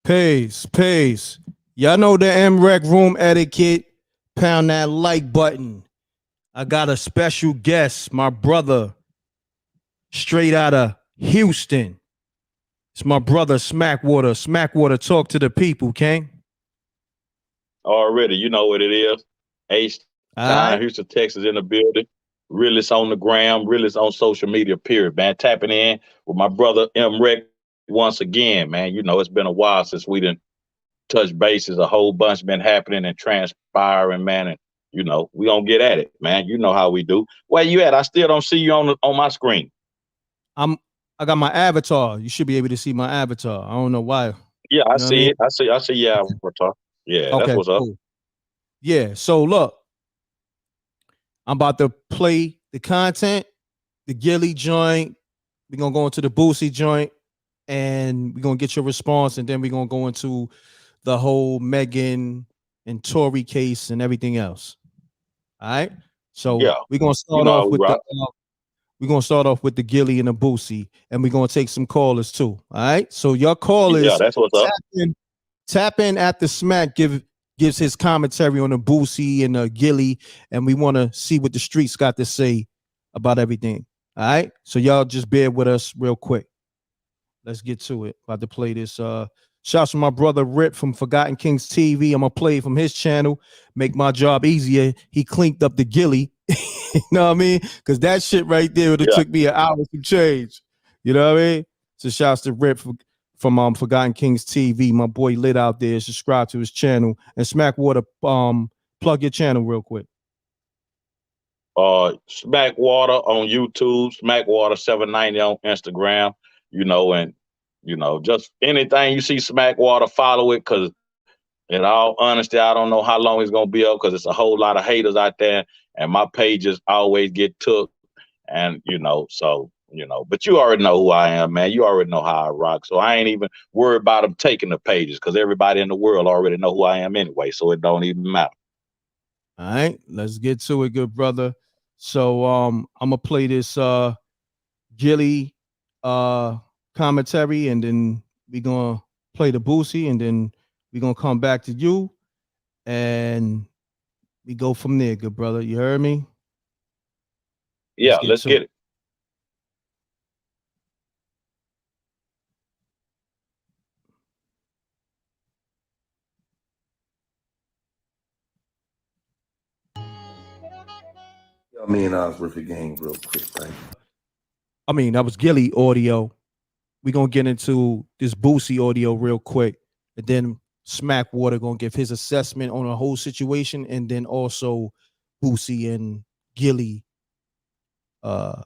Peace. Y'all know the m.reck room etiquette. Pound that like button. I got a special guest, my brother, straight out of Houston. It's my brother Smackwater. Smackwater, talk to the people, King. Already, you know what it is. All H-Town, right. Houston, Texas in the building. Realist on the gram, realist on social media, period, man. Tapping in with my brother m.reck once again, man. You know, it's been a while since we didn't touch bases. A whole bunch been happening and transpiring, man. And, you know, we gonna get at it, man. You know how we do. Where you at? I still don't see you on my screen. I got my avatar. You should be able to see my avatar. I don't know why. You Yeah, I know what I see mean? it. I see yeah, avatar. Yeah, that's Okay, what's up. cool. Yeah. So look, I'm about to play the content, the Gillie joint. We're gonna go into the Boosie joint, and we're gonna get your response, and then we're gonna go into the whole Megan and Tory case and everything else. All right. So Yeah. we're gonna You start know how off we with the rock. Gillie and the Boosie, and we're gonna take some callers too. All right. So your Yeah, callers that's what's up. tap in at the smack. Gives his commentary on the Boosie and the Gillie, and we want to see what the streets got to say about everything. All right. So y'all just bear with us real quick. Let's get to it. About to play this. Shouts from my brother Rip from Forgotten Kings TV. I'm gonna play from his channel. Make my job easier. He cleaned up the Gillie. You know what I mean? Because that shit right there would have Yeah. took me an hour to change. You know what I mean? So shouts to Rip from Forgotten Kings TV. My boy lit out there. Subscribe to his channel and Smackwater. Plug your channel real quick. Smackwater on YouTube, Smackwater790 on Instagram, you know, and just anything you see Smackwater, follow it, because in all honesty, I don't know how long it's gonna be up because it's a whole lot of haters out there, and my pages always get took, and but you already know who I am, man. You already know how I rock, so I ain't even worried about them taking the pages because everybody in the world already know who I am anyway, so it don't even matter. All right, let's get to it, good brother. So I'm gonna play this Gillie commentary, and then we gonna play the Boosie, and then we gonna come back to you, and we go from there, good brother. You heard me? Let's Yeah, get let's to get it. it. Me and Oz with the game real quick, right? I mean, that was Gillie audio. We gonna get into this Boosie audio real quick, and then Smackwater gonna give his assessment on the whole situation, and then also Boosie and Gillie, uh,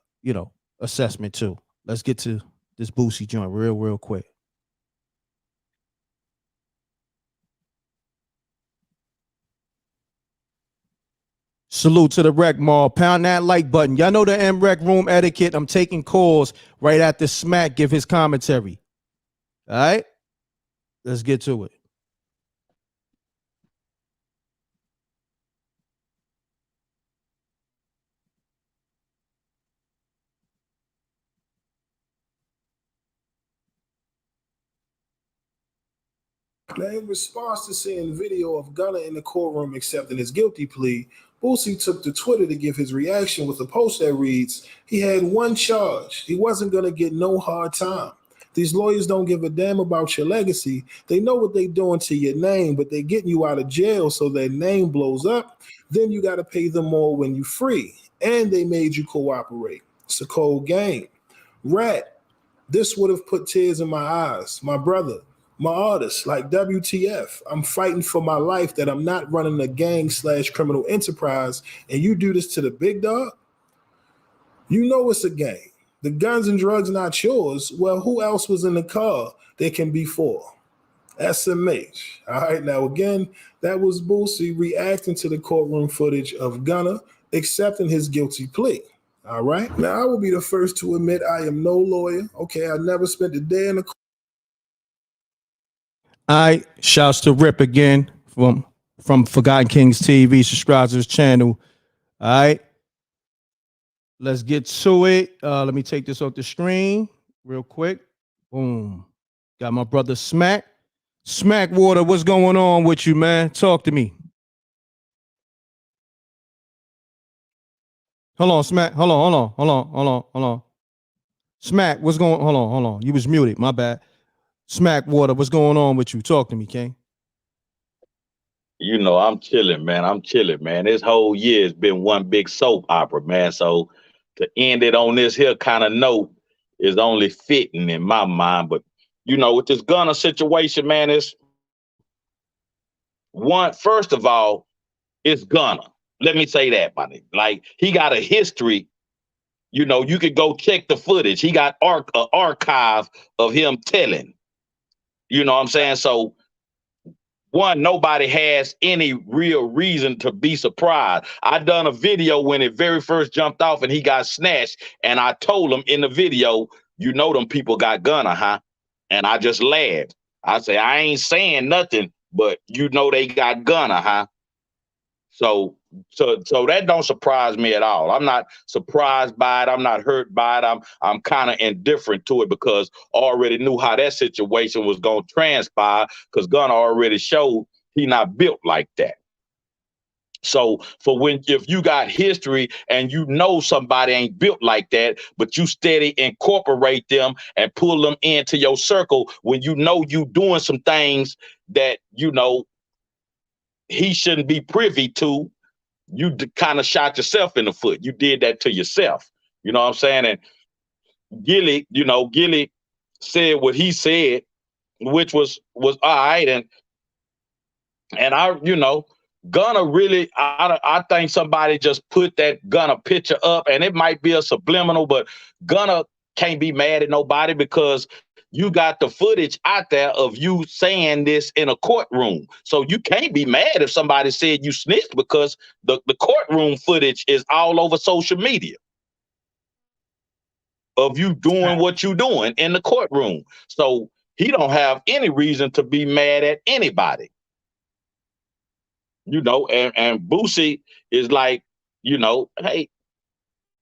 assessment too. Let's get to this Boosie joint real quick. Salute to the rec mall. Pound that like button. Y'all know the m.reck room etiquette. I'm taking calls right after Smack give his commentary. All right, let's get to it. Now, in response to seeing video of Gunna in the courtroom accepting his guilty plea, Boosie took to Twitter to give his reaction with a post that reads, "He had one charge. He wasn't going to get no hard time. These lawyers don't give a damn about your legacy. They know what they're doing to your name, but they're getting you out of jail so their name blows up. Then you got to pay them more when you're free. And they made you cooperate. It's a cold game. Rat, this would have put tears in my eyes. My brother, my artist, like WTF. I'm fighting for my life that I'm not running a gang/criminal enterprise, and you do this to the big dog? You know it's a game. The guns and drugs not yours. Well, who else was in the car they can be for? SMH. All right, now again, that was Boosie reacting to the courtroom footage of Gunna accepting his guilty plea. All right. Now, I will be the first to admit I am no lawyer. Okay, I never spent a day in the. All right, shouts to Rip again from Forgotten Kings TV. Subscribe to his channel. All right, let's get to it. Let me take this off the screen real quick. Boom. Got my brother Smack. Smack Water, what's going on with you, man? Talk to me. Hold on, Smack. Hold on. Smack, what's going on? Hold on. You was muted. My bad. Smack Water, what's going on with you? Talk to me, King. You know, I'm chilling, man. I'm chilling, man. This whole year has been one big soap opera, man. So to end it on this here kind of note is only fitting in my mind. But, you know, with this Gunna situation, man, it's one, first of all, it's Gunna. Let me say that, my nigga. Like, he got a history. You know, you could go check the footage. He got an archive of him telling. You know what I'm saying? So, one, nobody has any real reason to be surprised. I done a video when it very first jumped off and he got snatched. And I told him in the video, you know them people got Gunna, huh? And I just laughed. I say, I ain't saying nothing, but you know they got Gunna, huh? So that don't surprise me at all. I'm not surprised by it. I'm not hurt by it. I'm kind of indifferent to it because I already knew how that situation was going to transpire because Gunna already showed he not built like that. So if you got history and you know somebody ain't built like that, but you steady incorporate them and pull them into your circle when you know you doing some things that, you know, he shouldn't be privy to, you kind of shot yourself in the foot. You did that to yourself. You know what I'm saying? And Gillie, you know, Gillie said what he said, which was all right. And I, you know, Gunna really, I think somebody just put that Gunna picture up, and it might be a subliminal, but Gunna can't be mad at nobody because you got the footage out there of you saying this in a courtroom. So you can't be mad if somebody said you snitched because the courtroom footage is all over social media of you doing what you doing in the courtroom. So he don't have any reason to be mad at anybody. You know, and Boosie is like, you know, hey,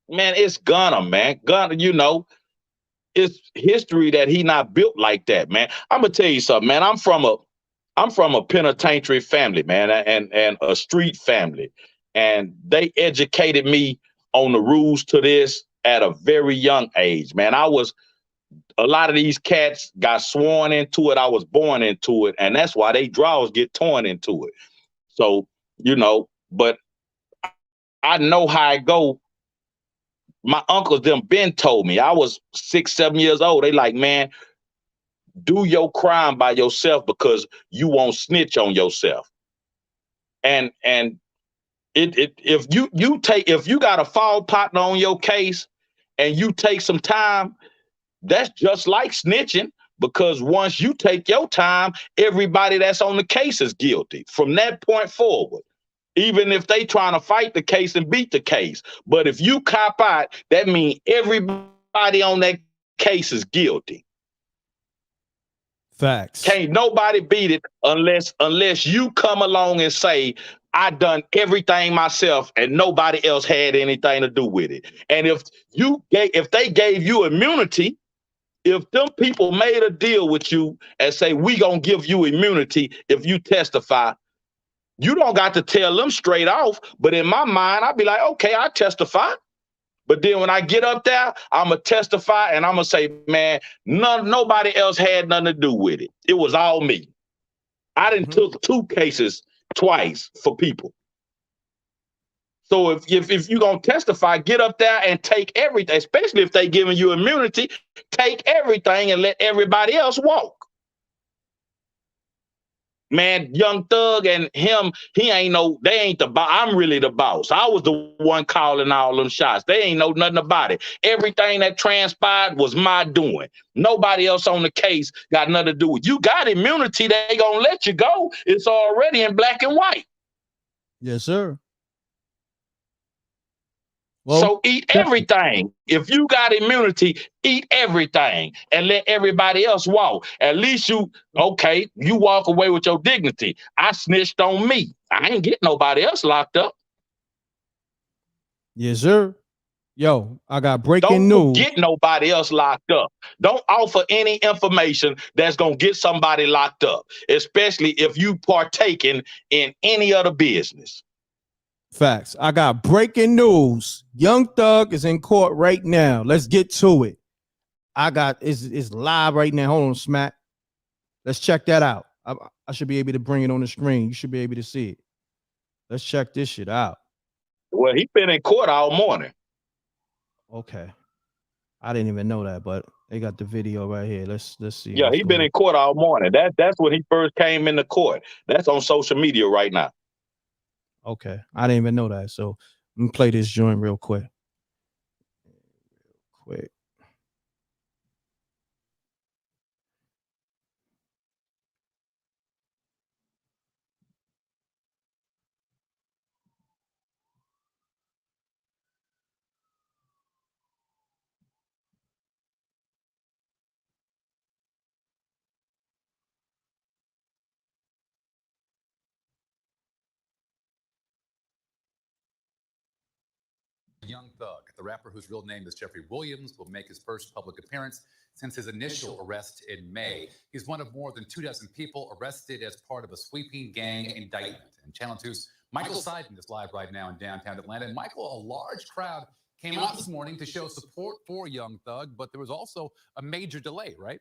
man, it's Gunna, man. Gunna, you know, it's history that he not built like that, man. I'm gonna tell you something, man. I'm from a penitentiary family, man, and a street family. And they educated me on the rules to this at a very young age, man. A lot of these cats got sworn into it. I was born into it. And that's why they draws get torn into it. So, you know, but I know how it go. My uncles them been told me. I was 6, 7 years old. They like, man, do your crime by yourself because you won't snitch on yourself. And if you got a fall partner on your case and you take some time, that's just like snitching because once you take your time, everybody that's on the case is guilty from that point forward. Even if they trying to fight the case and beat the case. But if you cop out, that means everybody on that case is guilty. Facts. Can't nobody beat it unless you come along and say, I done everything myself and nobody else had anything to do with it. And if they gave you immunity, if them people made a deal with you and say, we gonna give you immunity if you testify, you don't got to tell them straight off, but in my mind, I'd be like, okay, I testify. But then when I get up there, I'm going to testify and I'm going to say, man, nobody else had nothing to do with it. It was all me. I done took 2 cases twice for people. So if you're going to testify, get up there and take everything, especially if they giving you immunity, take everything and let everybody else walk. Man, Young Thug and him, they ain't the boss. I'm really the boss. I was the one calling all them shots. They ain't know nothing about it. Everything that transpired was my doing. Nobody else on the case got nothing to do with it. You got immunity, they gonna let you go. It's already in black and white. Yes, sir. Well, so eat everything. If you got immunity, eat everything and let everybody else walk. At least you walk away with your dignity. I snitched on me. I ain't get nobody else locked up. Yes, sir. Yo, I got breaking Don't news. get nobody else locked up. Don't offer any information that's going to get somebody locked up, especially if you partaking in any other business. Facts. I got breaking news. Young Thug is in court right now. Let's get to it. I got it's live right now. Hold on, Smack. Let's check that out. I should be able to bring it on the screen. You should be able to see it. Let's check this shit out. Well, he been in court all morning. Okay. I didn't even know that, but they got the video right here. Let's see. Yeah, he been in court all morning. That's when he first came into court. That's on social media right now. Okay. I didn't even know that. So let me play this joint real quick. Young Thug, the rapper whose real name is Jeffrey Williams, will make his first public appearance since his initial arrest in May. He's one of more than 24 people arrested as part of a sweeping gang indictment. And Channel 2's Michael Seiden is live right now in downtown Atlanta. And Michael, a large crowd came out this morning to show support for Young Thug, but there was also a major delay, right?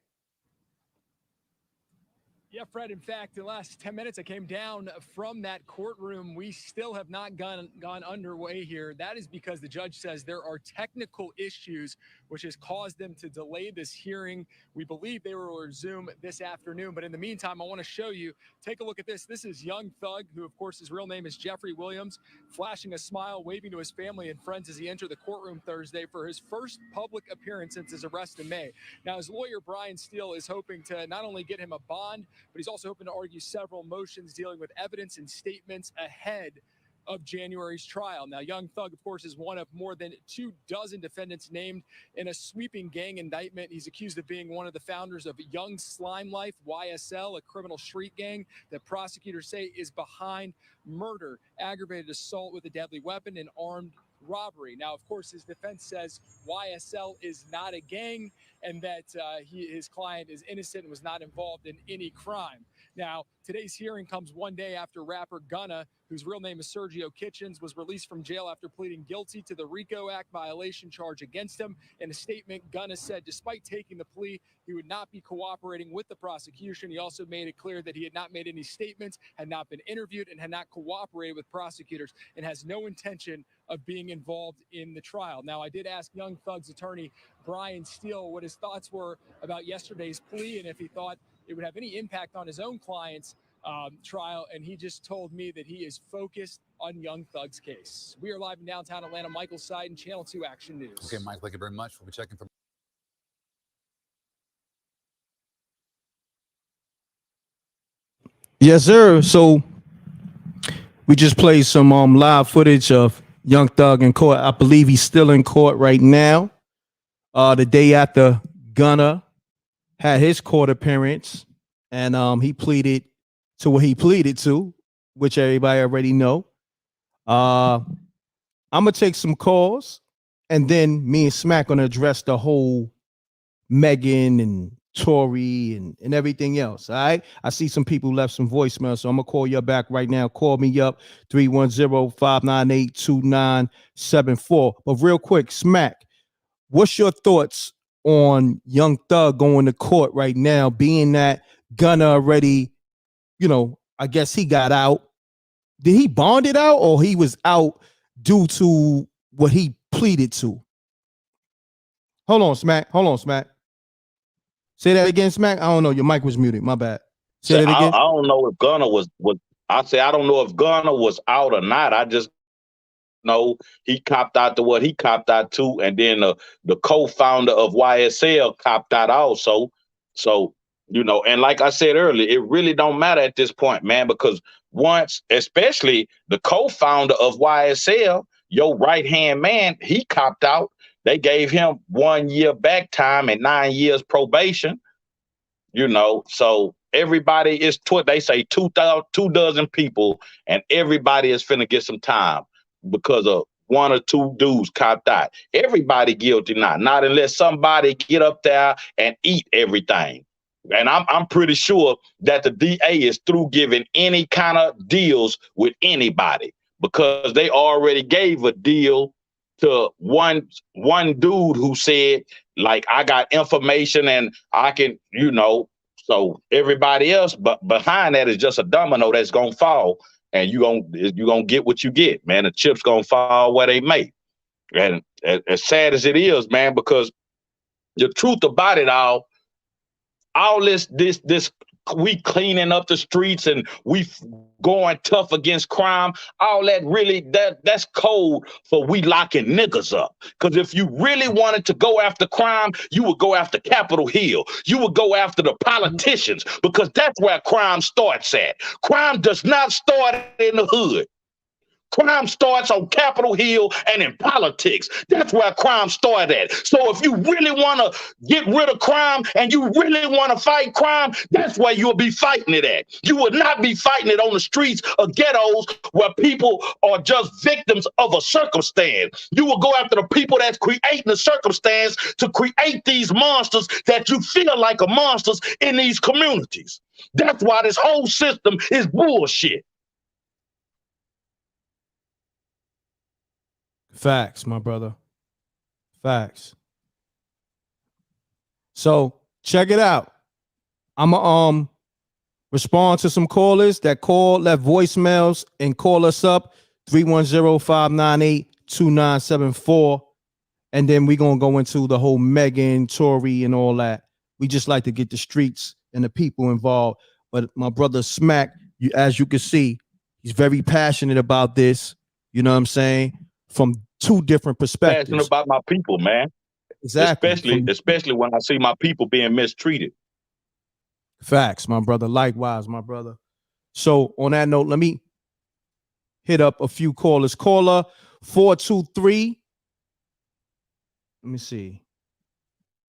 Yeah, Fred, in fact, in the last 10 minutes, I came down from that courtroom. We still have not gone underway here. That is because the judge says there are technical issues which has caused them to delay this hearing. We believe they will resume this afternoon. But in the meantime, I want to show you, take a look at this. This is Young Thug, who, of course, his real name is Jeffrey Williams, flashing a smile, waving to his family and friends as he entered the courtroom Thursday for his first public appearance since his arrest in May. Now, his lawyer, Brian Steele, is hoping to not only get him a bond, but he's also hoping to argue several motions dealing with evidence and statements ahead of January's trial. Now, Young Thug, of course, is one of more than 24 defendants named in a sweeping gang indictment. He's accused of being one of the founders of Young Slime Life, YSL, a criminal street gang that prosecutors say is behind murder, aggravated assault with a deadly weapon, and armed robbery. Now, of course, his defense says YSL is not a gang and that his client is innocent and was not involved in any crime. Now, today's hearing comes one day after rapper Gunna, whose real name is Sergio Kitchens, was released from jail after pleading guilty to the RICO Act violation charge against him. In a statement, Gunna said despite taking the plea, he would not be cooperating with the prosecution. He also made it clear that he had not made any statements, had not been interviewed, and had not cooperated with prosecutors, and has no intention of being involved in the trial. Now, I did ask Young Thug's attorney, Brian Steele, what his thoughts were about yesterday's plea and if he thought it would have any impact on his own client's trial, and he just told me that he is focused on Young Thug's case. We are live in downtown Atlanta. Michael Seiden, Channel 2 Action News. Okay, Mike, thank you very much. We'll be checking for. Yes, sir. So we just played some live footage of Young Thug in court. I believe he's still in court right now. The day after Gunna had his court appearance, and he pleaded to what he pleaded to, which everybody already know. I'm gonna take some calls, and then me and Smack gonna address the whole Megan and Tory and everything else. All right. I see some people left some voicemail, so I'm gonna call you back right now. Call me up 310-598-2974. But real quick, Smack, what's your thoughts on Young Thug going to court right now, being that Gunna already, I guess he got out. Did he bond it out, or he was out due to what he pleaded to? Hold on, Smack. Say that again, Smack. I don't know. Your mic was muted. My bad. Say that again. I don't know if Gunna was I don't know if Gunna was out or not. I just know he copped out to what he copped out to, and then the co-founder of YSL copped out also. So, and like I said earlier, it really don't matter at this point, man, because once, especially the co-founder of YSL, your right-hand man, he copped out. They gave him 1 year back time and 9 years probation, so everybody is, they say 24 people, and everybody is finna get some time because of one or two dudes copped out. Everybody guilty now, not unless somebody get up there and eat everything. And I'm pretty sure that the DA is through giving any kind of deals with anybody, because they already gave a deal to one dude who said, like, I got information and I can, so everybody else but behind that is just a domino that's gonna fall, and you gonna get what you get, man. The chips gonna fall where they may. And as sad as it is, man, because the truth about it all this we cleaning up the streets and we going tough against crime, all that really, that's code for we locking niggas up. Because if you really wanted to go after crime, you would go after Capitol Hill. You would go after the politicians, because that's where crime starts at. Crime does not start in the hood. Crime starts on Capitol Hill and in politics. That's where crime started at. So if you really want to get rid of crime and you really want to fight crime, that's where you'll be fighting it at. You will not be fighting it on the streets or ghettos where people are just victims of a circumstance. You will go after the people that's creating the circumstance to create these monsters that you feel like are monsters in these communities. That's why this whole system is bullshit. Facts, my brother. Facts. So check it out. I'ma respond to some callers that left voicemails, and call us up 310-598-2974. And then we're gonna go into the whole Megan, Tory, and all that. We just like to get the streets and the people involved. But my brother Smack, as you can see, he's very passionate about this. You know what I'm saying? From two different perspectives. Passionate about my people, man. Exactly. Especially when I see my people being mistreated. Facts, my brother. Likewise, my brother. So on that note, let me hit up a few callers. Caller 423. Let me see.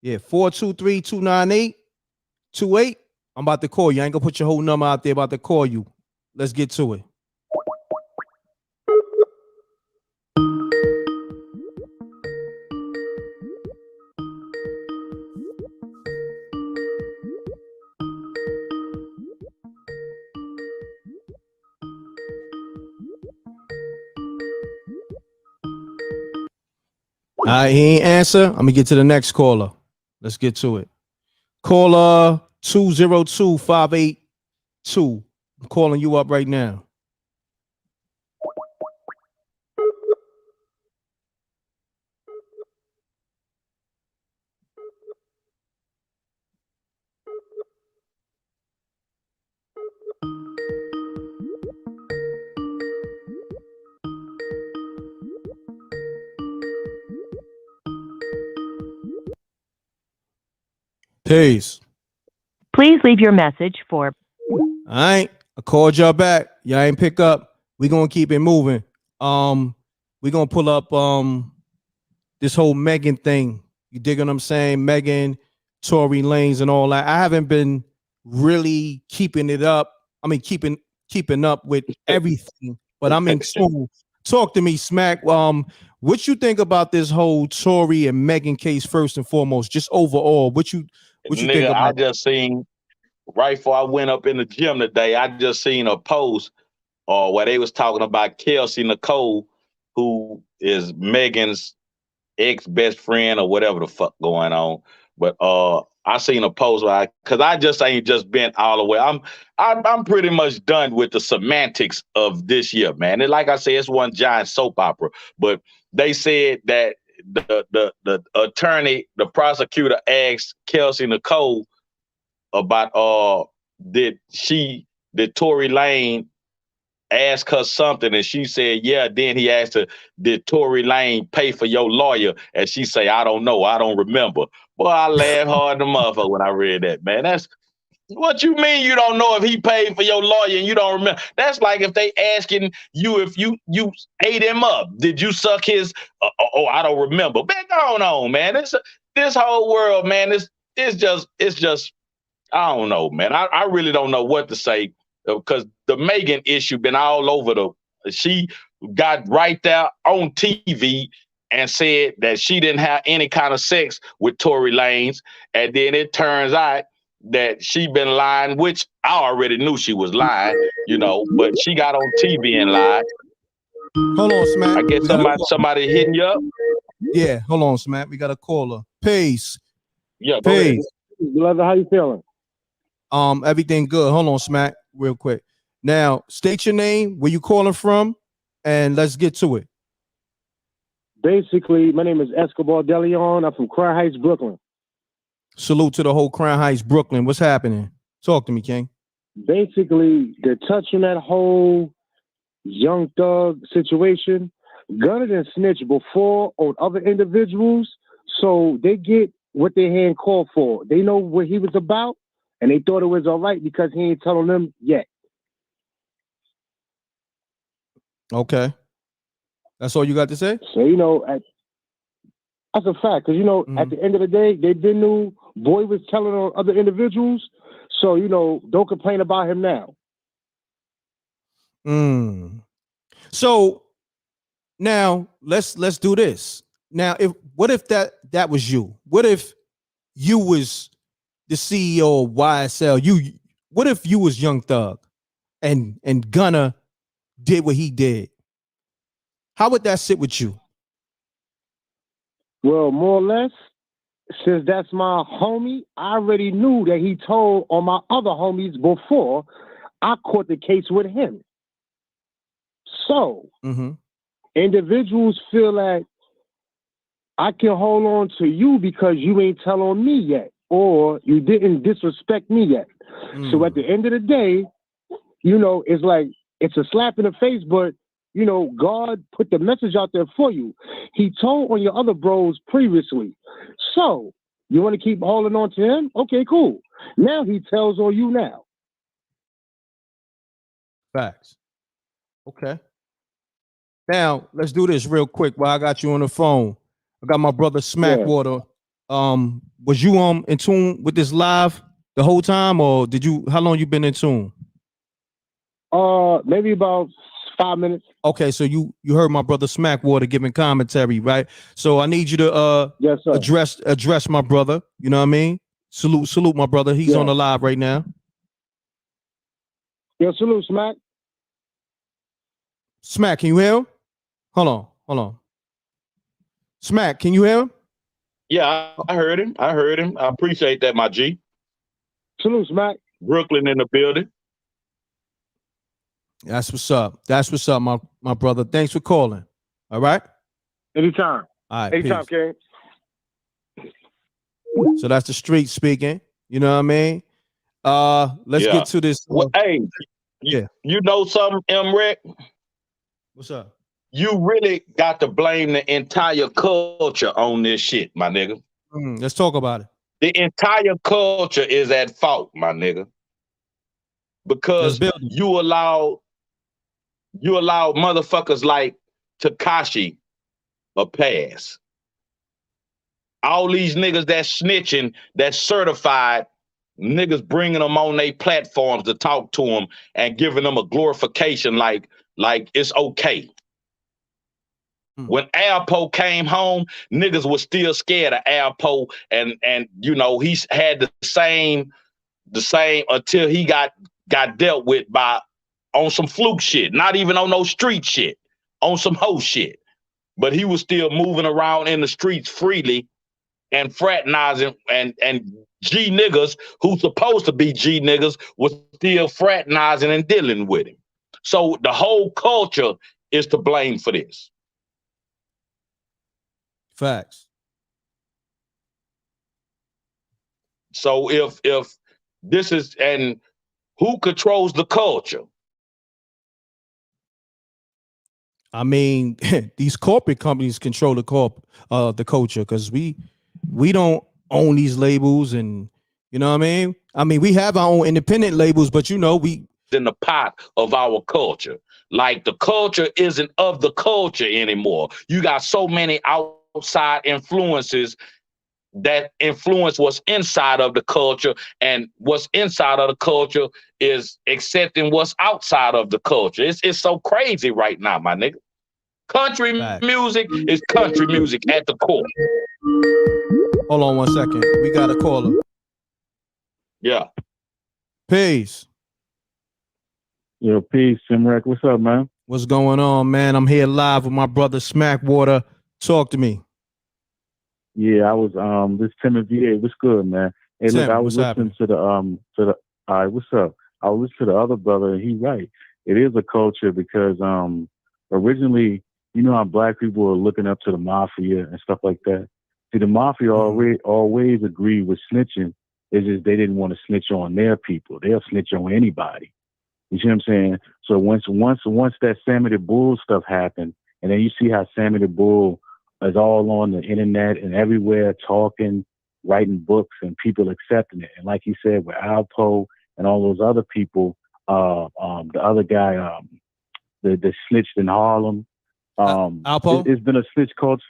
Yeah, 423-298-28. I'm about to call you. I ain't gonna put your whole number out there. About to call you. Let's get to it. All right, he ain't answer. I'm gonna get to the next caller. Let's get to it. Caller 202-582. I'm calling you up right now. Peace. Please leave your message for. All right, I called y'all back. Y'all ain't pick up. We gonna keep it moving. We gonna pull up this whole Megan thing. You dig what I'm saying? Megan, Tory Lanez, and all that. I haven't been really keeping it up. I mean, keeping up with everything, but I'm in tune. Talk to me, Smack. What you think about this whole Tory and Megan case first and foremost? Just overall, what you think about? I just seen, right before I went up in the gym today, I just seen a post where they was talking about Kelsey Nicole, who is Megan's ex-best friend or whatever the fuck going on. But I seen a post where because I just ain't just been all the way. I'm pretty much done with the semantics of this year, man. And like I said, it's one giant soap opera. But they said that the attorney, the prosecutor asked Kelsey Nicole about did Tory Lanez ask her something, and she said, yeah. Then he asked her, did Tory Lanez pay for your lawyer? And she say, I don't know. I don't remember. Boy, I laughed hard the motherfucker when I read that, man. That's what you mean you don't know if he paid for your lawyer and you don't remember. That's like if they asking you if you ate him up. Did you suck his, I don't remember. Man, go on, man. This whole world, man, it's just, I don't know, man. I really don't know what to say, because the Megan issue been all over she got right there on TV and said that she didn't have any kind of sex with Tory Lanez. And then it turns out that she been lying, which I already knew she was lying, you know, but she got on TV and lied. Hold on, Smack. I guess somebody hitting you up. Yeah, hold on, Smack. We got a caller. Peace. Yeah, go ahead. Peace. Brother, how you feeling? Everything good. Hold on, Smack, real quick. Now, state your name, where you calling from, and let's get to it. Basically, my name is Escobar De Leon. I'm from Crown Heights, Brooklyn. Salute to the whole Crown Heights, Brooklyn. What's happening? Talk to me, King. Basically, they're touching that whole Young Thug situation. Gunna done snitched before on other individuals, so they get what their hand called for. They know what he was about, and they thought it was all right because he ain't telling them yet. Okay. That's all you got to say? So, you know, that's a fact. Because, you know, at the end of the day, they been knew boy was telling on other individuals. So, you know, don't complain about him now. So now let's do this. Now, what if that was you? What if you was the CEO of YSL? What if you was Young Thug and Gunna did what he did? How would that sit with you? Well, more or less, since that's my homie, I already knew that he told on my other homies before I caught the case with him. So, individuals feel like I can hold on to you because you ain't tell on me yet, or you didn't disrespect me yet. So at the end of the day, you know, it's like, it's a slap in the face, but you know, God put the message out there for you. He told on your other bros previously. So, you want to keep holding on to him? Okay, cool. Now he tells on you now. Facts. Okay. Now, let's do this real quick while I got you on the phone. I got my brother Smackwater. Was you in tune with this live the whole time, or how long you been in tune? Maybe about 5 minutes. Okay, so you heard my brother Smackwater giving commentary, right? So I need you to yes, sir. address my brother. You know what I mean? Salute my brother. He's on the live right now. Yeah, salute, Smack. Smack, can you hear him? Hold on. Smack, can you hear him? Yeah, I heard him. I appreciate that, my G. Salute, Smack. Brooklyn in the building. That's what's up, my brother. Thanks for calling. All right? Anytime. All right. Anytime, King. So that's the street speaking. You know what I mean? Let's get to this. Well, hey, you know something, m.reck? What's up? You really got to blame the entire culture on this shit, my nigga. Let's talk about it. The entire culture is at fault, my nigga. Because you allow motherfuckers like Tekashi a pass. All these niggas that's snitching, that's certified, niggas bringing them on their platforms to talk to them and giving them a glorification like it's okay. When Alpo came home, niggas was still scared of Alpo, and you know he's had the same until he got dealt with by on some fluke shit, not even on no street shit, on some hoe shit. But he was still moving around in the streets freely and fraternizing, and G niggas who supposed to be G niggas was still fraternizing and dealing with him. So the whole culture is to blame for this. Facts. So if this is, and who controls the culture? I mean, these corporate companies control the culture, because we don't own these labels, and you know what I mean? I mean, we have our own independent labels, but you know, we in the pot of our culture. Like the culture isn't of the culture anymore. You got so many outside influences that influence what's inside of the culture, and what's inside of the culture is accepting what's outside of the culture. It's so crazy right now, my nigga. Country Facts. music is country music at the core. Hold on 1 second. We got a caller. Yeah. Peace. Yo, peace, m.reck. What's up, man? What's going on, man? I'm here live with my brother Smackwater. Talk to me. Yeah, I was this Tim and VA. What's good, man? Hey, Tim, look, I what's was listening happening? to the all right, what's up? I was listening to the other brother, and he's right. It is a culture because originally, you know how black people are looking up to the mafia and stuff like that. See, the mafia always agreed with snitching. It's just they didn't want to snitch on their people. They'll snitch on anybody. You see what I'm saying? So once that Sammy the Bull stuff happened, and then you see how Sammy the Bull is all on the internet and everywhere talking, writing books, and people accepting it. And like you said, with Alpo and all those other people, the other guy, the snitched in Harlem. Alpo? It's been a snitch culture.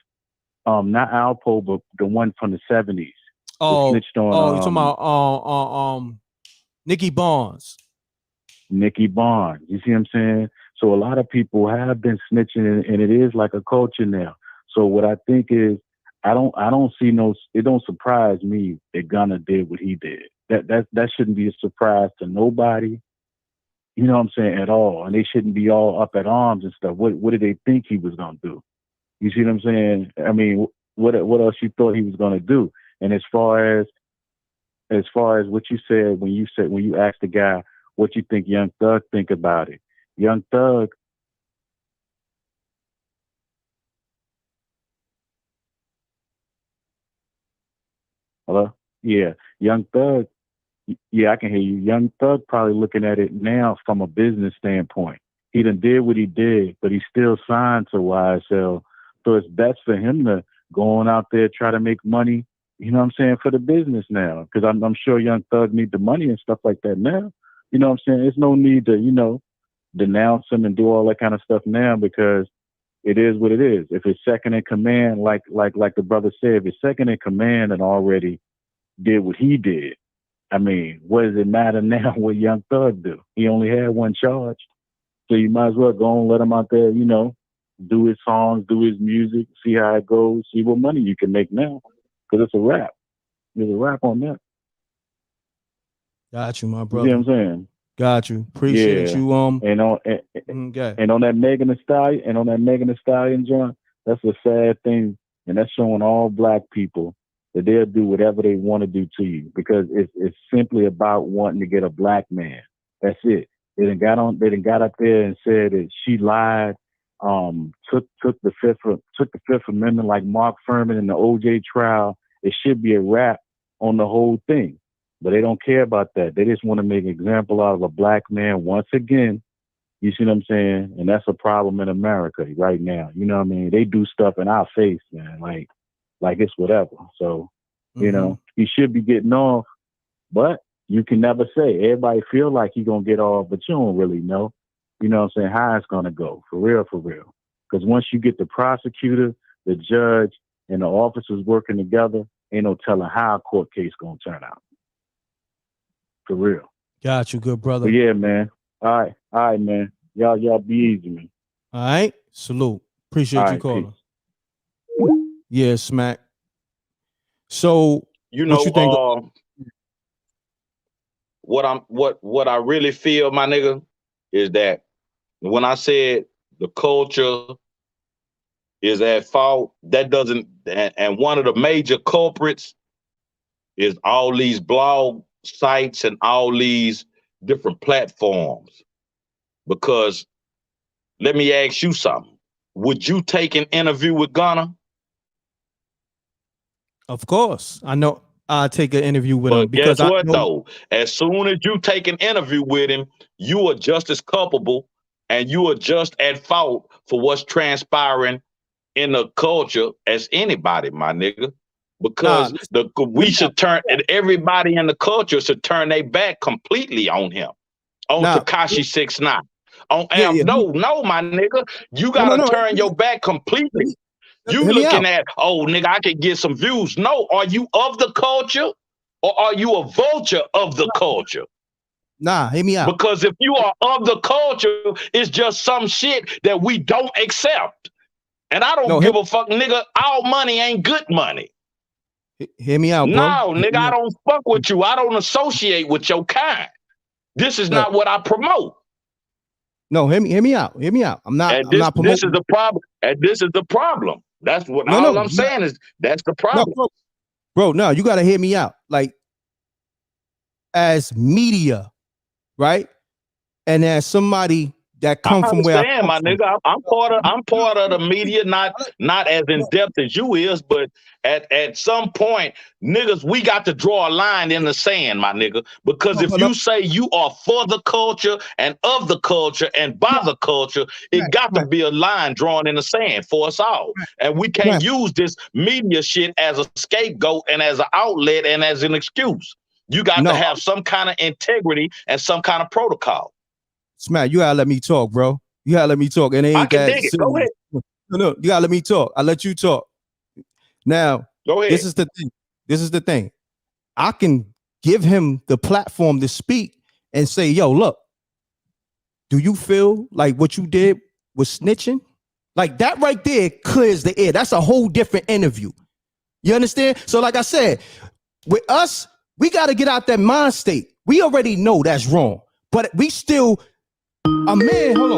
Not Alpo, but the one from the 70s. Oh, snitched on, you're talking about Nicky Barnes. Nicky Barnes. You see what I'm saying? So a lot of people have been snitching, and it is like a culture now. So what I think is, I don't see it don't surprise me that Gunna did what he did. That shouldn't be a surprise to nobody. You know what I'm saying, at all. And they shouldn't be all up at arms and stuff. What did they think he was gonna do? You see what I'm saying? I mean, what else you thought he was gonna do? And as far as what you said when you asked the guy what you think Young Thug think about it, Young Thug. Hello? Yeah, Young Thug. Yeah, I can hear you. Young Thug probably looking at it now from a business standpoint. He done did what he did, but he's still signed to YSL. So it's best for him to go on out there, try to make money, you know what I'm saying, for the business now. Because I'm sure Young Thug need the money and stuff like that now. You know what I'm saying? There's no need to, denounce him and do all that kind of stuff now, because it is what it is. If it's second in command, like the brother said, if it's second in command and already did what he did, I mean, what does it matter now what Young Thug do? He only had one charge. So you might as well go and let him out there, do his songs, do his music, see how it goes, see what money you can make now. Because it's a rap. There's a rap on that. Got you, my You brother. see what I'm saying? Got you. Appreciate you. And on that Megan Thee Stallion joint, that's a sad thing, and that's showing all black people that they'll do whatever they want to do to you, because it's simply about wanting to get a black man. That's it. They done got up there and said that she lied, took the Fifth Amendment like Mark Furman in the OJ trial. It should be a wrap on the whole thing. But they don't care about that. They just want to make an example out of a black man once again. You see what I'm saying? And that's a problem in America right now. You know what I mean? They do stuff in our face, man, like it's whatever. So, he should be getting off, but you can never say. Everybody feel like he gonna get off, but you don't really know. You know what I'm saying? How it's gonna go, for real. Because once you get the prosecutor, the judge, and the officers working together, ain't no telling how a court case gonna turn out. For real. Got you, good brother. But yeah, man. All right, man. Y'all be easy, man. All right. Salute. Appreciate you calling. Peace. Yeah, Smack. So what you think? What I really feel, my nigga, is that when I said the culture is at fault, that doesn't, and one of the major culprits is all these blog sites and all these different platforms. Because let me ask you something. Would you take an interview with Gunna? Of course. I know I'll take an interview with him. Because guess what, though? As soon as you take an interview with him, you are just as culpable and you are just at fault for what's transpiring in the culture as anybody, my nigga. Because we should turn, and everybody in the culture should turn their back completely on him, on Tekashi 6ix9ine, on No, my nigga, you gotta turn your back completely. You looking at, nigga, I can get some views. No, are you of the culture, or are you a vulture of the culture? Nah, hear me out. Because if you are of the culture, it's just some shit that we don't accept. And I don't give a fuck, nigga. All money ain't good money. Hear me out, bro. No, nigga, I don't fuck with you. I don't associate with your kind. This is not what I promote. No, hear me out. Hear me out. I'm not promoting. This is the problem. And this is the problem. That's what I'm saying is that's the problem. No, bro, no, you gotta hear me out. Like, as media, right? And as somebody that come from where I come my from. nigga. I'm part of the media, not as in depth as you is, but at some point, niggas, we got to draw a line in the sand, my nigga. Because if you say you are for the culture and of the culture and by the culture, it got to be a line drawn in the sand for us all. And we can't use this media shit as a scapegoat and as an outlet and as an excuse. You got to have some kind of integrity and some kind of protocol. Smack, you gotta let me talk, bro. You gotta let me talk. And it ain't I can dig it. Go ahead. No, you gotta let me talk. I let you talk. Now, go ahead. This is the thing. I can give him the platform to speak and say, yo, look, do you feel like what you did was snitching? Like that right there clears the air. That's a whole different interview. You understand? So like I said, with us, we got to get out that mind state. We already know that's wrong, but we still, a man, hold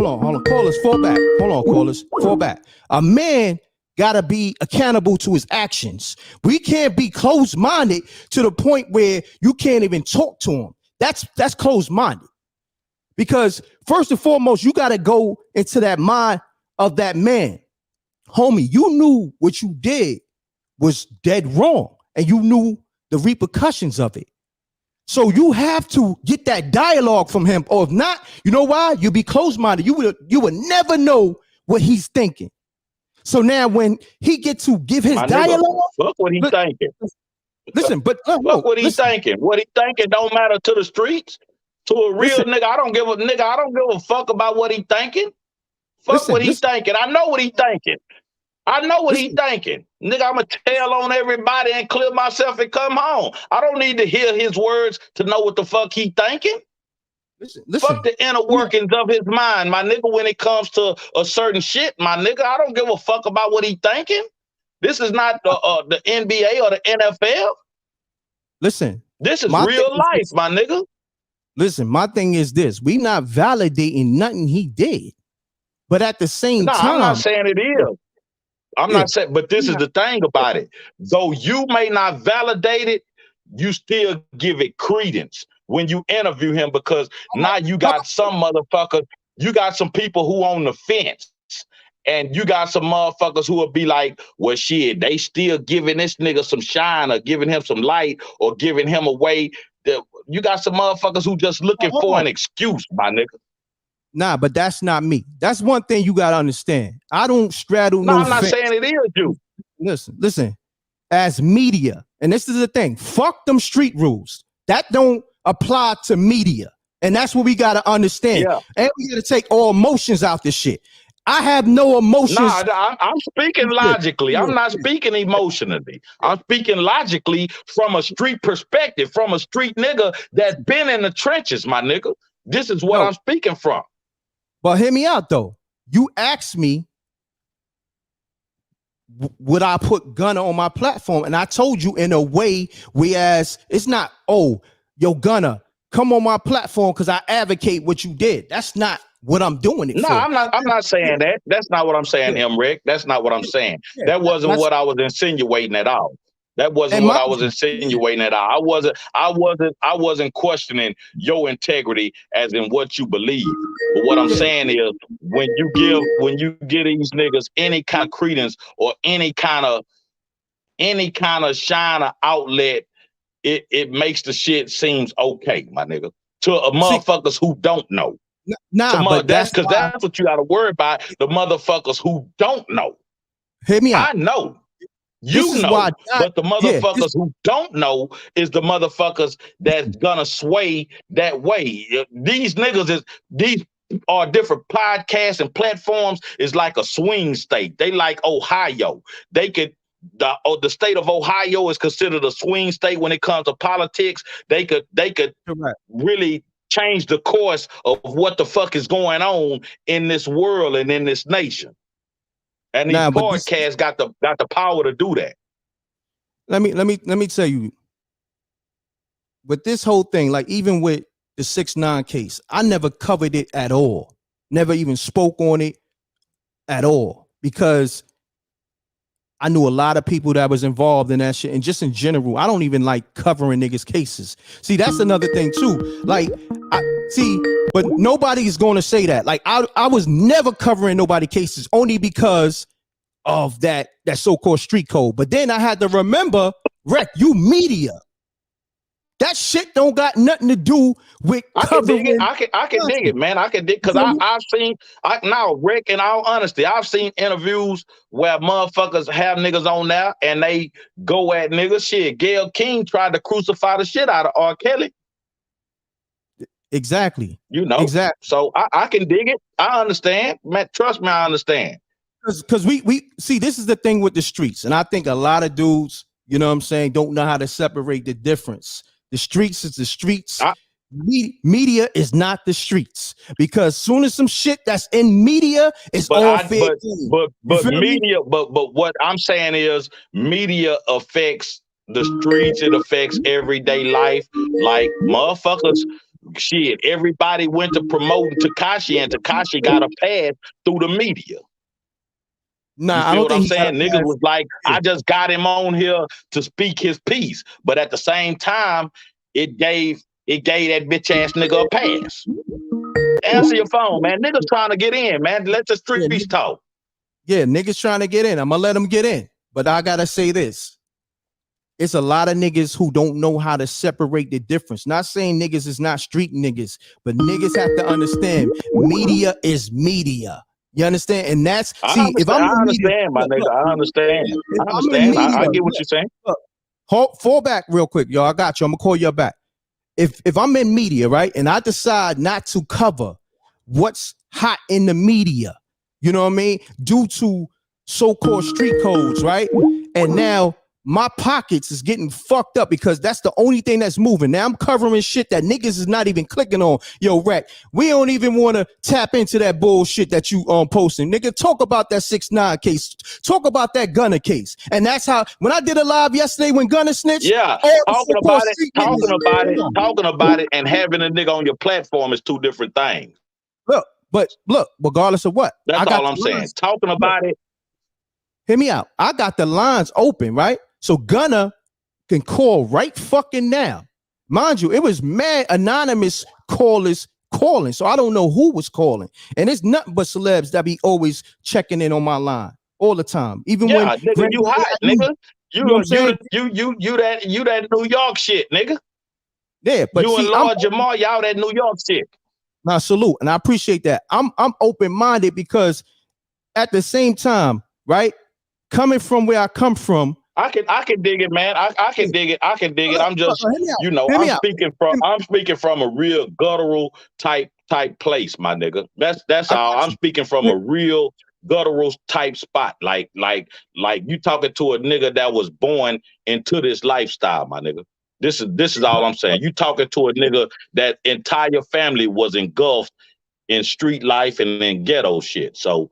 on. Callers, fall back. Hold on, callers, fall back. A man got to be accountable to his actions. We can't be closed-minded to the point where you can't even talk to him. That's closed-minded. Because first and foremost, you got to go into that mind of that man. Homie, you knew what you did was dead wrong, and you knew the repercussions of it. So you have to get that dialogue from him, or if not, you know why? You'll be closed-minded. You would never know what he's thinking. So now when he get to give his dialogue, fuck what he thinking. Listen, but fuck what he thinking. What he thinking don't matter to the streets. To a real nigga, I don't give a fuck about what he thinking. Fuck what he thinking. I know what he thinking. I know what he thinking. Nigga, I'ma tell on everybody and clear myself and come home. I don't need to hear his words to know what the fuck he thinking. Listen. Fuck the inner workings of his mind, my nigga, when it comes to a certain shit, my nigga. I don't give a fuck about what he thinking. This is not the NBA or the NFL. Listen. This is real life, my nigga. Listen, my thing is this. We not validating nothing he did. But at the same time. I'm not saying it is. I'm not saying, but this is the thing about it. Though you may not validate it, you still give it credence when you interview him, because now you got some motherfucker, you got some people who on the fence, and you got some motherfuckers who will be like, well, shit, they still giving this nigga some shine or giving him some light or giving him a way. You got some motherfuckers who just looking for an excuse, my nigga. Nah, but that's not me. That's one thing you got to understand. I don't straddle no I'm not fence. saying it is you. Listen. As media, and this is the thing, fuck them street rules. That don't apply to media. And that's what we got to understand. Yeah. And we got to take all emotions out this shit. I have no emotions. Nah, I'm speaking logically. I'm not speaking emotionally. I'm speaking logically from a street perspective, from a street nigga that's been in the trenches, my nigga. This is what I'm speaking from. But hear me out, though. You asked me, would I put Gunna on my platform? And I told you in a way, whereas it's not, oh, yo, Gunna, come on my platform because I advocate what you did. That's not what I'm doing it for. I'm not saying that. That's not what I'm saying, m.reck. That's not what I'm saying. That wasn't what I was insinuating at all. That wasn't what I was insinuating at all. I wasn't questioning your integrity as in what you believe. But what I'm saying is when you give these niggas any kind of credence or any kind of shine or outlet, it makes the shit seems okay, my nigga. To motherfuckers who don't know. But that's because that's what you gotta worry about. The motherfuckers who don't know. Hear me out. I know. You know, but the motherfuckers who don't know is the motherfuckers that's gonna sway that way. These niggas these are different podcasts and platforms is like a swing state. They like Ohio. The state of Ohio is considered a swing state when it comes to politics. They could really change the course of what the fuck is going on in this world and in this nation. And these podcasts got the power to do that. Let me tell you, with this whole thing, like even with the 6ix9ine case, I never covered it at all. Never even spoke on it at all, because I knew a lot of people that was involved in that shit. And just in general, I don't even like covering niggas' cases. See, that's another thing too. Like, but nobody's going to say that. Like, I was never covering nobody cases only because of that so-called street code. But then I had to remember, Rec, you media. That shit don't got nothing to do with covering. I can dig it, man. I can dig, because I've seen, now, Rick, in all honesty, I've seen interviews where motherfuckers have niggas on there and they go at niggas. Shit, Gayle King tried to crucify the shit out of R. Kelly. Exactly. You know, exactly. So I can dig it. I understand, man. Trust me, I understand. Because we see, this is the thing with the streets, and I think a lot of dudes, you know what I'm saying, don't know how to separate the difference. The streets is the streets. Media is not the streets, because soon as some shit that's in media is all fair. But media, but what I'm saying is media affects the streets. It affects everyday life. Like motherfuckers, shit. Everybody went to promoting Tekashi, and Tekashi got a pass through the media. Nah, you feel what I'm saying? Niggas was like, I just got him on here to speak his piece, but at the same time, it gave that bitch ass nigga a pass. Answer your phone, man. Niggas trying to get in, man. Let the streets talk. Yeah, niggas trying to get in. I'm gonna let them get in, but I gotta say this: it's a lot of niggas who don't know how to separate the difference. Not saying niggas is not street niggas, but niggas have to understand media is media. You understand? And that's if I'm I understand, my nigga. I understand. I understand. I get what you're saying. Look, fall back real quick, y'all. I got you. I'm gonna call you back. If I'm in media, right, and I decide not to cover what's hot in the media, you know what I mean, due to so-called street codes, right? And now my pockets is getting fucked up because that's the only thing that's moving. Now I'm covering shit that niggas is not even clicking on. Yo, Rec, we don't even want to tap into that bullshit that you posting. Nigga, talk about that 6ix9ine case. Talk about that Gunna case. And that's how, when I did a live yesterday when Gunna snitched. Yeah, talking about it and having a nigga on your platform is two different things. Look, regardless of what. That's all I'm saying. Talking about it. Hear me out. I got the lines open, right? So Gunna can call right fucking now. Mind you, it was mad anonymous callers calling. So I don't know who was calling. And it's nothing but celebs that be always checking in on my line all the time. Even when nigga, you hot, nigga. You that New York shit, nigga. Yeah, but you and Lord Jamal, y'all that New York shit. Now salute, and I appreciate that. I'm open-minded because at the same time, right? Coming from where I come from, I can dig it, man. I can dig it. I'm just, I'm speaking from a real guttural type place, my nigga. That's all. I'm speaking from a real guttural type spot. Like you talking to a nigga that was born into this lifestyle, my nigga. This is all I'm saying. You talking to a nigga that entire family was engulfed in street life and in ghetto shit. So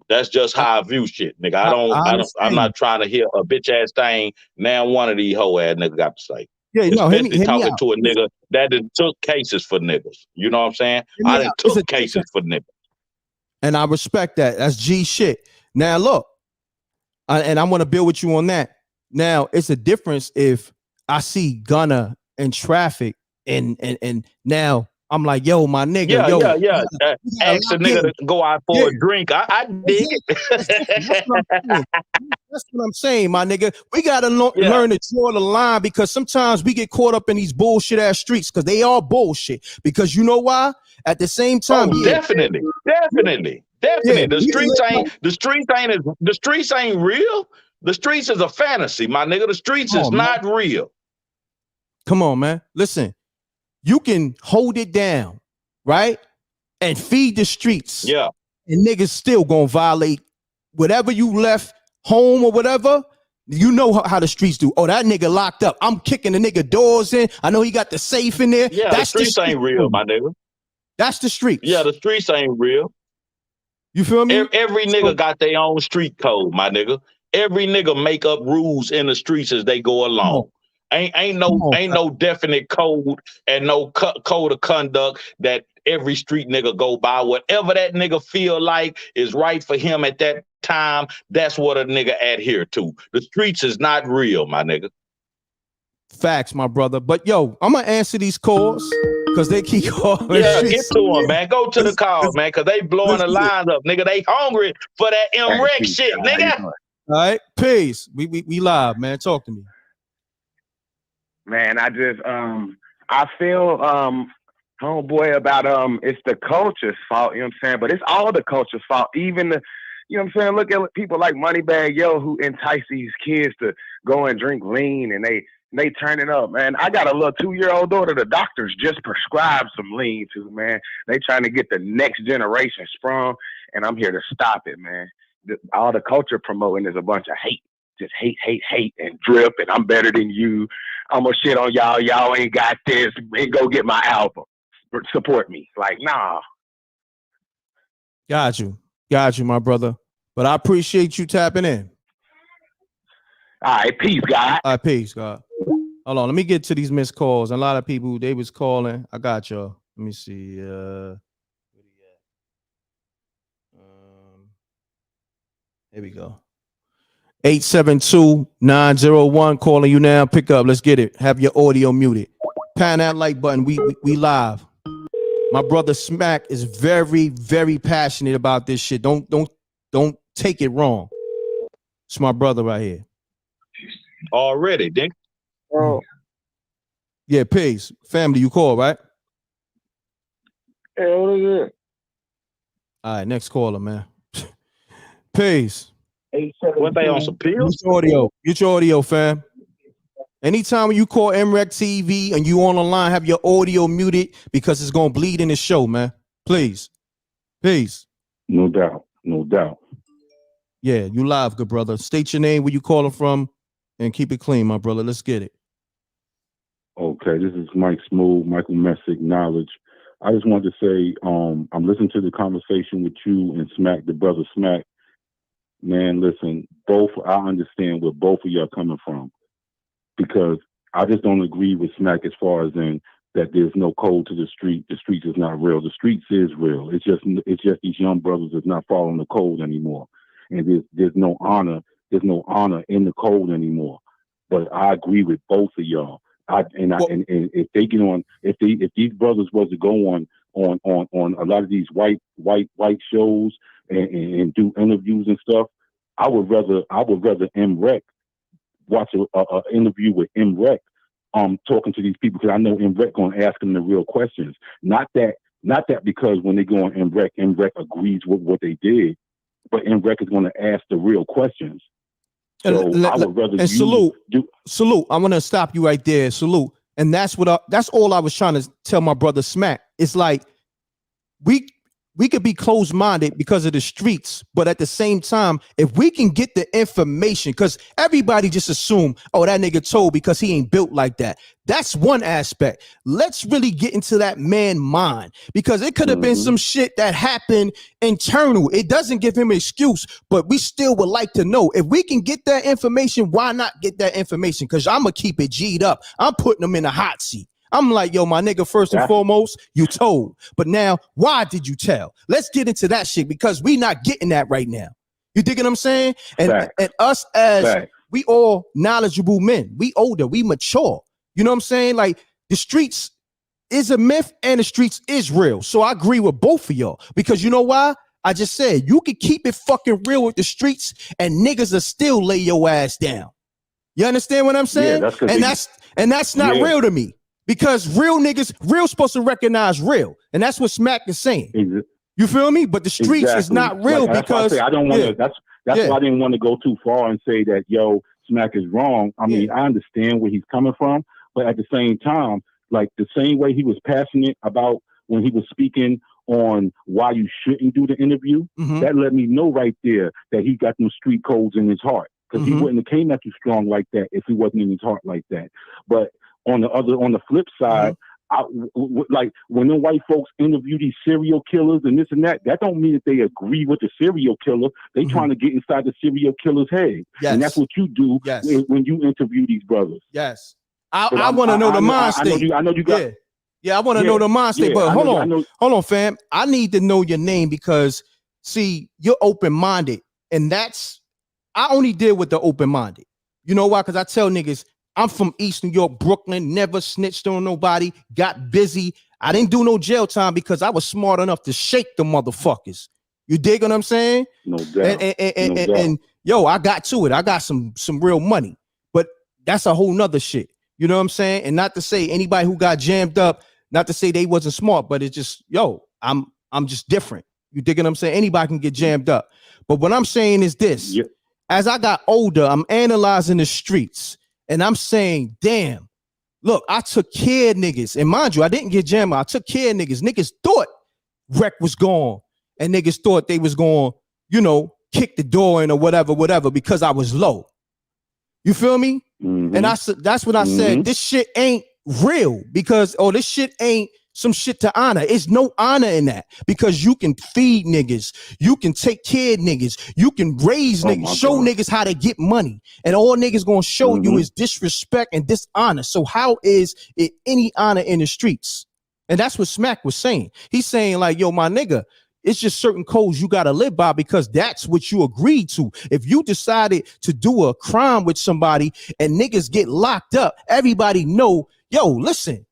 that's just how I view shit, nigga. I'm not trying to hear a bitch ass thing now one of these hoe ass niggas got to say. Yeah, no, especially talking to a nigga that done took cases for niggas. You know what I'm saying? I done took cases for niggas. And I respect that. That's G shit. Now look, and I want to build with you on that. Now it's a difference if I see Gunna in traffic and now I'm like, yo, my nigga, yeah. Ask a nigga to go out for a drink. I dig it. That's what I'm saying, my nigga. We gotta learn to draw the line, because sometimes we get caught up in these bullshit ass streets, because they are bullshit. Because you know why? At the same time, definitely. The streets ain't real. The streets is a fantasy, my nigga. The streets is not real. Come on, man. Listen. You can hold it down, right? And feed the streets. Yeah. And niggas still gonna violate whatever you left home or whatever. You know how the streets do. Oh, that nigga locked up. I'm kicking the nigga doors in. I know he got the safe in there. Yeah, the streets ain't real, my nigga. That's the streets. Yeah, the streets ain't real. You feel me? Every nigga got their own street code, my nigga. Every nigga make up rules in the streets as they go along. Ain't no definite code and no code of conduct that every street nigga go by. Whatever that nigga feel like is right for him at that time, that's what a nigga adhere to. The streets is not real, my nigga. Facts, my brother. But yo, I'm gonna answer these calls because they keep calling. Yeah, get to them, man. Go to the call, man, because they blowing the lines up, nigga. They hungry for that m.reck shit, nigga. All right, peace. We live, man. Talk to me. Man, I just I feel homeboy about it's the culture's fault, you know what I'm saying? But it's all the culture's fault. Even the, you know what I'm saying? Look at people like Moneybag Yo who entice these kids to go and drink lean, and they turn it up, man. I got a little 2-year-old daughter the doctors just prescribed some lean to, man. They trying to get the next generation sprung, and I'm here to stop it, man. All the culture promoting is a bunch of hate. Just hate, and drip, and I'm better than you. I'm gonna shit on y'all. Y'all ain't got this. And go get my album. Support me. Like, nah. Got you, my brother. But I appreciate you tapping in. All right, peace, God. All right, peace, God. Hold on, let me get to these missed calls. A lot of people, they was calling. I got y'all. Let me see. Here we go. 872-901 calling you now. Pick up. Let's get it. Have your audio muted. Pan that like button. We live. My brother Smack is very, very passionate about this shit. Don't take it wrong. It's my brother right here. Already, Dick. Oh. Yeah, peace. Family, you call, right? Hey, what is it? All right, next caller, man. Peace. What, they on some pills? Get your audio, fam. Anytime when you call mrecktv and you on the line, have your audio muted because it's gonna bleed in the show, man. Please. Peace. No doubt. Yeah, you live, good brother. State your name, where you calling from, and keep it clean, my brother. Let's get it. Okay, this is Mike Smooth, Michael Messick, Knowledge. I just wanted to say, I'm listening to the conversation with you and Smack, the brother Smack. Man, listen, I understand where both of y'all coming from, because I just don't agree with Smack as far as in that there's no code to the street. The streets is not real. The streets is real. It's just these young brothers that's not following the code anymore, and there's no honor. There's no honor in the code anymore. But I agree with both of y'all. And if they get on, if these brothers was to go on a lot of these white shows and do interviews and stuff, I would rather m.reck watch a interview with m.reck talking to these people, because I know m.reck gonna ask them the real questions. Not that because when they go on m.reck agrees with what they did, but m.reck is gonna ask the real questions. So I would rather salute. I'm gonna stop you right there. Salute. And that's all I was trying to tell my brother Smack. It's like we could be closed-minded because of the streets, but at the same time, if we can get the information, because everybody just assume, oh, that nigga told because he ain't built like that. That's one aspect. Let's really get into that man mind, because it could have been some shit that happened internal. It doesn't give him an excuse, but we still would like to know. If we can get that information, why not get that information? Because I'm going to keep it G'd up. I'm putting them in the hot seat. I'm like, yo, my nigga, first and foremost, you told. But now, why did you tell? Let's get into that shit, because we not getting that right now. You dig what I'm saying? And us as we all knowledgeable men, we older, we mature. You know what I'm saying? Like, the streets is a myth and the streets is real. So I agree with both of y'all, because you know why? I just said you can keep it fucking real with the streets and niggas will still lay your ass down. You understand what I'm saying? Yeah, that's not real to me. Because real niggas, real supposed to recognize real. And that's what Smack is saying. You feel me? But the streets is not real, because I don't want to, that's why I didn't want to go too far and say that, yo, Smack is wrong. I mean, I understand where he's coming from, but at the same time, like the same way he was passionate about when he was speaking on why you shouldn't do the interview, that let me know right there that he got them street codes in his heart. Because he wouldn't have came at you strong like that if he wasn't in his heart like that. But on the flip side, like when them white folks interview these serial killers and this and that don't mean that they agree with the serial killer. They trying to get inside the serial killer's head. Yes. And that's what you do when you interview these brothers. Yes. I want to know the mind state. I know you got. Yeah, I want to know the mind state. But hold on, fam. I need to know your name because, see, you're open-minded. And I only deal with the open-minded. You know why? Because I tell niggas, I'm from East New York, Brooklyn, never snitched on nobody, got busy. I didn't do no jail time because I was smart enough to shake the motherfuckers. You dig what I'm saying? No doubt. And yo, I got to it. I got some real money. But that's a whole nother shit. You know what I'm saying? And not to say anybody who got jammed up, not to say they wasn't smart, but it's just, yo, I'm just different. You dig what I'm saying? Anybody can get jammed up. But what I'm saying is this. Yep. As I got older, I'm analyzing the streets and I'm saying, damn, look, I took care of niggas. And mind you, I didn't get jammed. I took care of niggas. Niggas thought Wreck was gone and niggas thought they was going, you know, kick the door in or whatever, because I was low. You feel me? Mm-hmm. And that's what I said. This shit ain't real because, this shit ain't some shit to honor. It's no honor in that because you can feed niggas. You can take care of niggas. You can raise niggas, show niggas how to get money. And all niggas gonna show you is disrespect and dishonor. So how is it any honor in the streets? And that's what Smack was saying. He's saying like, yo, my nigga, it's just certain codes you got to live by because that's what you agreed to. If you decided to do a crime with somebody and niggas get locked up, everybody know, yo, listen,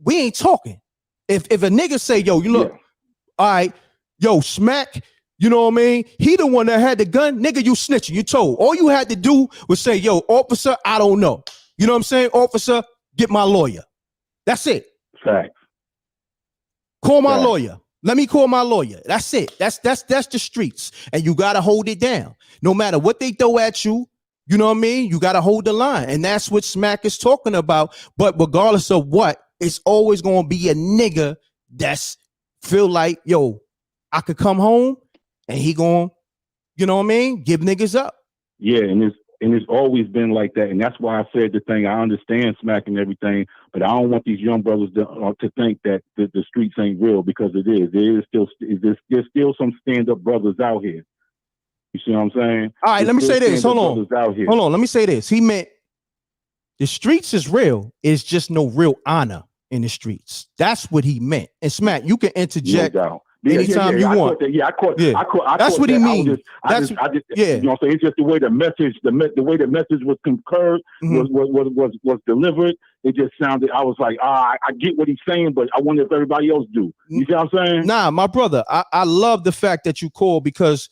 we ain't talking. If a nigga say, yo, you look, all right, yo, Smack, you know what I mean? He the one that had the gun, nigga, you snitching, you told. All you had to do was say, yo, officer, I don't know. You know what I'm saying? Officer, get my lawyer. That's it. Facts. Call my lawyer. Let me call my lawyer. That's it. That's the streets. And you got to hold it down. No matter what they throw at you, you know what I mean? You got to hold the line. And that's what Smack is talking about. But regardless of what, it's always going to be a nigga that's feel like, yo, I could come home and he going, you know what I mean? Give niggas up. Yeah, and it's always been like that. And that's why I said the thing. I understand Smack and everything, but I don't want these young brothers to think that the streets ain't real because it is. There's still some stand-up brothers out here. You see what I'm saying? All right, let me say this. Hold on. Let me say this. He meant the streets is real. It's just no real honor in the streets. That's what he meant. And Smack, you can interject anytime you want. I caught That's what he means. You know what I'm saying? It's just the way the message was concurred, was delivered. It just sounded, I was like, I get what he's saying, but I wonder if everybody else do. You see what I'm saying? Nah, my brother, I love the fact that you called because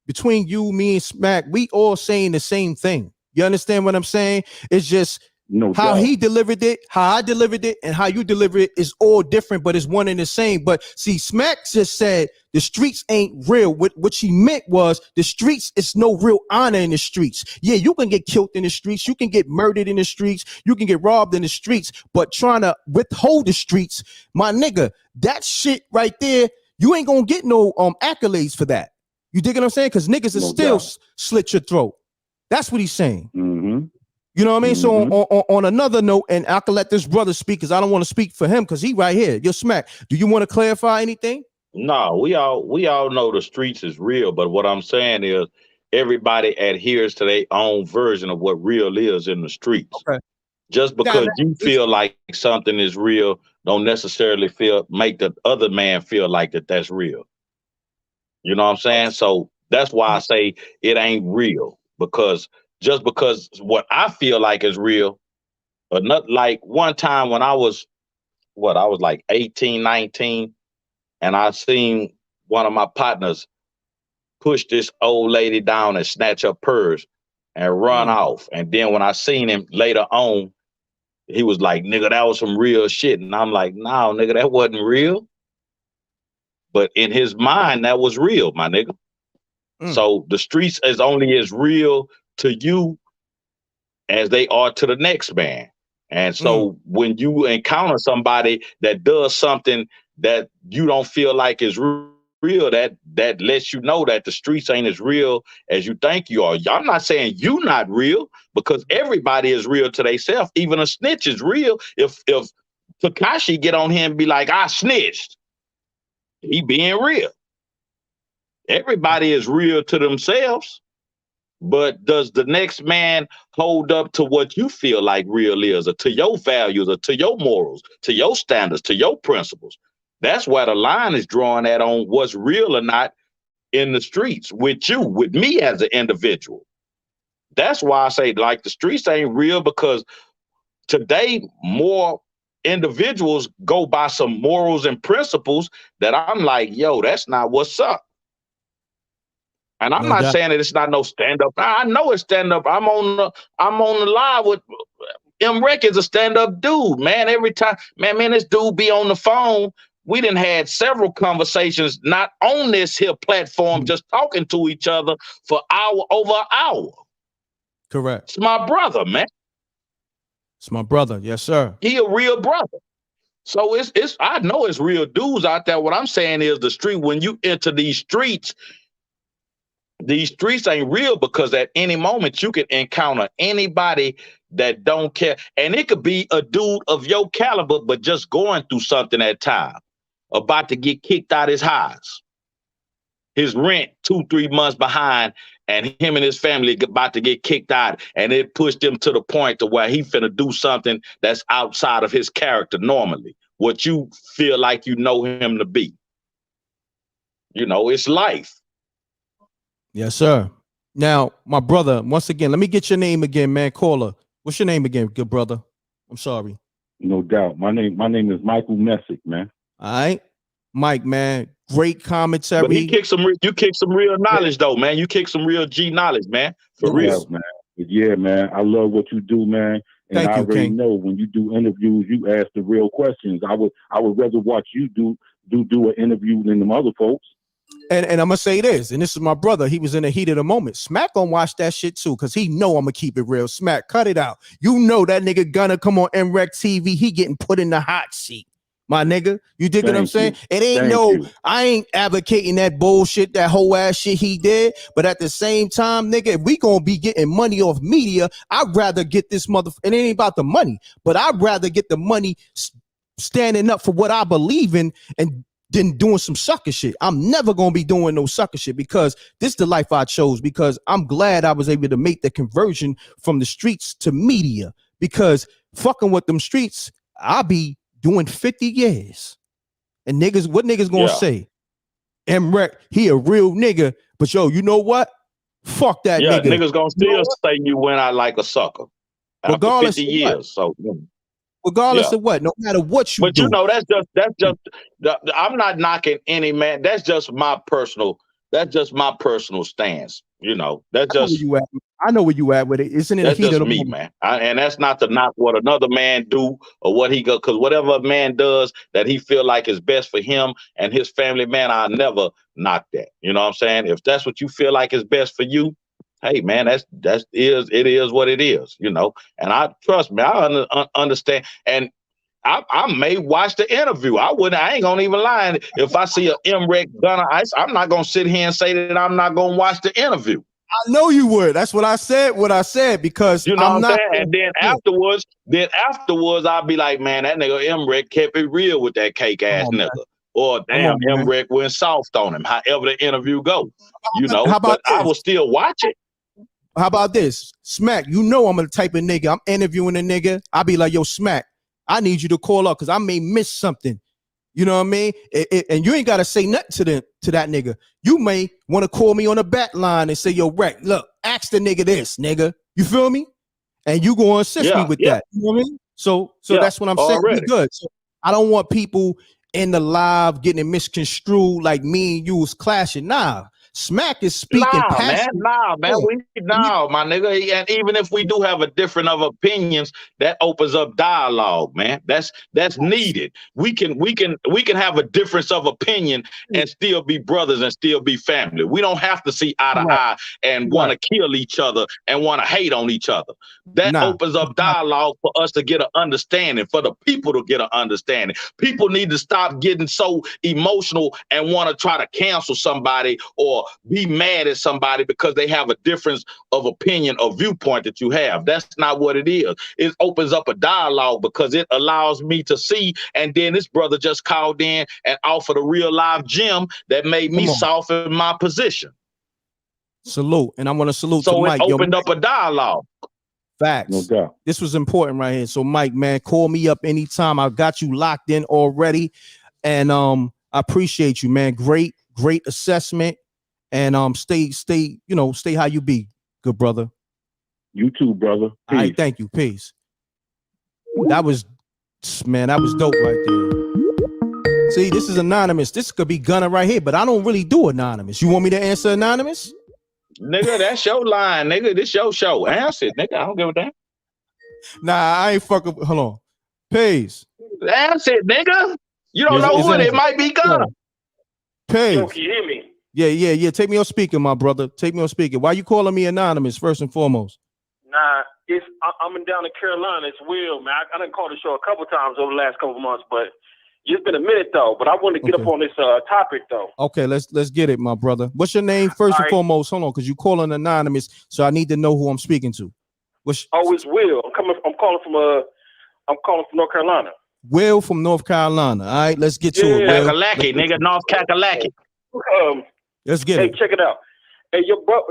between you, me, and Smack, we all saying the same thing. You understand what I'm saying? It's just how he delivered it, how I delivered it, and how you deliver it is all different, but it's one and the same. But see, Smack just said the streets ain't real. What she meant was the streets is no real honor in the streets. Yeah, you can get killed in the streets, you can get murdered in the streets, you can get robbed in the streets, but trying to withhold the streets, my nigga, that shit right there, you ain't gonna get no accolades for that. You dig what I'm saying? Because niggas is still slit your throat. That's what he's saying. You know what I mean? So on another note, and I can let this brother speak because I don't want to speak for him because he right here. You're Smack. Do you want to clarify anything? No, we all know the streets is real, but what I'm saying is everybody adheres to their own version of what real is in the streets. Okay. Just because you feel like something is real, don't necessarily make the other man feel like that's real. You know what I'm saying? So that's why I say it ain't real, because just because what I feel like is real, but not like one time when I was like 18, 19, and I seen one of my partners push this old lady down and snatch her purse and run off. And then when I seen him later on, he was like, nigga, that was some real shit. And I'm like, no, nigga, that wasn't real. But in his mind, that was real, my nigga. So the streets is only as real to you as they are to the next man. And so when you encounter somebody that does something that you don't feel like is real, that lets you know that the streets ain't as real as you think you are. I'm not saying you not real, because everybody is real to themselves. Even a snitch is real if Tekashi get on him and be like, I snitched. He being real. Everybody is real to themselves. But does the next man hold up to what you feel like real is, or to your values, or to your morals, to your standards, to your principles? That's where the line is drawn at on what's real or not in the streets with you, with me as an individual. That's why I say, like, the streets ain't real, because today more individuals go by some morals and principles that I'm like, yo, that's not what's up. And I'm not saying that it's not no stand-up. I know it's stand-up. I'm on the live with m.reck is a stand-up dude, man. Every time, man, this dude be on the phone. We done had several conversations, not on this here platform, just talking to each other for over an hour. Correct. It's my brother, man. It's my brother. Yes, sir. He a real brother. So it's I know it's real dudes out there. What I'm saying is the street, when you enter these streets ain't real, because at any moment you can encounter anybody that don't care. And it could be a dude of your caliber, but just going through something at time, about to get kicked out his house. His rent 2-3 months behind, and him and his family about to get kicked out. And it pushed him to the point to where he finna do something that's outside of his character normally, what you feel like you know him to be. You know, it's life. Yes, sir. Now, my brother, once again, let me get your name again, man. Caller. What's your name again, good brother? I'm sorry. No doubt. My name is Michael Messick, man. All right. Mike, man. Great commentary. But you kick some real knowledge, though, man. You kick some real G knowledge, man. For real. Man. Yeah, man. I love what you do, man. And I already know when you do interviews, you ask the real questions. I would rather watch you do an interview than them other folks. And I'm gonna say this, and this is my brother. He was in the heat of the moment. Smack gonna watch that shit too, because he know I'm gonna keep it real. Smack, cut it out. You know that nigga Gunna come on m.reck TV. He getting put in the hot seat, my nigga. You dig what I'm saying? It ain't I ain't advocating that bullshit, that whole ass shit he did. But at the same time, nigga, if we gonna be getting money off media, I'd rather get this and it ain't about the money, but I'd rather get the money standing up for what I believe in and than doing some sucker shit. I'm never gonna be doing no sucker shit, because this is the life I chose, because I'm glad I was able to make the conversion from the streets to media, because fucking with them streets, I'll be doing 50 years. And niggas, what niggas gonna say? m.reck, he a real nigga, but yo, you know what? Fuck that nigga. Niggas gonna still say you went out like a sucker after regardless 50 years. So regardless of what, no matter what you do. But you know, that's just I'm not knocking any man. That's just my personal stance. You know, that's just I know where you at with it. Isn't it? That's just me, man. And that's not to knock what another man do or what he go, because whatever a man does that he feel like is best for him and his family, man, I'll never knock that. You know what I'm saying? If that's what you feel like is best for you, hey man, it is what it is, you know. And I trust me, I understand. And I may watch the interview. I ain't gonna even lie. If I see a m.reck Gunna Ice, I'm not gonna sit here and say that I'm not gonna watch the interview. I know you would. That's what I said, because you know I'm what I'm saying. And then afterwards, I'll be like, man, that nigga m.reck kept it real with that cake ass nigga. Man. Or damn, m.reck went soft on him. However the interview goes, you know. But I will still watch it. How about this, Smack? You know I'm the type of nigga. I'm interviewing a nigga. I'll be like, yo, Smack, I need you to call up because I may miss something. You know what I mean? And you ain't got to say nothing to that nigga. You may want to call me on the back line and say, yo, Reck, look, ask the nigga this, nigga. You feel me? And you go assist me with that. You know what I mean? So that's what I'm saying. Be good. So I don't want people in the live getting it misconstrued like me and you was clashing. Nah. Smack is speaking. Nah, man. My nigga. And even if we do have a different of opinions, that opens up dialogue, man. That's needed. We can have a difference of opinion and still be brothers and still be family. We don't have to see eye to eye and want to kill each other and want to hate on each other. That opens up dialogue for us to get an understanding, for the people to get an understanding. People need to stop getting so emotional and want to try to cancel somebody or be mad at somebody because they have a difference of opinion or viewpoint that you have. That's not what it is. It opens up a dialogue because it allows me to see. And then this brother just called in and offered a real live gem that made me soften my position. Salute. And I want to salute to So Mike. it opened up a dialogue. Facts. No doubt. This was important right here. So Mike, man, call me up anytime. I got you locked in already. And I appreciate you, man. Great assessment. And stay how you be, good brother. You too, brother. Peace. All right, thank you. Peace. That was dope right there. See, this is anonymous. This could be Gunna right here, but I don't really do anonymous. You want me to answer anonymous? Nigga, that's your line, nigga. This your show. Answer it, nigga. I don't give a damn. Nah, I ain't fucking. Hold on. Peace. Answer it, nigga. You don't know who it might be Gunna. Peace. Yo, can you hear me? Yeah. Take me on speaker, my brother. Take me on speaker. Why you calling me anonymous, first and foremost? Nah, I'm down in Carolina. It's Will, man. I done called the show a couple times over the last couple months, but it's been a minute though. But I want to get up on this topic though. Okay, let's get it, my brother. What's your name first and foremost? Hold on, because you calling anonymous, so I need to know who I'm speaking to. It's Will. I'm calling from North Carolina. Will from North Carolina. All right, let's get to it. Kakalaki, nigga, North Kakalaki. Let's get it. Hey, check it out. Hey, your brother,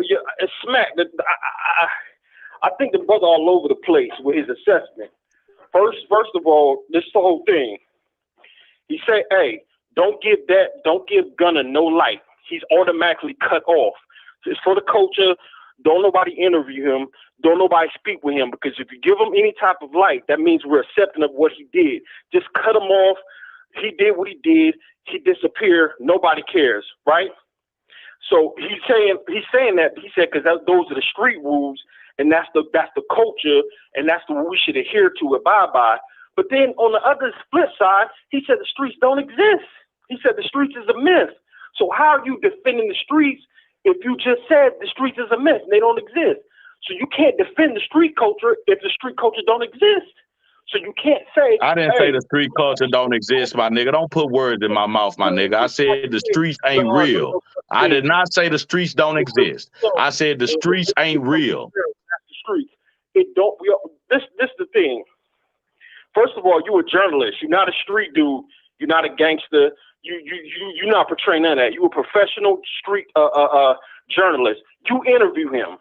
Smack. I think the brother all over the place with his assessment. First of all, this whole thing. He said, "Hey, don't give Gunna no light. He's automatically cut off. It's for the culture. Don't nobody interview him. Don't nobody speak with him, because if you give him any type of light, that means we're accepting of what he did. Just cut him off. He did what he did. He disappeared. Nobody cares, right?" So he's saying that he said because those are the street rules, and that's the culture, and that's what we should adhere to, abide by. But then on the other flip side, he said the streets don't exist. He said the streets is a myth. So how are you defending the streets if you just said the streets is a myth and they don't exist? So you can't defend the street culture if the street culture don't exist. So you can't say I didn't say the street culture don't exist, my nigga. Don't put words in my mouth, my nigga. I said the streets ain't real. I did not say the streets don't exist. I said the streets ain't real. That's the streets. It don't. This the thing. First of all, you're a journalist. You're not a street dude. You're not a gangster. You're not portraying none of that. You're a professional street journalist. You interview him.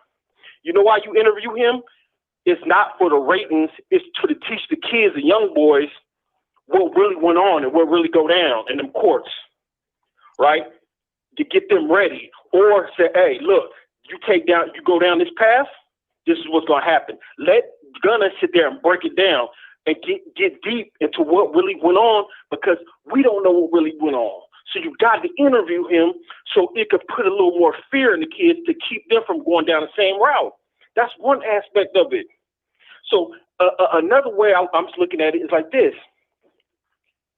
You know why you interview him? It's not for the ratings. It's to teach the kids and young boys what really went on and what really go down in them courts, right? To get them ready. Or say, hey, look, you go down this path, this is what's going to happen. Let Gunna sit there and break it down and get deep into what really went on, because we don't know what really went on. So you got to interview him so it could put a little more fear in the kids to keep them from going down the same route. That's one aspect of it. So another way I'm looking at it is like this.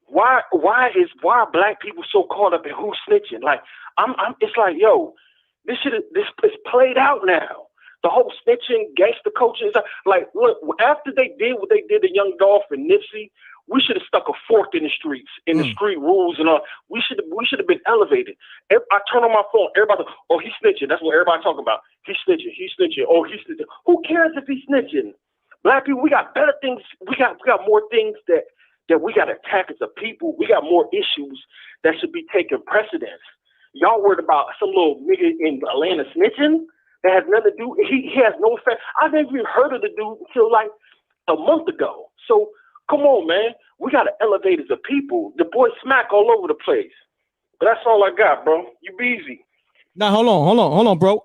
Why are black people so caught up in who's snitching? Like it's like, yo, this is played out now. The whole snitching, gangster culture is like, look, after they did what they did to Young Dolph and Nipsey, we should have stuck a fork in the streets, in the street rules and all. We should have been elevated. I turn on my phone, everybody, oh, he's snitching. That's what everybody talking about. He's snitching. Oh, he's snitching. Who cares if he's snitching? Black people, we got better things. We got more things that we got to attack as a people. We got more issues that should be taking precedence. Y'all worried about some little nigga in Atlanta snitching? That has nothing to do. He has no effect. I've never even heard of the dude until like a month ago. So come on, man. We got to elevate as a people. The boy Smack all over the place. But that's all I got, bro. You be easy. Now hold on, bro.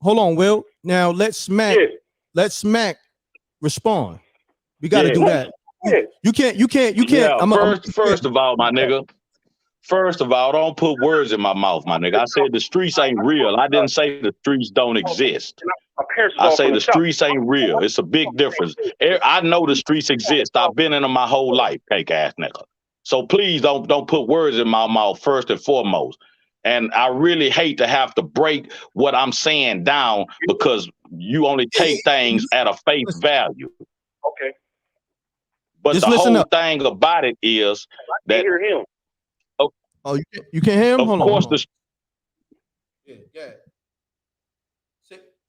Hold on, Will. Now let Smack respond. We got to do that. You can't. Yeah, first of all, my nigga. First of all, don't put words in my mouth, my nigga. I said the streets ain't real. I didn't say the streets don't exist. I say the streets ain't real. It's a big difference. I know the streets exist. I've been in them my whole life, cake ass nigga. So please don't put words in my mouth first and foremost. And I really hate to have to break what I'm saying down because you only take things at a face value. Okay. But just the whole thing about it is that. I hear him. Oh, you can't hear him? Of course, Yeah.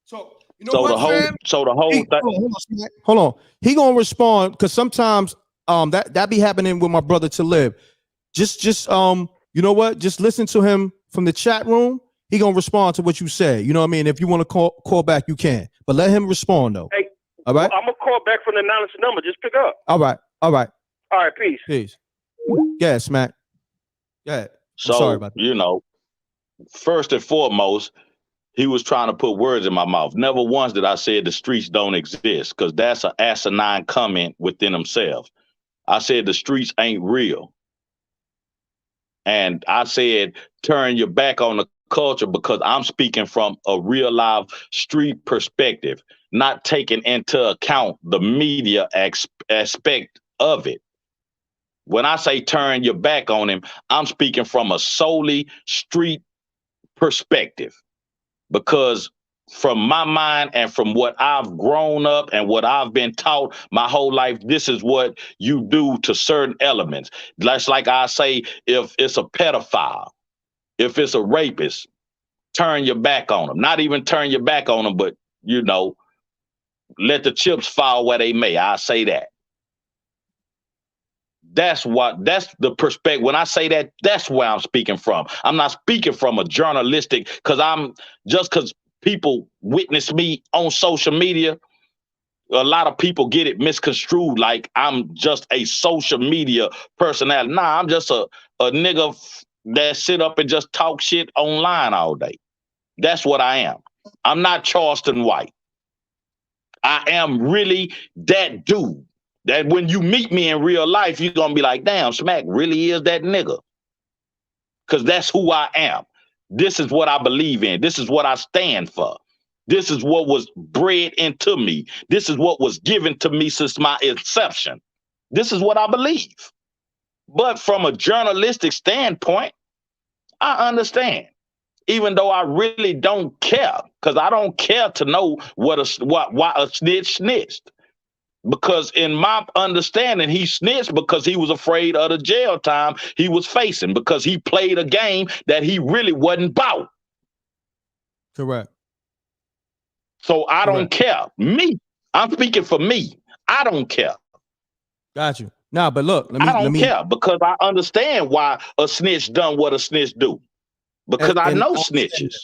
So you know So what, the whole, fam? so the whole Hey, thing. hold on. He gonna respond because sometimes that be happening with my brother to live. Just you know what? Just listen to him from the chat room. He gonna respond to what you say. You know what I mean? If you want to call back, you can. But let him respond though. Hey, all right. I'm gonna call back from the anonymous number. Just pick up. All right. All right. Peace. Peace. Yeah, Smack. Yeah. So, sorry about that. you know, first and foremost, he was trying to put words in my mouth. Never once did I say the streets don't exist, because that's an asinine comment within themselves. I said the streets ain't real. And I said, turn your back on the culture, because I'm speaking from a real live street perspective, not taking into account the media aspect of it. When I say turn your back on him, I'm speaking from a solely street perspective, because from my mind and from what I've grown up and what I've been taught my whole life, this is what you do to certain elements. That's like I say, if it's a pedophile, if it's a rapist, turn your back on them. Not even turn your back on them, but, you know, let the chips fall where they may. I say that. That's the perspective. When I say that, that's where I'm speaking from. I'm not speaking from a journalistic, because people witness me on social media, a lot of people get it misconstrued like I'm just a social media personality. Nah, I'm just a nigga that sit up and just talk shit online all day. That's what I am. I'm not Charleston White. I am really that dude. That when you meet me in real life, you're going to be like, damn, Smack really is that nigga. Because that's who I am. This is what I believe in. This is what I stand for. This is what was bred into me. This is what was given to me since my inception. This is what I believe. But from a journalistic standpoint, I understand. Even though I really don't care, because I don't care to know why a snitch snitched. Because in my understanding, he snitched because he was afraid of the jail time he was facing, because he played a game that he really wasn't about. Correct. So I don't care. Me, I'm speaking for me. I don't care. Got you. Nah, but look, I don't care, because I understand why a snitch done what a snitch do. Because I know snitches.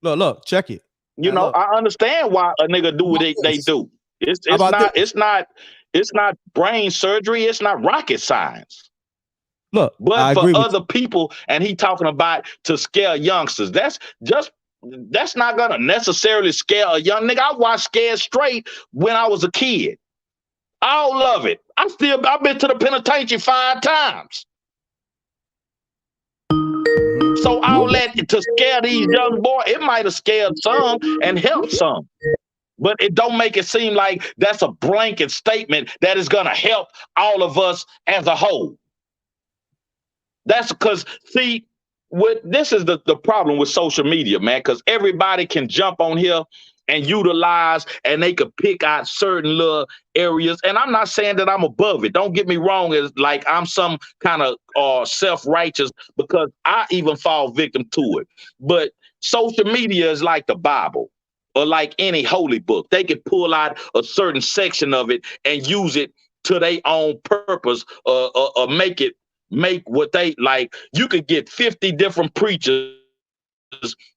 Look, check it. You know, I understand why a nigga do what they do. It's not brain surgery. It's not rocket science. Look, but for other people, and he talking about to scare youngsters, that's not gonna necessarily scare a young nigga. I watched Scared Straight when I was a kid. I love it. I've been to the penitentiary 5 times. So I'll let it to scare these young boys. It might have scared some and helped some. But it don't make it seem like that's a blanket statement that is going to help all of us as a whole. That's because, see, this is the problem with social media, man, because everybody can jump on here and utilize, and they could pick out certain little areas. And I'm not saying that I'm above it. Don't get me wrong. It's like I'm some kind of self-righteous, because I even fall victim to it. But social media is like the Bible, or like any holy book. They can pull out a certain section of it and use it to their own purpose, or make what they like. You could get 50 different preachers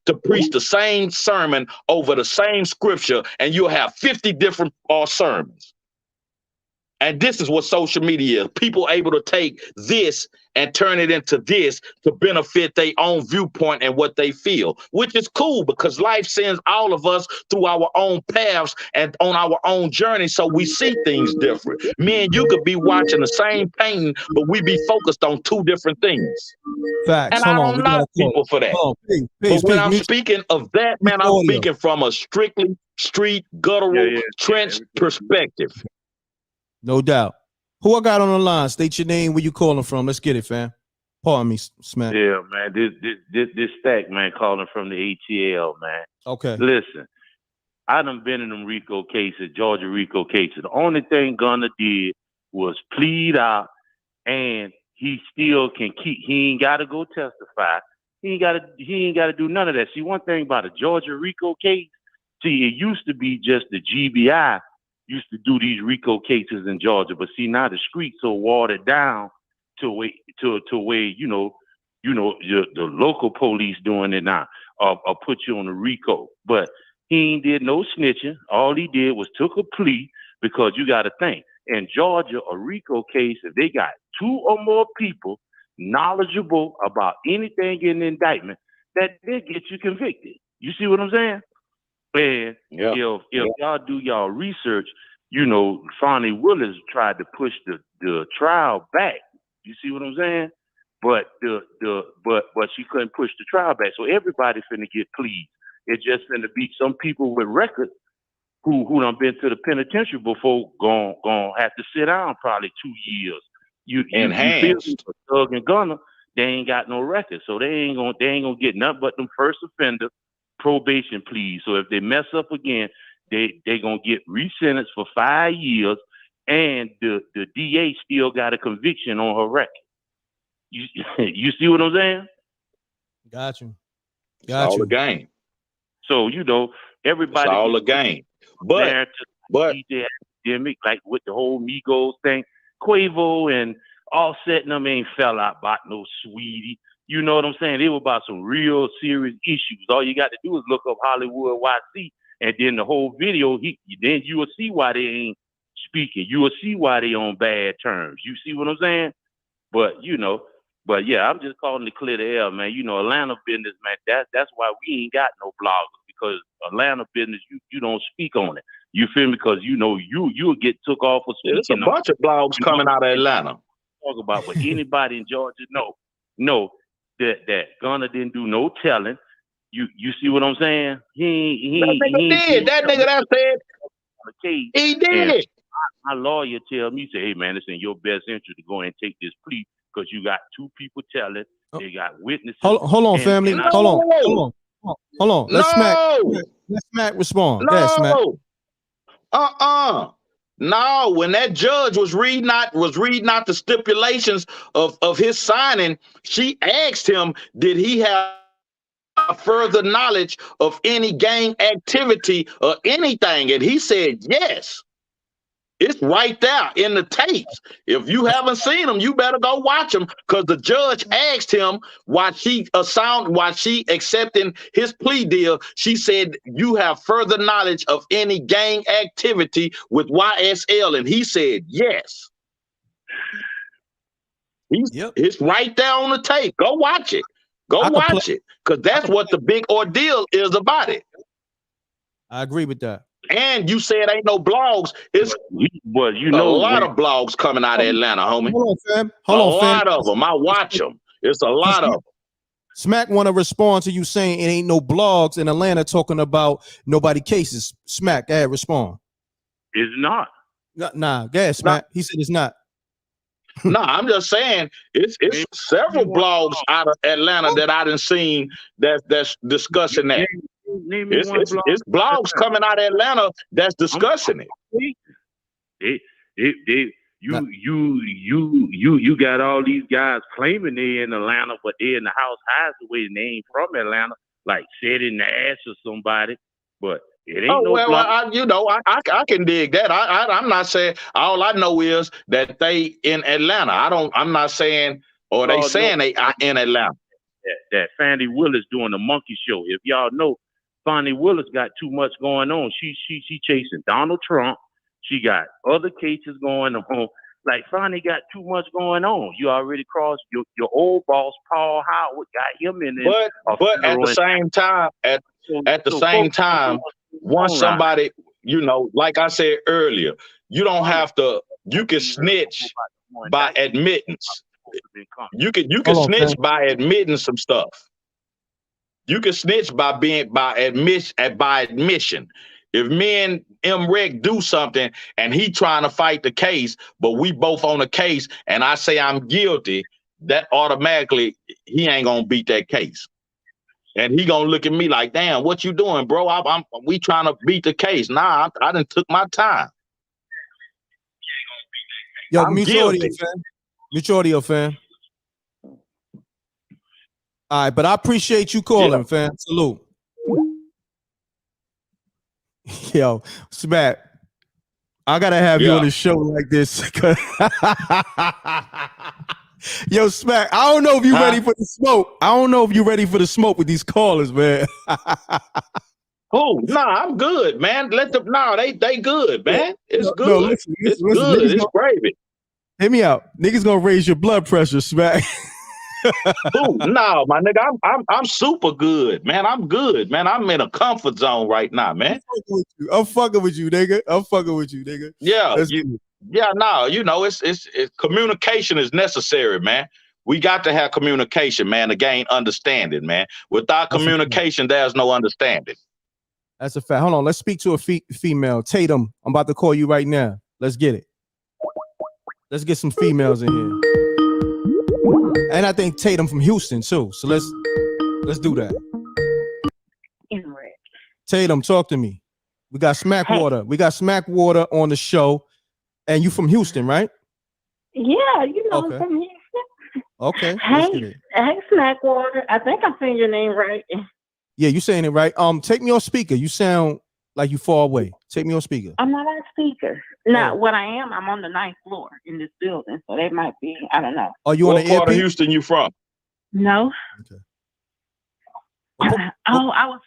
to preach the same sermon over the same scripture, and you'll have 50 different sermons. And this is what social media is. People able to take this and turn it into this to benefit their own viewpoint and what they feel, which is cool, because life sends all of us through our own paths and on our own journey, so we see things different. Me and you could be watching the same painting, but we be focused on 2 different things. Facts. And I don't knock people for that. But when I'm speaking of that, man, I'm speaking from a strictly street, guttural, trench perspective. No doubt. Who I got on the line? State your name, where you calling from. Let's get it, fam. Pardon me, Smack. Yeah, man. This Stack, man, calling from the ATL, man. Okay. Listen, I done been in them RICO cases, Georgia RICO cases. The only thing Gunna did was plead out, and he still can keep. He ain't got to go testify. He ain't gotta do none of that. See, one thing about a Georgia RICO case, see, it used to be just the GBI used to do these RICO cases in Georgia, but see, now the streets are watered down to where the local police doing it now, or put you on a RICO. But he ain't did no snitching. All he did was took a plea, because you got to think, in Georgia, a RICO case, if they got 2 or more people knowledgeable about anything in the indictment, that they get you convicted. You see what I'm saying? And if y'all do y'all research, Fonnie Willis tried to push the trial back. You see what I'm saying? But but she couldn't push the trial back. So everybody finna get pleas. It's just finna be some people with records who done been to the penitentiary before gonna have to sit down probably 2 years. You feel me? Thug and Gunna, they ain't got no record, so they ain't gonna get nothing but them first offender probation pleas. So if they mess up again, they gonna get resentenced for 5 years, and the DA still got a conviction on her record. You see what I'm saying? Got you. It's all a game. So everybody. It's all a game. But DJ Academic, like with the whole Migos thing, Quavo and Offset and them ain't fell out about no sweetie. You know what I'm saying? They were about some real serious issues. All you got to do is look up Hollywood YC, and then the whole video, then you will see why they ain't speaking. You will see why they on bad terms. You see what I'm saying? But yeah, I'm just calling to clear the air, man. Atlanta business, man. That's why we ain't got no bloggers, because Atlanta business, you don't speak on it. You feel me? Because you'll get took off for speaking. There's a bunch of blogs coming out of Atlanta. Talk about, but anybody in Georgia know that Gunna didn't do no telling. You see what I'm saying? He did. That nigga that said he did. My lawyer tell me, say, hey man, it's in your best interest to go and take this plea, because you got 2 people telling, they got witnesses. Hold on, family. Hold on. Let Smack respond. No. Smack. No, when that judge was reading out the stipulations of his signing, she asked him, did he have further knowledge of any gang activity or anything? And he said yes. It's right there in the tapes. If you haven't seen them, you better go watch them, because the judge asked him why she accepting his plea deal. She said, you have further knowledge of any gang activity with YSL, and he said yes. It's right there on the tape. Go watch it. Go watch it, because that's what the big ordeal is about it. I agree with that. And you said ain't no blogs. It's a lot of blogs coming out of Atlanta, homie. Hold on, fam. A lot of them. I watch them. It's a lot of them. Smack want to respond to you saying it ain't no blogs in Atlanta talking about nobody cases. Smack, go ahead, respond. It's not. Nah, go ahead, Smack. He said it's not. No, I'm just saying it's several blogs out of Atlanta that I done seen that's discussing that. It's blogs coming out of Atlanta that's discussing it. You got all these guys claiming they in Atlanta, but they in the house hides away and they ain't from Atlanta, like said in the ass of somebody. But it ain't I can dig that. I'm not saying, all I know is that they in Atlanta. I'm not saying, or they saying they are in Atlanta. That Fannie Willis doing the monkey show. If y'all know, Fannie Willis got too much going on. She chasing Donald Trump. She got other cases going on. Like Fannie got too much going on. You already crossed your old boss, Paul Howard, got him in there. But at the same time, once somebody, like I said earlier, you don't have to. You can snitch by admittance. You can snitch by admitting some stuff. You can snitch by admission. If me and m.reck do something and he trying to fight the case, but we both on the case, and I say I'm guilty, that automatically he ain't gonna beat that case, and he gonna look at me like, damn, what you doing, bro? We trying to beat the case. Nah, I done took my time. Yo, mute your audio, fam. Mute your audio, fam. All right, but I appreciate you calling, fam. Salute. Yo, Smack, I gotta have you on the show like this. Yo, Smack, I don't know if you're ready for the smoke. I don't know if you're ready for the smoke with these callers, man. Oh, nah, I'm good, man. Let them they good, man. It's good. No, listen, it's good. It's gravy. Hear me out. Niggas gonna raise your blood pressure, Smack. Oh, no, my nigga, I'm super good, man. I'm good, man. I'm in a comfort zone right now, man. I'm fucking with you, nigga. Yeah, you know, it's communication is necessary, man. We got to have communication, man, to gain understanding, man. Without communication, there's no understanding. That's a fact. Hold on, let's speak to a female. Tatum, I'm about to call you right now. Let's get it. Let's get some females in here. And I think Tatum from Houston too. So let's do that. m.reck. Tatum, talk to me. We got Smackwater. We got Smackwater on the show. And you from Houston, right? Yeah, you know, I'm from Houston. Okay. Hey, Smackwater. I think I'm saying your name right. Yeah, you saying it right. Take me on speaker. You sound like you far away. Take me on speaker. I'm not on speaker. No, what I am, I'm on the 9th floor in this building. So they might be, I don't know. Are you on the What part of Houston you from? No. Okay. I was,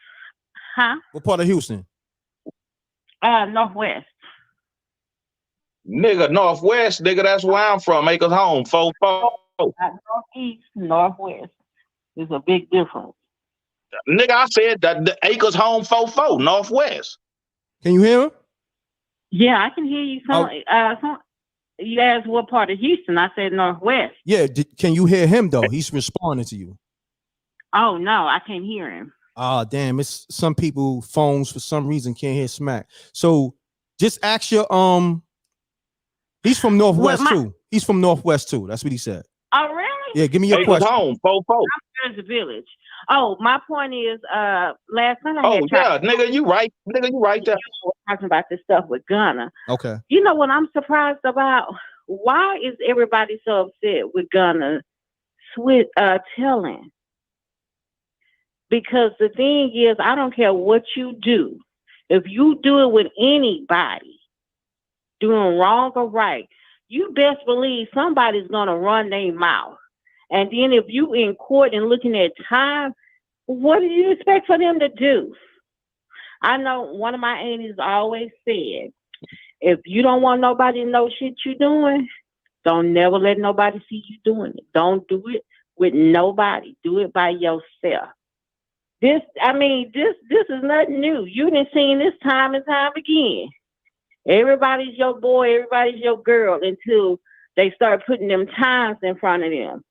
What part of Houston? Northwest. Nigga, Northwest, nigga, that's where I'm from. Acres Home, 4-4. Northeast, Northwest. There's a big difference. Nigga, I said that the Acres Home 4-4, Northwest. Can you hear him? Yeah, I can hear you. You asked what part of Houston. I said Northwest. Yeah, can you hear him though? He's responding to you. Oh no, I can't hear him. Oh damn! It's some people phones for some reason can't hear Smack. So just ask your He's from Northwest too. He's from Northwest too. That's what he said. Oh really? Yeah, give me your question. Home 4-4. I'm the village. Oh, my point is, last night I had nigga, you right. Nigga, you right there. Talking about this stuff with Gunna. Okay. You know what I'm surprised about? Why is everybody so upset with Gunna telling? Because the thing is, I don't care what you do. If you do it with anybody, doing wrong or right, you best believe somebody's gonna run their mouth. And then if you in court and looking at time, what do you expect for them to do? I know one of my aunties always said, if you don't want nobody to know shit you doing, don't never let nobody see you doing it. Don't do it with nobody. Do it by yourself. This is nothing new. You done seen this time and time again. Everybody's your boy, everybody's your girl until they start putting them times in front of them.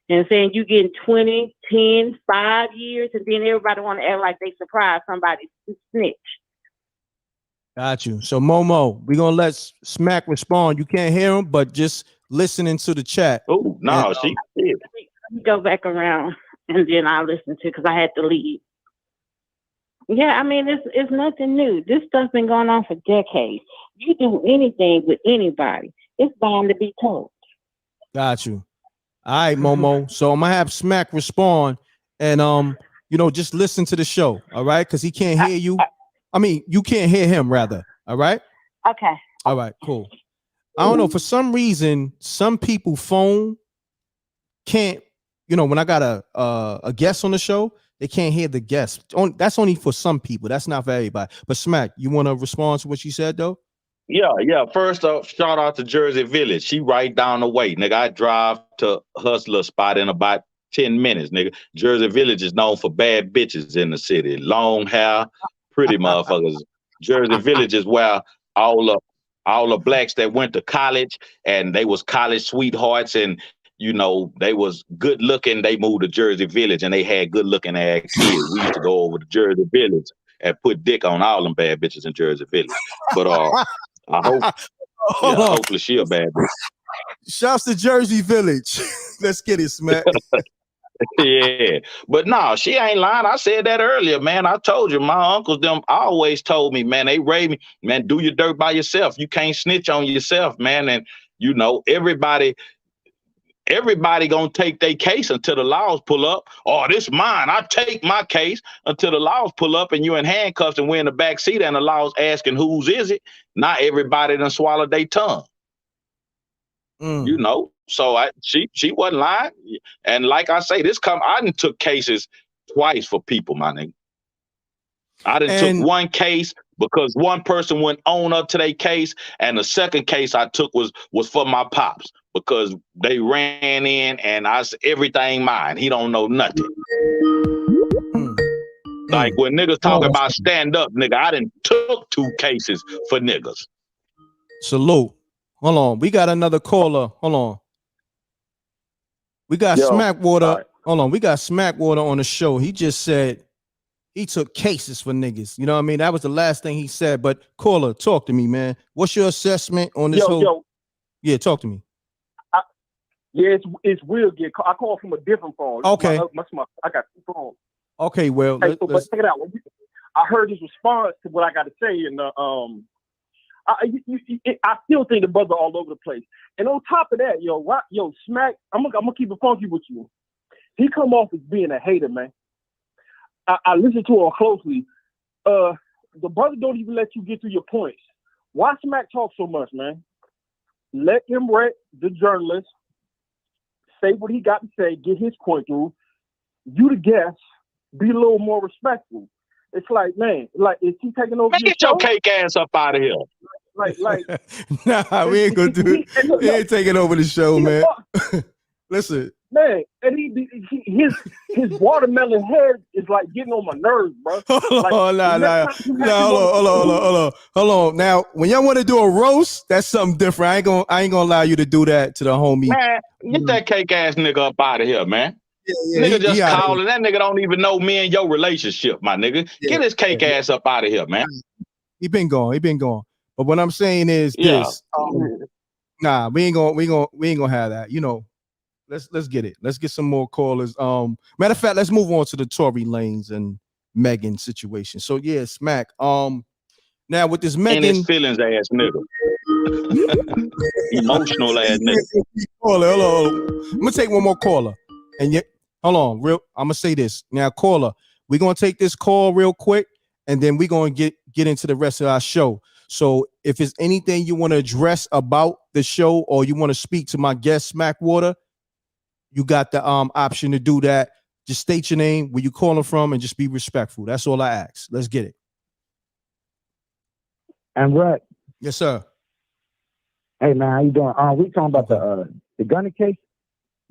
And saying you getting 20, 10, 5 years, and then everybody want to act like they surprised somebody snitch. Got you. So Momo, we're gonna let Smack respond. You can't hear him, but just listening to the chat. Oh no, she did. Let me go back around and then I'll listen to because I had to leave. Yeah, I mean it's nothing new. This stuff's been going on for decades. You do anything with anybody, it's bound to be told. Got you. All right, Momo. So I'm gonna have Smack respond, and just listen to the show. All right, because he can't hear you. I mean, you can't hear him, rather. All right. Okay. All right. Cool. I don't know. For some reason, some people phone can't. When I got a guest on the show, they can't hear the guest. That's only for some people. That's not for everybody. But Smack, you want to respond to what she said though? Yeah. First off, shout out to Jersey Village. She right down the way, nigga. I drive to Hustler spot in about 10 minutes, nigga. Jersey Village is known for bad bitches in the city. Long hair, pretty motherfuckers. Jersey Village is where all the blacks that went to college and they was college sweethearts and they was good looking. They moved to Jersey Village and they had good looking ass kids. We used to go over to Jersey Village and put dick on all them bad bitches in Jersey Village. But I hope, hopefully she a bad bitch. Shouts to Jersey Village. Let's get it, Smack. Yeah, but no, she ain't lying. I said that earlier, man. I told you, my uncles, them always told me, man, they raised me, man, do your dirt by yourself. You can't snitch on yourself, man. And, everybody, everybody gonna take their case until the laws pull up. Oh, this mine. I take my case until the laws pull up and you in handcuffs and we're in the back seat and the laws asking whose is it. Not everybody done swallowed their tongue. You know, so she wasn't lying. And like I say, I done took cases twice for people, my nigga. I done took one case because one person wouldn't own up to their case, and the second case I took was for my pops because they ran in and I said everything mine. He don't know nothing. Like when niggas talking about stand up, nigga, I done took 2 cases for niggas. Salute. Hold on. We got another caller. Hold on. We got Smackwater. Right. Hold on. We got Smackwater on the show. He just said he took cases for niggas. You know what I mean? That was the last thing he said. But caller, talk to me, man. What's your assessment on this whole? Yeah, talk to me. It's weird. I call from a different phone. Okay. I got 2 phones. Okay, well, but check it out. I heard his response to what I got to say, and I still think the brother all over the place. And on top of that, Smack, I'm gonna keep it funky with you. He come off as being a hater, man. I listen to him closely. The brother don't even let you get through your points. Why Smack talk so much, man? Let m.reck, the journalist, say what he got to say, get his point through. You the guest, be a little more respectful. It's like, man, like, is he taking over? Man, get your cake ass up out of here. Like, nah, we ain't gonna do it. He ain't taking over the show, man. Listen, man, and his watermelon head is like getting on my nerves, bro. Hold on. Now, when y'all want to do a roast, that's something different. I ain't gonna allow you to do that to the homie. Man, get that cake ass nigga up out of here, man. Yeah, nigga just calling. That nigga don't even know me and your relationship, my nigga. Get his cake ass up out of here, man. He been gone. But what I'm saying is this. Nah, we ain't gonna have that. You know, let's get it. Let's get some more callers. Matter of fact, let's move on to the Tory Lanez and Megan situation. So yeah, Smack. Now with this Megan, and his feelings ass nigga. Emotional ass nigga. Hold on. I'm gonna take one more caller. And hold on, I'm gonna say this. Now, caller, we're gonna take this call real quick, and then we're gonna get into the rest of our show. So if it's anything you want to address about the show or you want to speak to my guest, Smackwater, you got the option to do that. Just state your name, where you calling from, and just be respectful. That's all I ask. Let's get it. m.reck. Yes, sir. Hey man, how you doing? We talking about the Gunna case?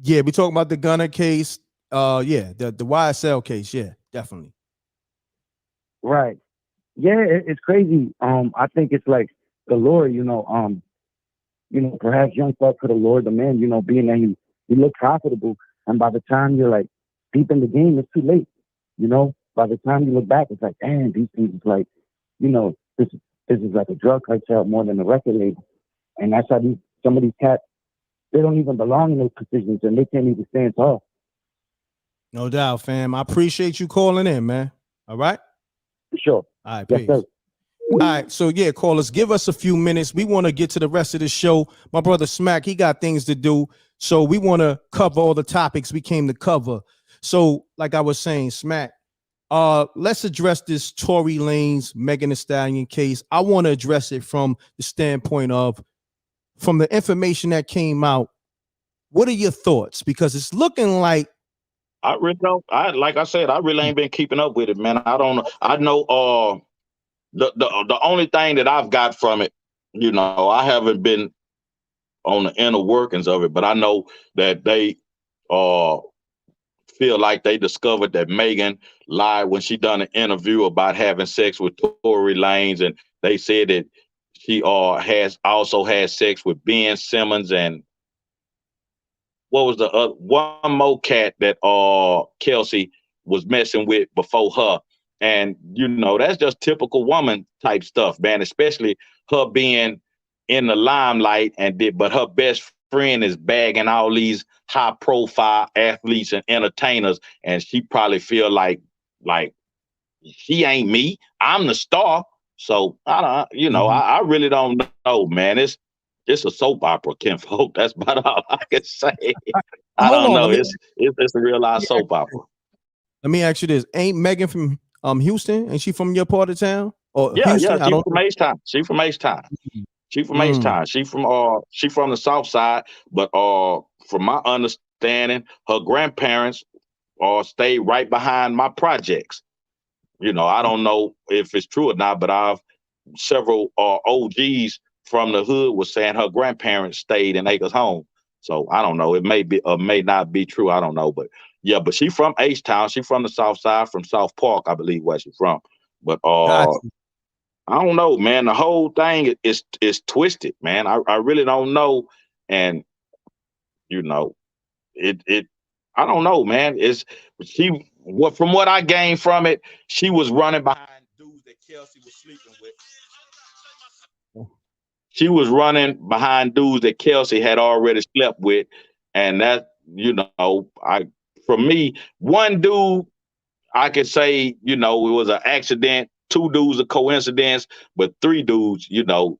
Yeah, we talking about the Gunna case. Yeah, the YSL case. Yeah, definitely. Right. Yeah, it's crazy. I think it's like the Lord, perhaps Young Thug could have lured the man, being that he looked profitable, and by the time you're like deep in the game, it's too late. By the time you look back, it's like, damn, these things is like, this is like a drug cartel more than a record label, and that's how some of these cats, they don't even belong in those positions, and they can't even stand tall. No doubt, fam. I appreciate you calling in, man. All right. For sure. All right, peace. Yes, all right, so yeah, callers, give us a few minutes. We want to get to the rest of the show. My brother Smack, he got things to do, so we want to cover all the topics we came to cover. So, like I was saying, Smack, let's address this Tory Lanez, Megan Thee Stallion case. I want to address it from the standpoint of, from the information that came out, what are your thoughts? Because it's looking like, I really don't. Like I said, I really ain't been keeping up with it, man. I don't know. I know the only thing that I've got from it, I haven't been on the inner workings of it, but I know that they feel like they discovered that Megan lied when she done an interview about having sex with Tory Lanez, and they said that she has also had sex with Ben Simmons and what was the one more cat that Kelsey was messing with before her. And, that's just typical woman type stuff, man, especially her being in the limelight but her best friend is bagging all these high profile athletes and entertainers. And she probably feel like she ain't me. I'm the star. So I really don't know, man. it's a soap opera, kinfolk. That's about all I can say. I Hold don't on, know. let It's a real life soap opera. Let me ask you this: ain't Megan from Houston? Ain't she from your part of town or Yeah, Houston? I She don't. from H-Town. She from H-Town. She from H-Town. She from the South Side. But from my understanding, her grandparents stayed right behind my projects. You know, I don't know if it's true or not, but I've several OGs from the hood was saying her grandparents stayed in Acres Home. So I don't know. It may be or may not be true. I don't know. But yeah, but she from H-Town. She from the South Side, from South Park, I believe where she's from. But Gotcha. I don't know, man. The whole thing is twisted, man. I really don't know. And you know, it I don't know, man. From what I gained from it, she was running behind dudes that Kelsey was sleeping with. She was running behind dudes that Kelsey had already slept with. And that, for me, one dude, I could say, it was an accident. Two dudes a coincidence, but three dudes,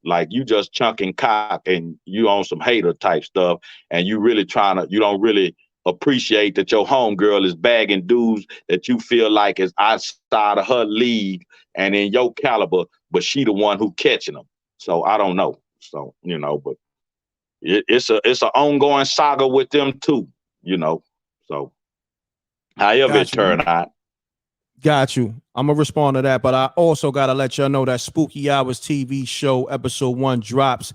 like you just chunking cock and you on some hater type stuff, and you don't really appreciate that your homegirl is bagging dudes that you feel like is outside of her league and in your caliber, but she the one who catching them. So I don't know. So, but it's an ongoing saga with them too, So however it turned out. Got you. I'm gonna respond to that, but I also gotta let y'all know that Spooky Hours TV show episode 1 drops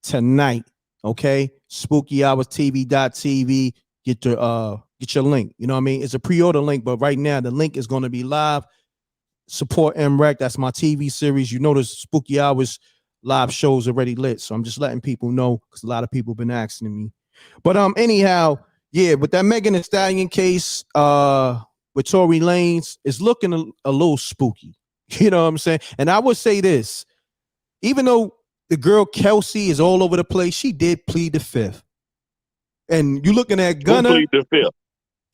tonight. Okay, SpookyHoursTV.tv. Get your link. You know what I mean? It's a pre-order link, but right now the link is gonna be live. Support m.reck. That's my TV series. You know the Spooky Hours live shows already lit, so I'm just letting people know because a lot of people been asking me. But anyhow, yeah, with that Megan Thee Stallion case, with Tory Lanez, it's looking a little spooky. You know what I'm saying? And I would say this, even though the girl Kelsey is all over the place, she did plead the fifth. And you looking at Gunna. Who plead the fifth?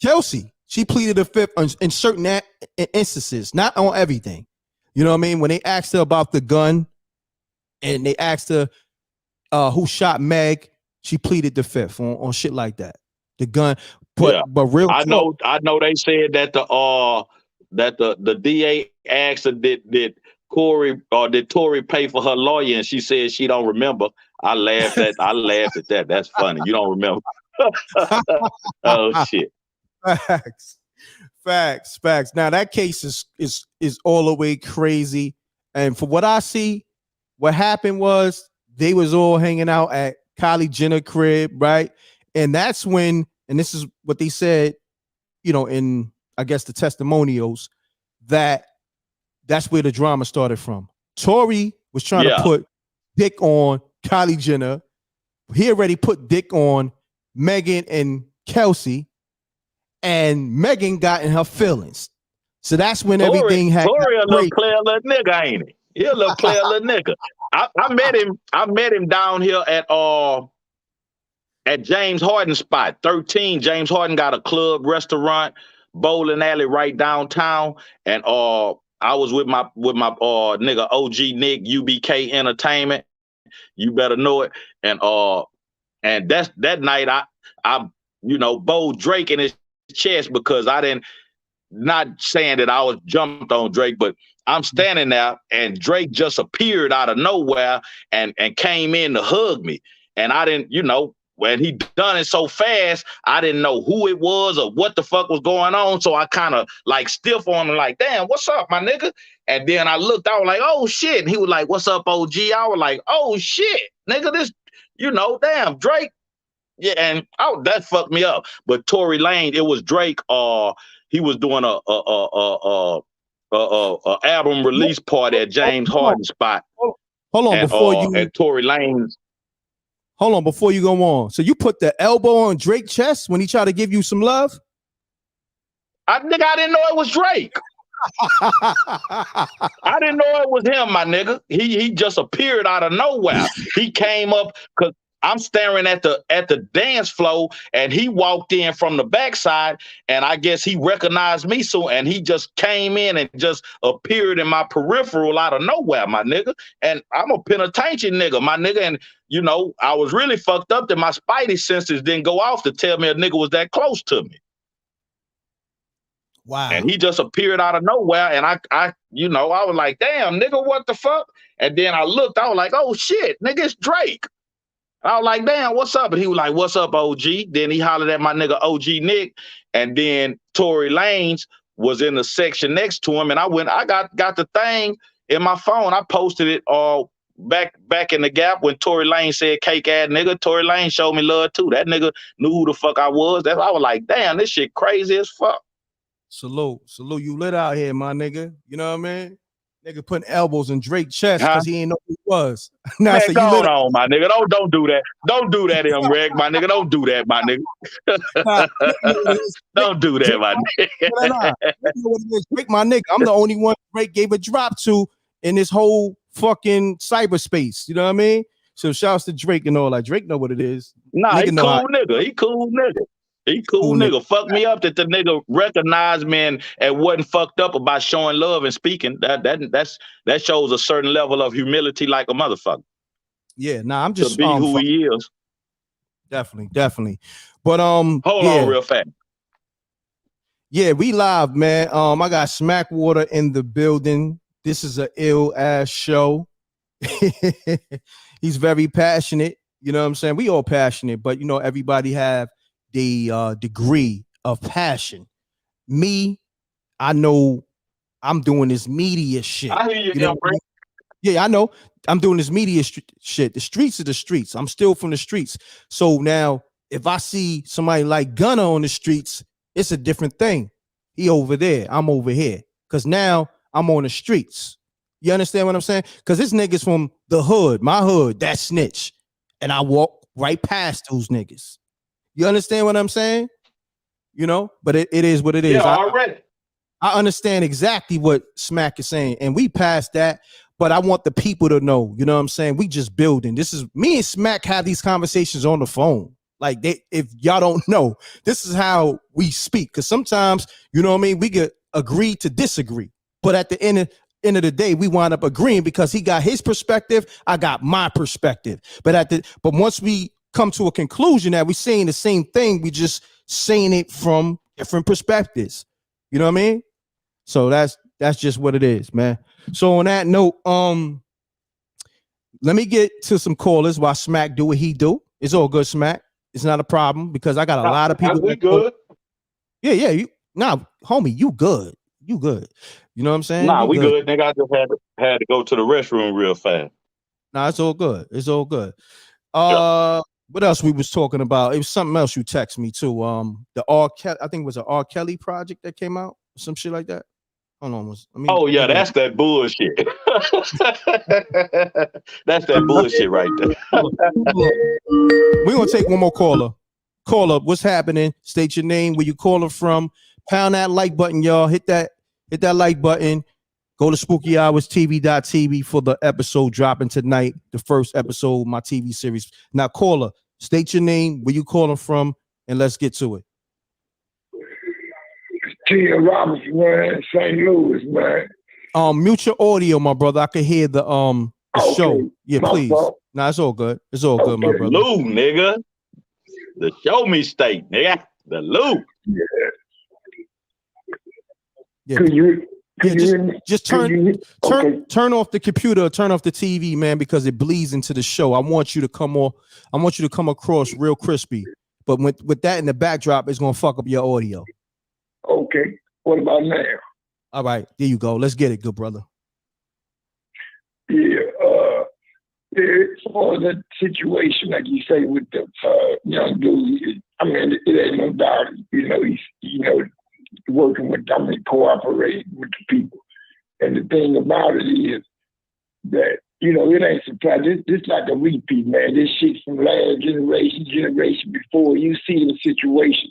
Kelsey. She pleaded the fifth in certain instances, not on everything. You know what I mean? When they asked her about the gun and they asked her who shot Meg, she pleaded the fifth on shit like that. The gun. But real I talk, know they said that the DA asked her did Tory pay for her lawyer, and she said she don't remember. I laughed at that. That's funny. You don't remember. Oh shit. Facts. Now that case is all the way crazy. And for what I see, what happened was they was all hanging out at Kylie Jenner crib, right? And that's when, and this is what they said, in I guess the testimonials, that's where the drama started from. Tory was trying to put dick on Kylie Jenner. He already put dick on Megan and Kelsey, and Megan got in her feelings. So that's when everything had. Tory a little player, little nigga, ain't he? He a little player, little nigga. I met him down here at James Harden spot 13. James Harden got a club, restaurant, bowling alley right downtown, and I was with my nigga OG Nick, UBK Entertainment. You better know it. And that's that night I bowed Drake in his chest because I didn't, not saying that I was jumped on Drake, but I'm standing there and Drake just appeared out of nowhere and came in to hug me. And I didn't, when he done it so fast, I didn't know who it was or what the fuck was going on. So I kind of like stiff on him like, damn, what's up, my nigga? And then I looked, I was like, oh shit. And he was like, what's up, OG? I was like, oh shit, nigga, this, damn, Drake. Yeah, and that fucked me up. But Tory Lanez, it was Drake. He was doing a album release party at James Harden spot. Hold on, and Tory Lanez. Hold on, before you go on. So you put the elbow on Drake's chest when he tried to give you some love? I didn't know it was Drake. I didn't know it was him, my nigga. He just appeared out of nowhere. He came up because I'm staring at the dance floor, and he walked in from the backside, and I guess he recognized me soon, and he just came in and just appeared in my peripheral out of nowhere, my nigga. And I'm a penitentiary nigga, my nigga. And you know, I was really fucked up that my spidey senses didn't go off to tell me a nigga was that close to me. Wow. And he just appeared out of nowhere, and I you know, I was like, damn, nigga, what the fuck? And then I looked, I was like, oh shit, nigga, it's Drake. I was like, damn, what's up? And he was like, what's up, OG? Then he hollered at my nigga OG Nick. And then Tory Lanez was in the section next to him. And I got the thing in my phone. I posted it all back in the Gap when Tory Lanez said cake ass nigga. Tory Lanez showed me love too. That nigga knew who the fuck I was. I was like, damn, this shit crazy as fuck. Salute. You lit out here, my nigga. You know what I mean? Nigga putting elbows in Drake's chest because he ain't know who he was. Now, man, go on, my nigga. Don't do that. Don't do that, m.reck, my nigga. Don't do that, my nigga. Don't do that, my nigga. Drake, my nigga. I'm the only one Drake gave a drop to in this whole fucking cyberspace. You know what I mean? So shouts to Drake and all that. Drake know what it is. Nah, he cool nigga. He cool nigga. He cool nigga. Fuck me up that the nigga recognized me and wasn't fucked up about showing love and speaking. That shows a certain level of humility like a motherfucker. Yeah, nah, I'm just to be who he is. Definitely. But hold on real fast. Yeah, we live, man. I got Smackwater in the building. This is an ill ass show. He's very passionate. You know what I'm saying? We all passionate, but you know, everybody have the degree of passion. Me, I know I'm doing this media shit. I hear you, yeah, I know. I'm doing this media shit. The streets are the streets. I'm still from the streets. So now, if I see somebody like Gunna on the streets, it's a different thing. He over there. I'm over here. Because now I'm on the streets. You understand what I'm saying? Because this nigga's from the hood. My hood, that snitch. And I walk right past those niggas. You understand what I'm saying? You know, but it is what it is. Yeah, already. I understand exactly what Smack is saying, and we passed that, but I want the people to know, you know what I'm saying? We just building. This is me and Smack have these conversations on the phone. Like if y'all don't know, this is how we speak. Because sometimes, you know what I mean, we get agree to disagree. But at the end of the day, we wind up agreeing because he got his perspective, I got my perspective. But once we come to a conclusion that we're saying the same thing, we just saying it from different perspectives. You know what I mean? So that's just what it is, man. So on that note, let me get to some callers while Smack do what he do. It's all good, Smack. It's not a problem because I got a lot of people. We good? Yeah. Homie, you good. You good. You know what I'm saying? Nah, we good. Nigga, I just had to go to the restroom real fast. Nah, it's all good. It's all good. What else we was talking about? It was something else you text me too. The R. Kelly, I think it was an R. Kelly project that came out, some shit like that. Hold on, that's that bullshit. That's that bullshit right there. We're gonna take one more caller. Call up. What's happening? State your name, where you calling from. Pound that like button, y'all. Hit that like button. Go to SpookyHoursTV.tv for the episode dropping tonight, the first episode of my TV series. Now, caller, state your name, where you calling from, and let's get to it. Tia Robinson, man, St. Louis, man. Mute your audio, my brother. I can hear the show. Yeah, please. Nah, it's all good. It's all good, my brother. Lou, nigga. The show me state, nigga. The Lou. Yeah. Just turn off the computer, turn off the TV, man, because it bleeds into the show. I want you to come across real crispy. But with that in the backdrop, it's gonna fuck up your audio. Okay. What about now? All right, there you go. Let's get it, good brother. Yeah, as far as that situation, like you say, with the young dude, I mean, it ain't no doubt, he's, working with, cooperating with the people. And the thing about it is that, it ain't surprising. This like a repeat, man. This shit from last generation before. You see the situation.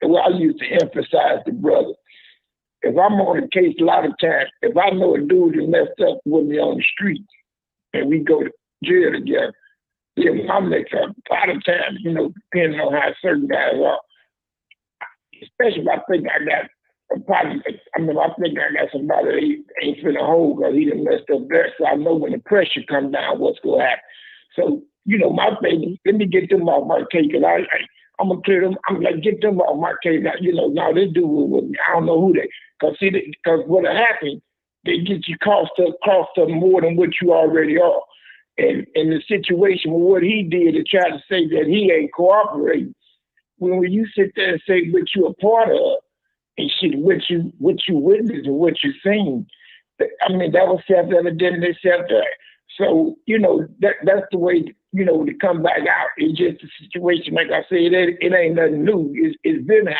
I used to emphasize the brother. If I'm on a case, a lot of times, if I know a dude that messed up with me on the street and we go to jail together, Yeah, my next a lot of times, you know, depending on how certain guys are, especially if I think I got I think I got somebody that ain't finna hold because he done messed up there. So I know when the pressure comes down, what's gonna happen. So, you know, my thing, let me get them off my cake, because I'm gonna clear them. I'm like, get them off my cake. Now, you know, now this dude with me, I don't know who they, because what'll happen, they get you cost up more than what you already are. And in the situation with what he did to try to say that he ain't cooperating, when you sit there and say what you a part of, and shit, what you witnessed and what you seen, I mean, that was self-evident in itself there. So, you know, that's the way, you know, to come back out. It's just a situation, like I said, it ain't nothing new. It's been happening.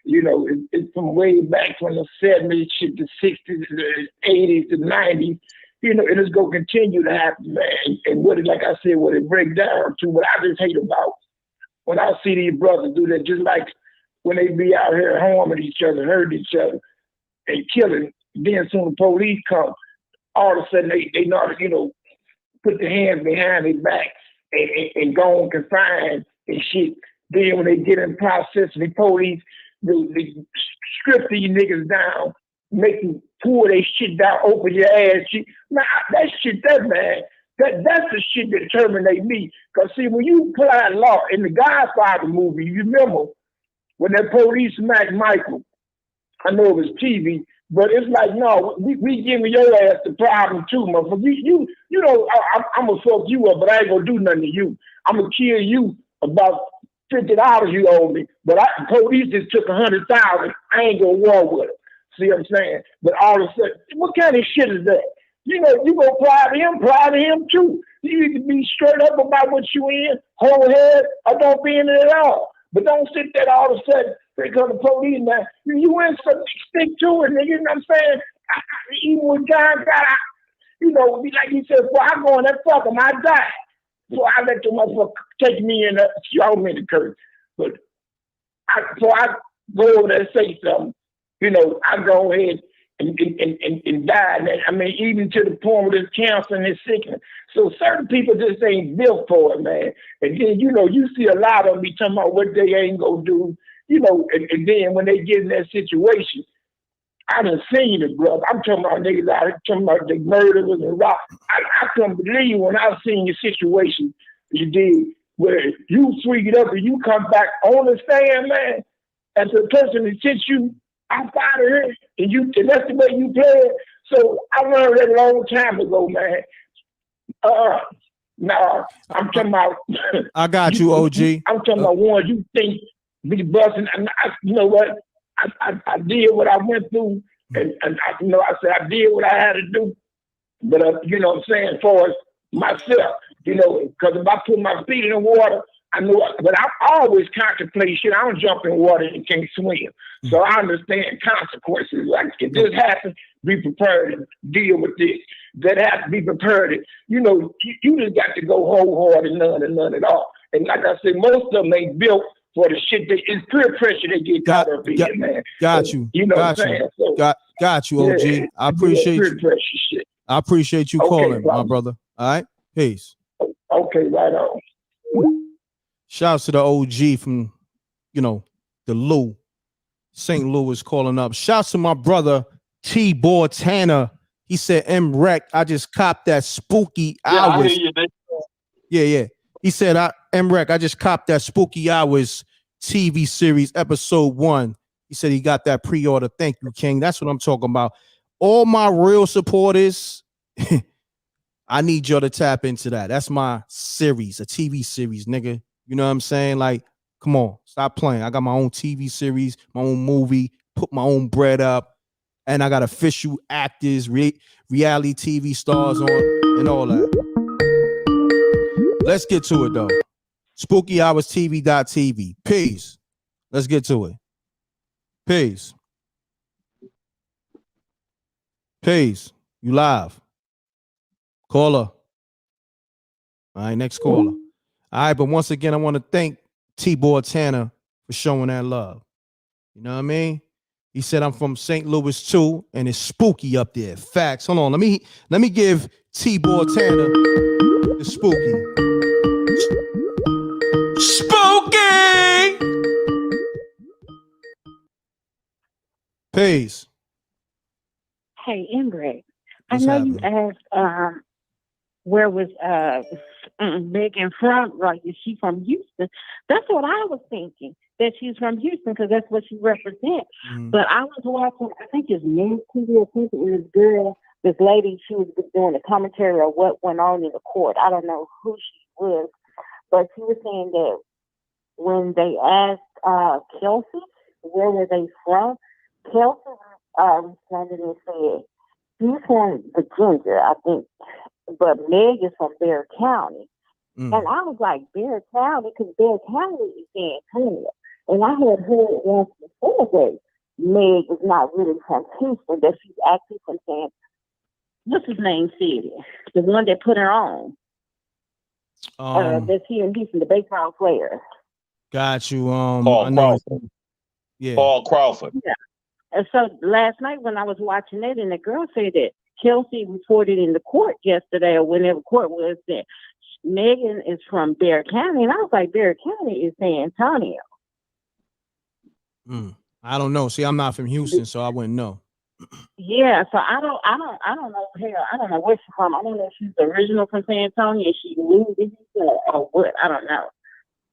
You know, it's from way back from the 70s, shit, the 60s, the 80s, the 90s. You know, it is going to continue to happen, man. And what it, like I said, what it breaks down to, what I just hate about when I see these brothers do that, just like when they be out here harming each other, hurting each other, and killing, then soon the police come, all of a sudden they know how to, you know, put their hands behind their back and go on confined and shit. Then when they get in process, the police, they strip these niggas down, make them pull their shit down, open your ass shit. Man, that shit, that man, that's the shit that terminate me. Because see, when you apply law in the Godfather movie, you remember when that police smacked Michael, I know it was TV, but it's like, no, we giving your ass the problem too, motherfucker. You know, I'm gonna fuck you up, but I ain't gonna do nothing to you. I'm gonna kill you about $50 you owe me, but police just took 100,000. I ain't gonna war with them. See what I'm saying? But all of a sudden, what kind of shit is that? You know, you gonna apply to him too. You need to be straight up about what you in, whole head, or don't be in it at all. But don't sit there all of a sudden because the police now. You in something, stick to it, nigga. You know what I'm saying? Even when John got out, you know, like he said, well, I go in that fuck him, I die. So I let the motherfucker take me in y'all mean the curse. But I go over there and say something, you know, I go ahead and die. I mean, even to the point with his cancer and his sickness. So certain people just ain't built for it, man. And then, you know, you see a lot of them be talking about what they ain't gonna do, you know, and then when they get in that situation, I done seen it, brother. I'm talking about niggas out here talking about the murderers and rock. I couldn't believe when I seen your situation you did where you freaked up and you come back on the stand, man, as the person that sent you out of here, and that's the way you play it. So I learned that a long time ago, man. No, I'm talking about. I got you, OG. I'm talking about one you think be busting. And you know what? I did what I went through, and you know, I said I did what I had to do. But you know what I'm saying, as far as myself, you know, because if I put my feet in the water, I know, but I always contemplate shit. I don't jump in water and can't swim. So I understand consequences. Like, if this happens, be prepared to deal with this. That has to be prepared. You know, you just got to go wholehearted, none at all. And like I said, most of them ain't built for the shit. It's peer pressure they get caught up in, man. Got you. You know got what I'm saying? So, got you, OG. Yeah, I appreciate peer you. pressure shit. I appreciate you calling, my brother. All right? Peace. Okay, right on. Shouts to the OG from, you know, the Lou. St. Louis calling up. Shouts to my brother, T-Boy Tanner. He said, m.reck, I just copped that spooky hours. I hear you, Yeah. He said, m.reck, I just copped that spooky hours TV series, episode 1. He said he got that pre-order. Thank you, King. That's what I'm talking about. All my real supporters, I need y'all to tap into that. That's my series, a TV series, nigga. You know what I'm saying? Like, come on, stop playing. I got my own TV series, my own movie, put my own bread up, and I got official actors, reality TV stars on, and all that. Let's get to it, though. SpookyHoursTV.tv. Peace. Let's get to it. Peace. Peace. You live. Caller. All right, next caller. All right, but once again, I want to thank T-Boy Tanner for showing that love. You know what I mean? He said, I'm from St. Louis too, and it's spooky up there. Facts. Hold on. Let me give T-Boy Tanner the spooky. Spooky. Peace. Hey, m.reck, I What's know happening? you asked where was Megan from? Like, is she from Houston? That's what I was thinking, that she's from Houston because that's what she represents. But I was watching, I think it's News TV or something, and this girl, this lady, she was doing a commentary of what went on in the court. I don't know who she was, but she was saying that when they asked Kelsey, where were they from? Kelsey responded and said, he's from Virginia, I think, but Meg is from Bear County. And I was like, Bear County? Because Bear County is San Antonio. And I had heard once before that Meg is not really from Houston, that she's actually from San, what's his name, city? The one that put her on. That's here in Houston, the baseball player. Got you. Paul I know. Crawford. Yeah. Paul Crawford. Yeah. And so last night when I was watching it, and the girl said that Kelsey reported in the court yesterday, or whenever court was, that Megan is from Bear County, and I was like, Bear County is San Antonio. I don't know. See, I'm not from Houston, so I wouldn't know. Yeah, so I don't know. Hell, I don't know where she's from. I don't know if she's original from San Antonio, if she moved in Houston or what. I don't know.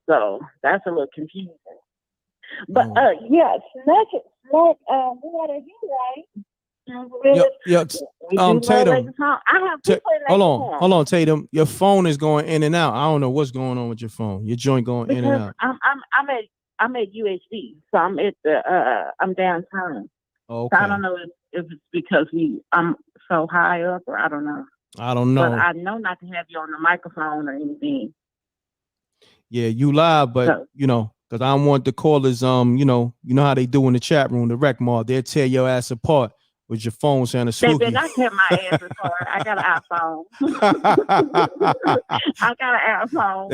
So that's a little confusing. But yeah, Snitches, we got a hit, right? Tatum. I have people in Hold on, Tatum. Your phone is going in and out. I don't know what's going on with your phone. Your joint going in and out. I'm at USD, so I'm at the I'm downtown. Okay. So I don't know if it's because I'm so high up, or I don't know. I don't know. But I know not to have you on the microphone or anything. Yeah, you live, but you know, because I don't want the callers, you know how they do in the chat room, the rec mall, they'll tear your ass apart with your phone sounding spooky. They better not tear my ass apart. I got an iPhone. I got an iPhone.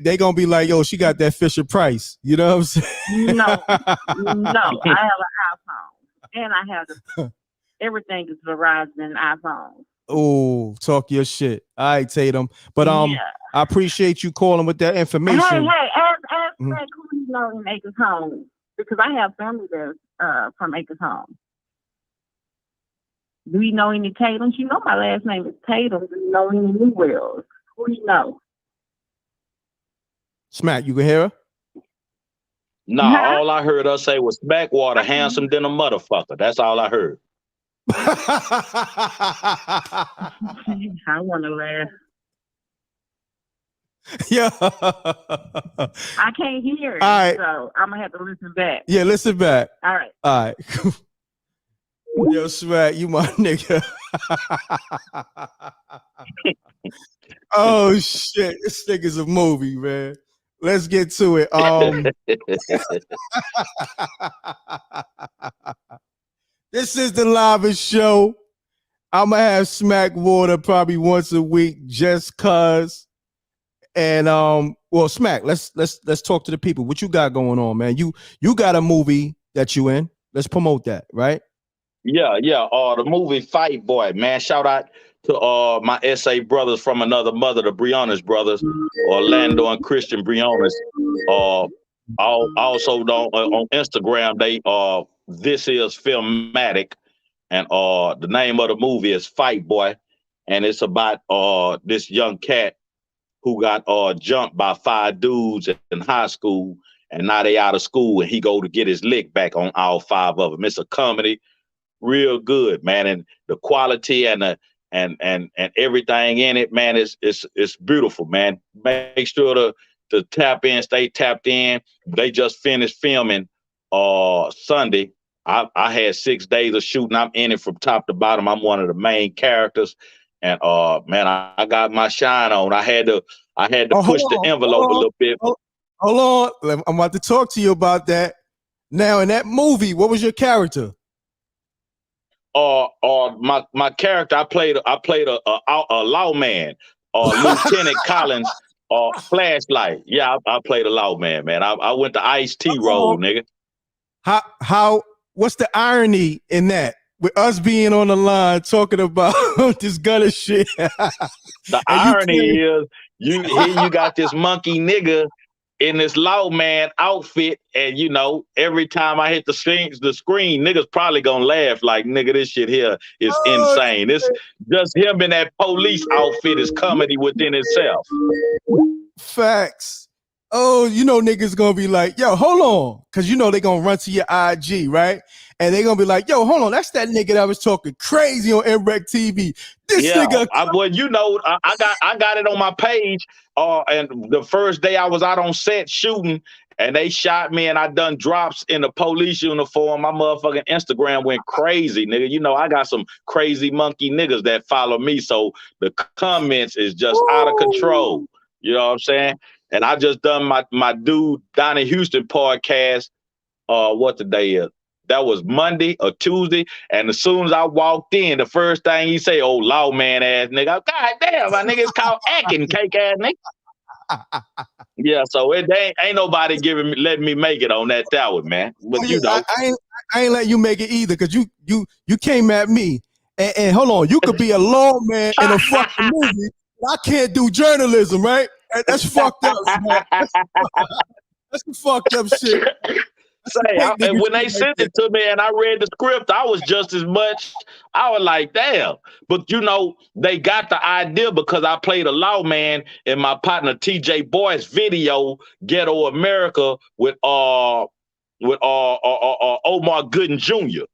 They gonna be like, yo, she got that Fisher Price. You know what I'm saying? No, I have an iPhone, and I have everything is Verizon and iPhone. Oh, talk your shit. All right, Tatum. But I appreciate you calling with that information. Hey, ask who you know in Acres Home, because I have family there from Acres Home. Do you know any Tatums? You know my last name is Tatum. Do you know any Newells? Who do you know? Smack, you can hear her? Nah, all I heard her say was Smackwater handsome than a motherfucker. That's all I heard. I want to laugh. Yeah. I can't hear it, right. so I'm going to have to listen back. Yeah, listen back. All right. All right. Yo, Smack, you my nigga. Oh, shit. This nigga's a movie, man. Let's get to it. This is the livest show. I'm gonna have Smack Water probably once a week, just cause. And well, Smack, let's talk to the people. What you got going on, man? You got a movie that you in. Let's promote that, right? Yeah. The movie Fight Boy, man. Shout out to my SA brothers from another mother, the Briones brothers, Orlando and Christian Briones. Also on Instagram, they this is Filmatic, and the name of the movie is Fight Boy, and it's about this young cat who got jumped by 5 dudes in high school, and now they out of school, and he go to get his lick back on all 5 of them. It's a comedy, real good, man, and the quality and the and everything in it, man, it's beautiful, man. Make sure to tap in, stay tapped in. They just finished filming Sunday. I had 6 days of shooting. I'm in it from top to bottom. I'm one of the main characters, and man, I got my shine on. I had to push the envelope a little bit. Hold on, I'm about to talk to you about that. Now, in that movie, what was your character? My character, I played a lawman, Lieutenant Collins, Flashlight. Yeah, I played a lawman, man. I went to Ice-T role, nigga. How? What's the irony in that? With us being on the line talking about this Gunna shit. The irony is you got this monkey nigga in this lawman outfit, and you know, every time I hit the screen, niggas probably gonna laugh like, nigga, this shit here is insane. It's just him in that police outfit is comedy within itself. Facts. Oh, you know, niggas gonna be like, yo, hold on. Cause you know they gonna run to your IG, right? And they gonna be like, yo, hold on, that's that nigga that was talking crazy on m.reck.tv. This nigga. Well, you know, I got it on my page. And the first day I was out on set shooting, and they shot me, and I done drops in the police uniform. My motherfucking Instagram went crazy, nigga. You know, I got some crazy monkey niggas that follow me, so the comments is just out of control. You know what I'm saying? And I just done my dude down in Houston podcast. What the day is? That was Monday or Tuesday. And as soon as I walked in, the first thing he say, "Oh, lawman ass nigga." God damn, my nigga, it's called acting, cake ass nigga. Yeah, so it ain't nobody letting me make it on that one, man. But you know, I ain't let you make it either, because you came at me. And hold on, you could be a lawman in a fucking movie. I can't do journalism, right? That's fucked up, man. That's some fucked up shit. And when they sent it to me and I read the script, I was just as much. I was like, damn. But you know, they got the idea because I played a lawman in my partner TJ Boy's video, Ghetto America, with Omar Gooden Jr.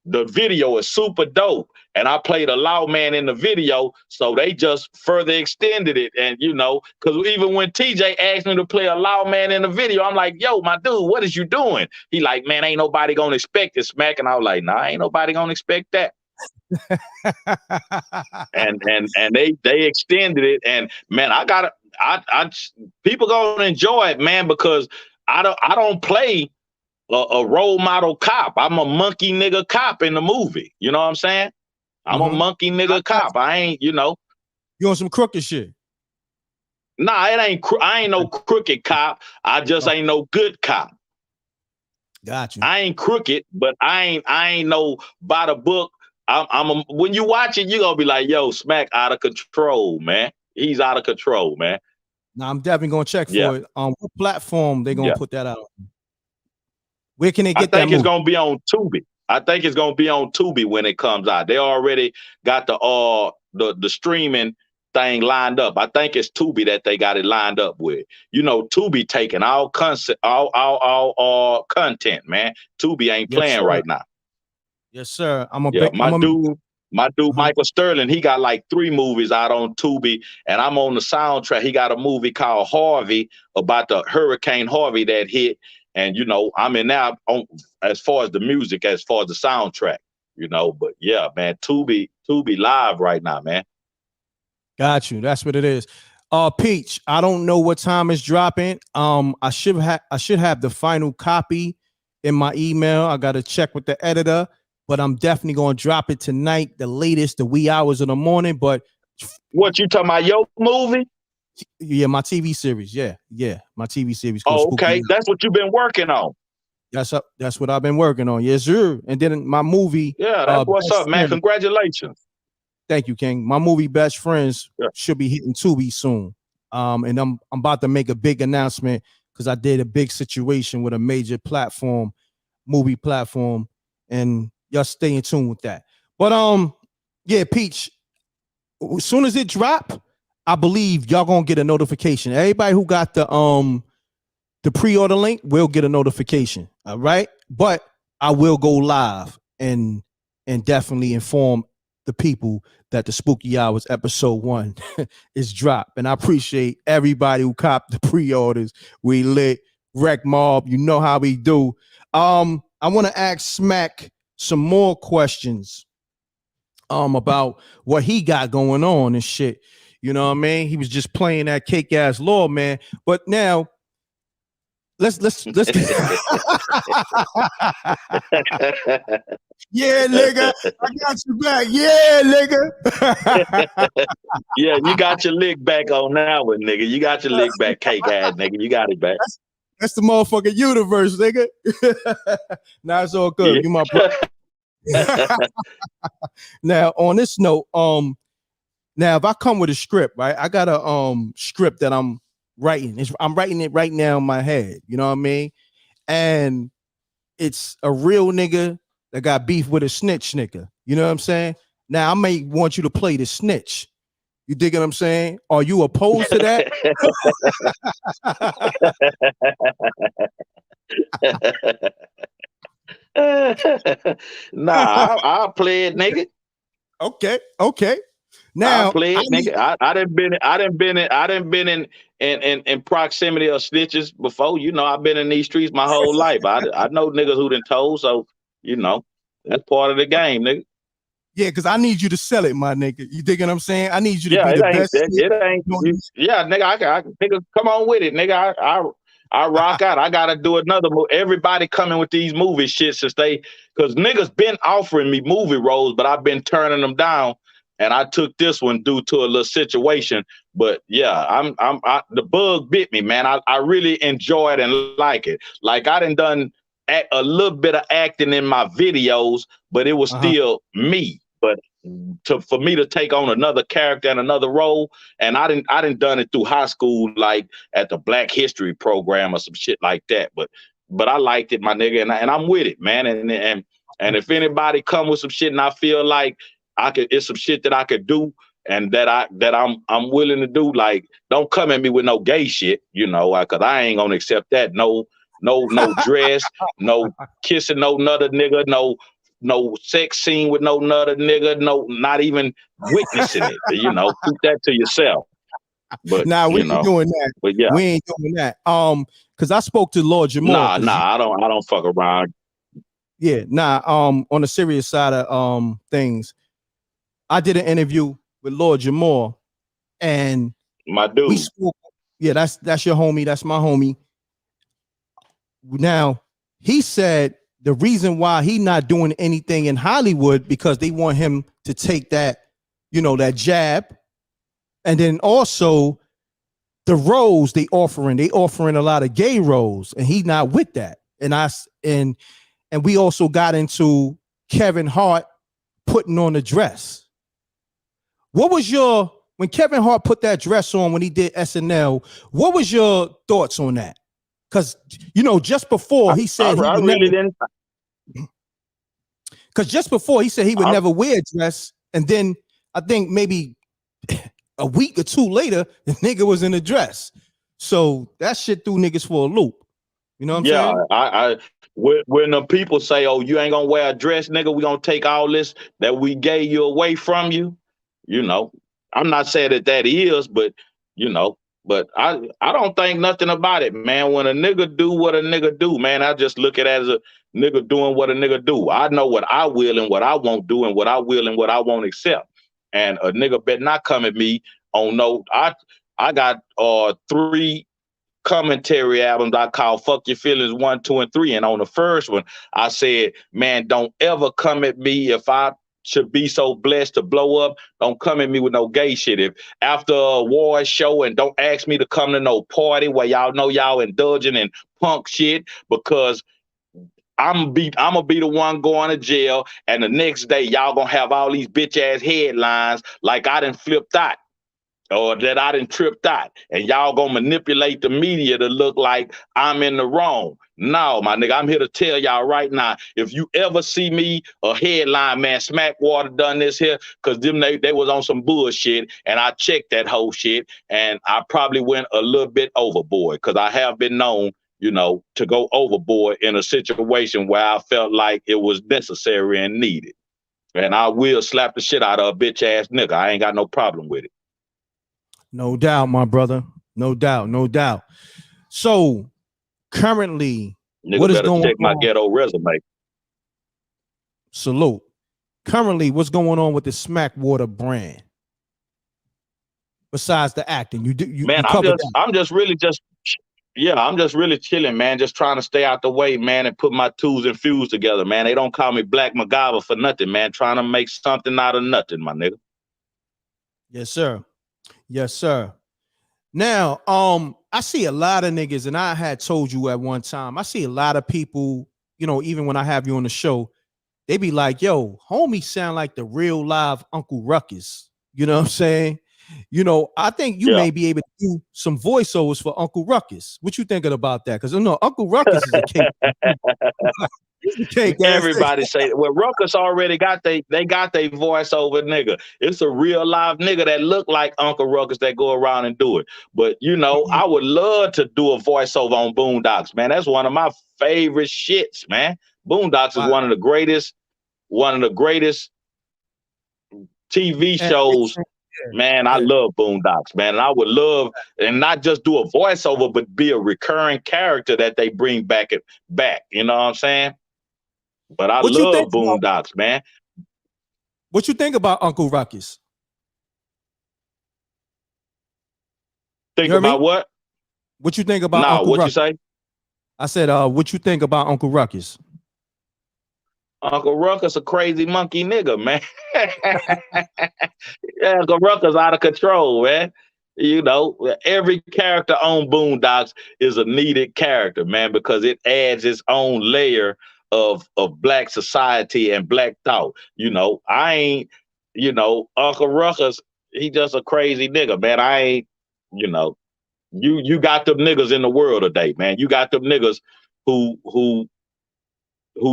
The video is super dope. And I played a lawman in the video, so they just further extended it. And, you know, because even when TJ asked me to play a lawman in the video, I'm like, yo, my dude, what is you doing? He like, man, ain't nobody going to expect this, Smack. And I was like, nah, ain't nobody going to expect that. and they extended it. And, man, people going to enjoy it, man, because I don't play a role model cop. I'm a monkey nigga cop in the movie. You know what I'm saying? I'm a monkey nigga cop. I ain't, you know. You on some crooked shit? Nah, I ain't no crooked cop. I just ain't no good cop. Got you. I ain't crooked, but I ain't no by the book. When you watch it, you gonna be like, yo, Smack out of control, man. He's out of control, man. Now I'm definitely gonna check for it. On what platform they gonna put that out? Where can they get that? I think it's gonna be on Tubi. I think it's gonna be on Tubi when it comes out. They already got the streaming thing lined up. I think it's Tubi that they got it lined up with. You know, Tubi taking all content, man. Tubi ain't playing right now. Yes, sir. My dude Michael Sterling, he got like 3 movies out on Tubi, and I'm on the soundtrack. He got a movie called Harvey about the Hurricane Harvey that hit. And, you know, I'm in now as far as the music, as far as the soundtrack, you know. But, yeah, man, Tubi live right now, man. Got you. That's what it is. Peach, I don't know what time it's dropping. I should have the final copy in my email. I got to check with the editor, but I'm definitely going to drop it tonight, the latest, the wee hours of the morning. But what you talking about, your movie? Yeah, my TV series. Yeah, my TV series. Oh, okay. That's what you've been working on. That's what I've been working on. Yes, sir. And then my movie. Yeah, that's what's up, man. Congratulations. Thank you, King. My movie Best Friends should be hitting Tubi soon. And I'm about to make a big announcement because I did a big situation with a major movie platform, and y'all stay in tune with that. But yeah, Peach, as soon as it drop, I believe y'all gonna get a notification. Everybody who got the pre-order link will get a notification. All right, but I will go live and definitely inform the people that the Spooky Hours episode 1 is dropped. And I appreciate everybody who copped the pre-orders. We lit. Wreck Mob, you know how we do. I want to ask Smack some more questions about what he got going on and shit. You know what I mean? He was just playing that cake ass law, man. But now let's yeah, nigga. I got you back. Yeah, nigga. Yeah, you got your lick back on that one, nigga. You got your lick back, cake ass nigga. You got it back. That's the motherfucking universe, nigga. Nah, it's all good. Yeah. You my brother. Now, on this note, Now, if I come with a script, right? I got a script that I'm writing. I'm writing it right now in my head. You know what I mean? And it's a real nigga that got beef with a snitch nigga. You know what I'm saying? Now I may want you to play the snitch. You dig what I'm saying? Are you opposed to that? Nah, I'll play it, nigga. Okay. Now I play it, nigga. I done been in proximity of snitches before. You know, I've been in these streets my whole life. I know niggas who done told, so you know, that's part of the game, nigga. Yeah, because I need you to sell it, my nigga. You dig what I'm saying? I need you to be it the ain't, best. it ain't. Yeah, nigga, I nigga, come on with it, nigga. I rock out. I gotta do another movie. Everybody coming with these movie shit since because niggas been offering me movie roles, but I've been turning them down. And I took this one due to a little situation. But yeah, the bug bit me, man. I really enjoy it and like it. Like I done a little bit of acting in my videos, but it was still me. But for me to take on another character and another role, and I didn't done it through high school, like at the Black History program or some shit like that. But I liked it, my nigga, and I'm with it, man. And if anybody come with some shit and I feel like it's some shit that I could do and that I'm willing to do, like don't come at me with no gay shit, you know, because I ain't gonna accept that. No dress, no kissing no nuther nigga, no sex scene with no nuther nigga, no, not even witnessing it. You know, keep that to yourself. But nah, we ain't doing that. But yeah, we ain't doing that. Because I spoke to Lord Jamal. Nah, I don't fuck around. Yeah, nah. On the serious side of things, I did an interview with Lord Jamal, and my dude. We spoke. Yeah, that's your homie. That's my homie. Now he said the reason why he not doing anything in Hollywood because they want him to take that, you know, that jab, and then also the roles they offering a lot of gay roles, and he not with that. And we also got into Kevin Hart putting on the dress. What was when Kevin Hart put that dress on when he did SNL, what was your thoughts on that? Because, you know, just before he said he would never, because just before he said he would never wear a dress, and then I think maybe a week or two later, the nigga was in a dress. So that shit threw niggas for a loop. You know what I'm saying? When the people say, "Oh, you ain't gonna wear a dress, nigga, we gonna take all this that we gave you away from you," you know, I'm not saying that is, but you know, but I don't think nothing about it, man. When a nigga do what a nigga do, man, I just look at it as a nigga doing what a nigga do. I know what I will and what I won't do, and what I will and what I won't accept. And a nigga better not come at me on no. I got 3 commentary albums I call Fuck Your Feelings 1, 2, and 3. And on the first one, I said, man, don't ever come at me if I should be so blessed to blow up. Don't come at me with no gay shit. If after a award show, and don't ask me to come to no party where y'all know y'all indulging in punk shit, because I'm gonna be the one going to jail, and the next day y'all gonna have all these bitch ass headlines like I done flipped out, or that I done tripped out, and y'all gonna manipulate the media to look like I'm in the wrong. No, my nigga, I'm here to tell y'all right now, if you ever see me a headline, man, Smackwater done this here, because they was on some bullshit, and I checked that whole shit, and I probably went a little bit overboard, because I have been known, you know, to go overboard in a situation where I felt like it was necessary and needed. And I will slap the shit out of a bitch ass nigga. I ain't got no problem with it. No doubt, my brother. No doubt. So currently, nigga, what is better going check on? My ghetto resume. Salute. Currently, what's going on with the Smackwater brand? Besides the acting, man, I'm just really chilling, man. Just trying to stay out the way, man, and put my twos and fews together, man. They don't call me Black MacGyver for nothing, man. Trying to make something out of nothing, my nigga. Yes, sir. Yes, sir. Now, I see a lot of niggas, and I had told you at one time, I see a lot of people, you know, even when I have you on the show, they be like, yo, homie sound like the real live Uncle Ruckus. You know what I'm saying? You know, I think you may be able to do some voiceovers for Uncle Ruckus. What you thinking about that? Because no, Uncle Ruckus is a cake. He's a cake ass Everybody nigga. say, well, Ruckus already got they got their voiceover nigga. It's a real live nigga that look like Uncle Ruckus that go around and do it. But you know, I would love to do a voiceover on Boondocks, man. That's one of my favorite shits, man. Boondocks is one of the greatest TV shows. Man, I love Boondocks, man. And I would love, and not just do a voiceover, but be a recurring character that they bring back. You know what I'm saying? But I love Boondocks, man. What you think about Uncle Ruckus? Think about what? What you think about Uncle what Ruckus? you say? I said, what you think about Uncle Ruckus? Uncle Ruckus a crazy monkey nigga, man. Yeah, Uncle Ruckus out of control, man. You know, every character on Boondocks is a needed character, man, because it adds its own layer of black society and black thought. You know, Uncle Ruckus, he just a crazy nigga, man. I ain't, you got them niggas in the world today, man. You got them niggas who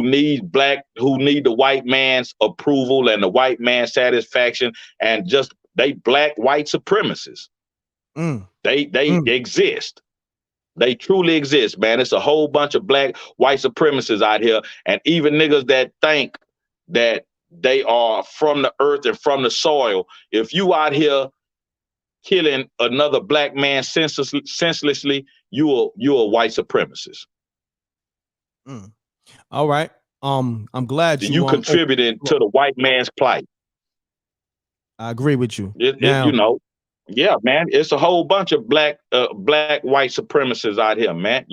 need the white man's approval and the white man's satisfaction, and just they black white supremacists. They exist. They truly exist, man. It's a whole bunch of black white supremacists out here, and even niggas that think that they are from the earth and from the soil. If you out here killing another black man senselessly, you a white supremacist. All right. I'm glad you contributed to the white man's plight. I agree with you. Yeah, man. It's a whole bunch of black white supremacists out here, man.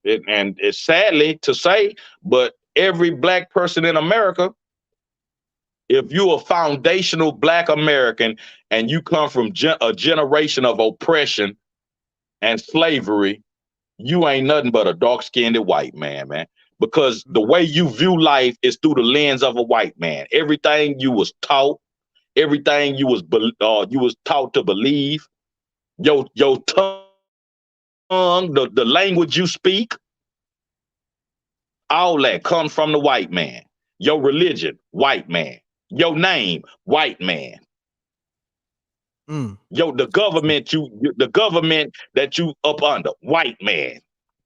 And it's sadly to say, but every black person in America, if you're a foundational black American and you come from a generation of oppression and slavery, you ain't nothing but a dark-skinned white man, man. Because the way you view life is through the lens of a white man. Everything you was taught, everything you was taught to believe, your tongue, the language you speak, all that comes from the white man. Your religion, white man. Your name, white man. The government that you up under, white man.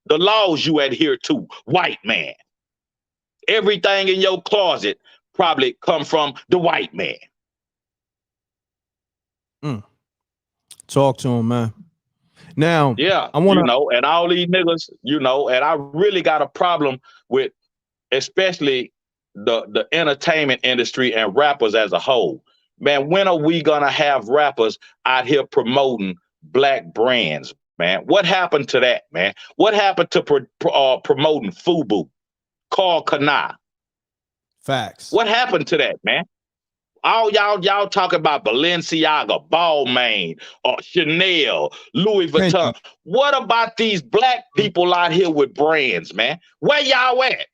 The laws you adhere to, white man. Everything in your closet probably come from the white man. Talk to him, man. Now, yeah, I want and all these niggas, and I really got a problem with, especially the entertainment industry and rappers as a whole. Man, when are we gonna have rappers out here promoting black brands, man? What happened to that, man? What happened to promoting FUBU, Carl Kana? Facts. What happened to that, man? All y'all talk about Balenciaga, Balmain, Chanel, Louis Vuitton. What about these black people out here with brands, man? Where y'all at?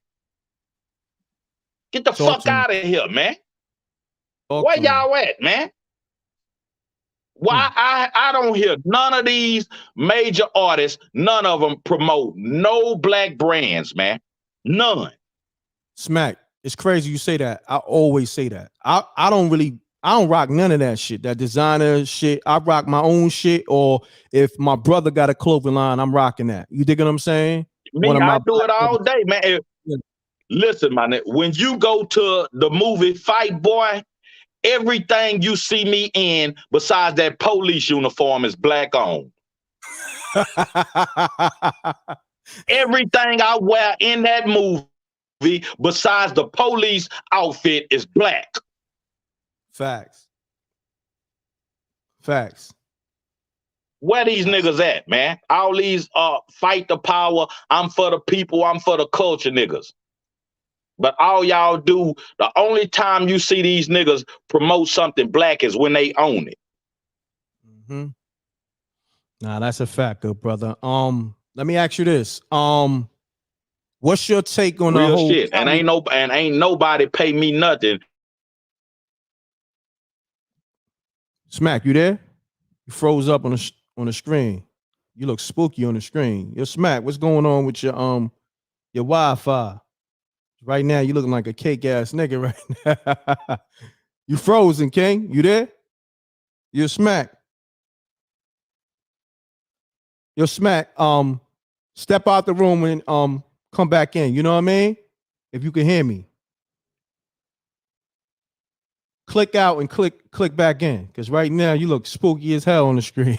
Get the fuck out of here, man. Where y'all at, man? Why I don't hear none of these major artists, none of them promote no black brands, man. None. Smack. It's crazy you say that. I always say that. I don't rock none of that shit. That designer shit. I rock my own shit, or if my brother got a clothing line, I'm rocking that. You dig what I'm saying? I do it all day, man. Listen, man, when you go to the movie Fight Boy, everything you see me in besides that police uniform is black on. Everything I wear in that movie besides the police outfit is black. Facts. Where these niggas at, man? All these fight the power, I'm for the people, I'm for the culture niggas. But all y'all do, the only time you see these niggas promote something black is when they own it. Nah, that's a fact, good brother. Let me ask you this. What's your take on real the whole shit? And ain't nobody pay me nothing Smack, you there? You froze up on the screen. You look spooky on the screen. Yo, Smack, what's going on with your Wi-Fi? Right now, you looking like a cake ass nigga right now. You frozen, King. You there? You're Smack. You're Smack. Step out the room and come back in. You know what I mean? If you can hear me. Click out and click back in. Because right now you look spooky as hell on the screen.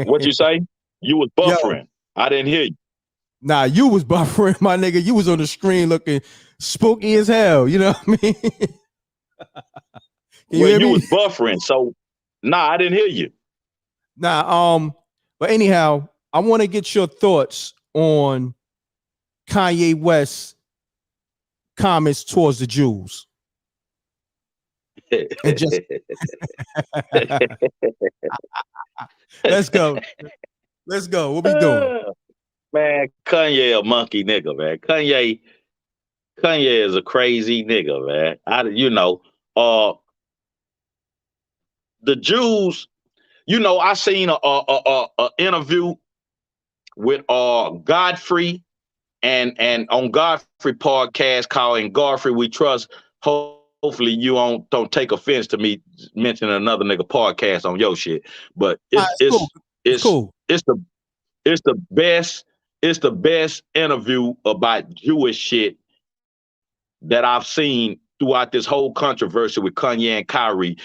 What you say? You was buffering. Yo, I didn't hear you. Nah, you was buffering, my nigga. You was on the screen looking spooky as hell. You know what I mean? You was buffering, so nah, I didn't hear you. Nah, but anyhow, I want to get your thoughts on Kanye West's comments towards the Jews. And just let's go. Let's go. What we doing? Man, Kanye a monkey nigga, man. Kanye is a crazy nigga, man. The Jews, I seen a interview with Godfrey and on Godfrey podcast called "In Godfrey We Trust." Hopefully you don't take offense to me mentioning another nigga podcast on your shit, but it's cool. It's the best interview about Jewish shit that I've seen throughout this whole controversy with Kanye and Kyrie.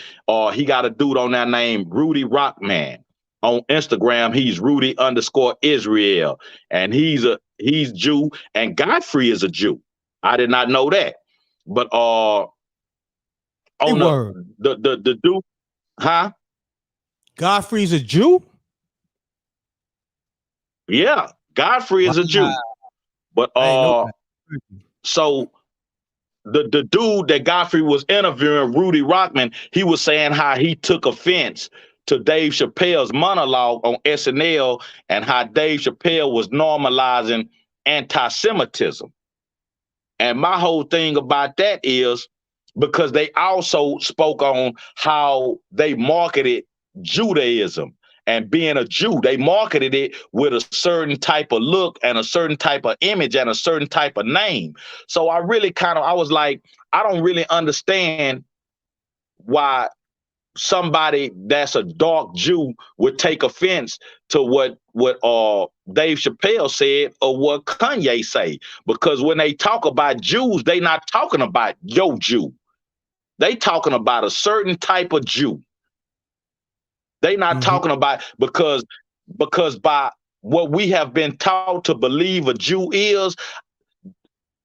He got a dude on that name Rudy Rockman. On Instagram, he's Rudy_Israel. And he's Jew, and Godfrey is a Jew. I did not know that. But on the dude, huh? Godfrey's a Jew? Yeah, Godfrey is a Jew. But so the dude that Godfrey was interviewing, Rudy Rockman, he was saying how he took offense to Dave Chappelle's monologue on SNL and how Dave Chappelle was normalizing anti-Semitism. And my whole thing about that is because they also spoke on how they marketed Judaism and being a Jew. They marketed it with a certain type of look and a certain type of image and a certain type of name. So I really I was like, I don't really understand why somebody that's a dark Jew would take offense to what Dave Chappelle said or what Kanye say. Because when they talk about Jews, they not talking about your Jew. They talking about a certain type of Jew. They not talking about because by what we have been taught to believe a Jew is,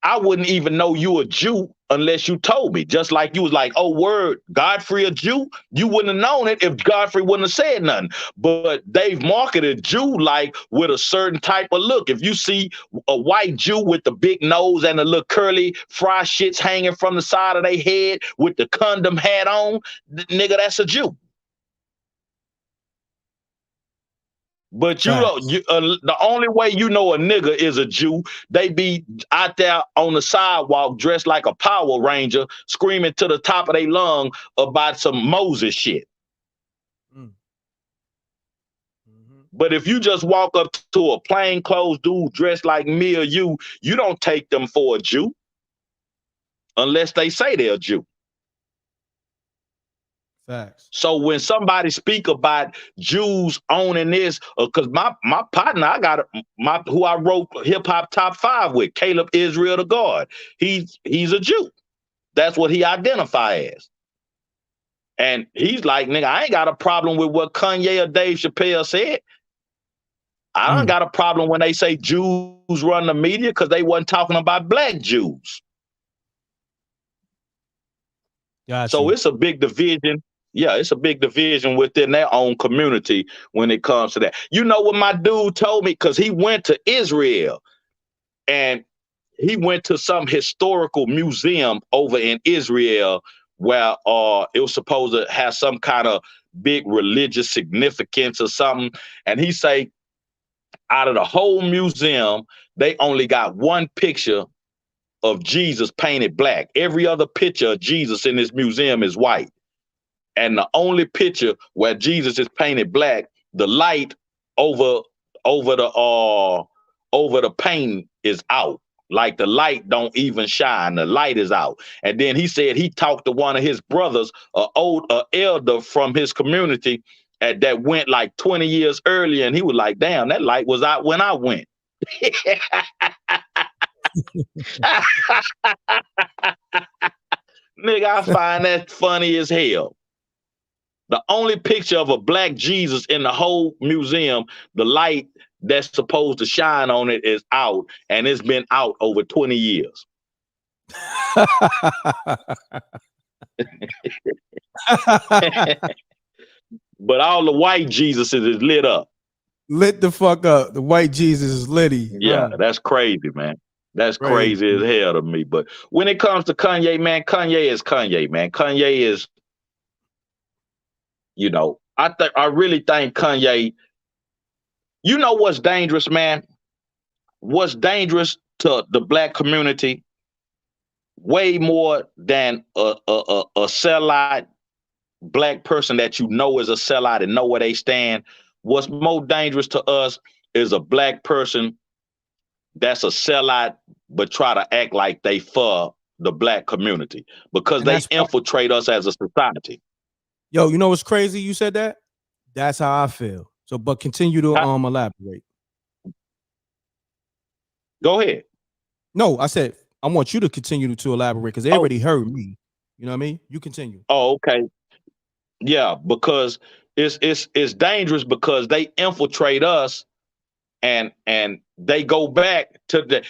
I wouldn't even know you a Jew unless you told me. Just like you was like, oh, word, Godfrey a Jew? You wouldn't have known it if Godfrey wouldn't have said nothing. But they've marketed Jew like with a certain type of look. If you see a white Jew with the big nose and the little curly fry shits hanging from the side of their head with the condom hat on, nigga, that's a Jew. But the only way you know a nigga is a Jew, they be out there on the sidewalk dressed like a Power Ranger, screaming to the top of their lung about some Moses shit. But if you just walk up to a plainclothes dude dressed like me or you don't take them for a Jew unless they say they're a Jew. Facts. So when somebody speak about Jews owning this, because my partner, I got who I wrote Hip Hop Top 5 with, Caleb Israel the God. He's a Jew. That's what he identify as. And he's like, nigga, I ain't got a problem with what Kanye or Dave Chappelle said. I don't got a problem when they say Jews run the media because they wasn't talking about black Jews. Gotcha. So it's a big division. Yeah, it's a big division within their own community when it comes to that. You know what my dude told me? Because he went to Israel and he went to some historical museum over in Israel where it was supposed to have some kind of big religious significance or something. And he say, out of the whole museum, they only got one picture of Jesus painted black. Every other picture of Jesus in this museum is white. and the only picture where Jesus is painted black, the light over the painting is out. Like the light don't even shine. The light is out. And then he said he talked to one of his brothers, an elder from his community, that went like 20 years earlier, and he was like, "Damn, that light was out when I went." Nigga, I find that funny as hell. The only picture of a black Jesus in the whole museum, the light that's supposed to shine on it is out, and it's been out over 20 years. But all the white Jesuses is lit up. Lit the fuck up. The white Jesus is litty. Yeah, that's crazy, man. That's crazy as hell to me. But when it comes to Kanye, man, Kanye is Kanye, man. Kanye is, you know, I really think Kanye, you know what's dangerous, man? What's dangerous to the black community way more than a sellout black person that you know is a sellout and know where they stand. What's more dangerous to us is a black person that's a sellout but try to act like they for the black community, because they infiltrate us as a society. Yo, you know what's crazy? You said that? That's how I feel. So, but continue to elaborate. Go ahead. No, I said I want you to continue to elaborate because they already heard me. You know what I mean? You continue. Oh, okay. Yeah, because it's dangerous because they infiltrate us and they go back to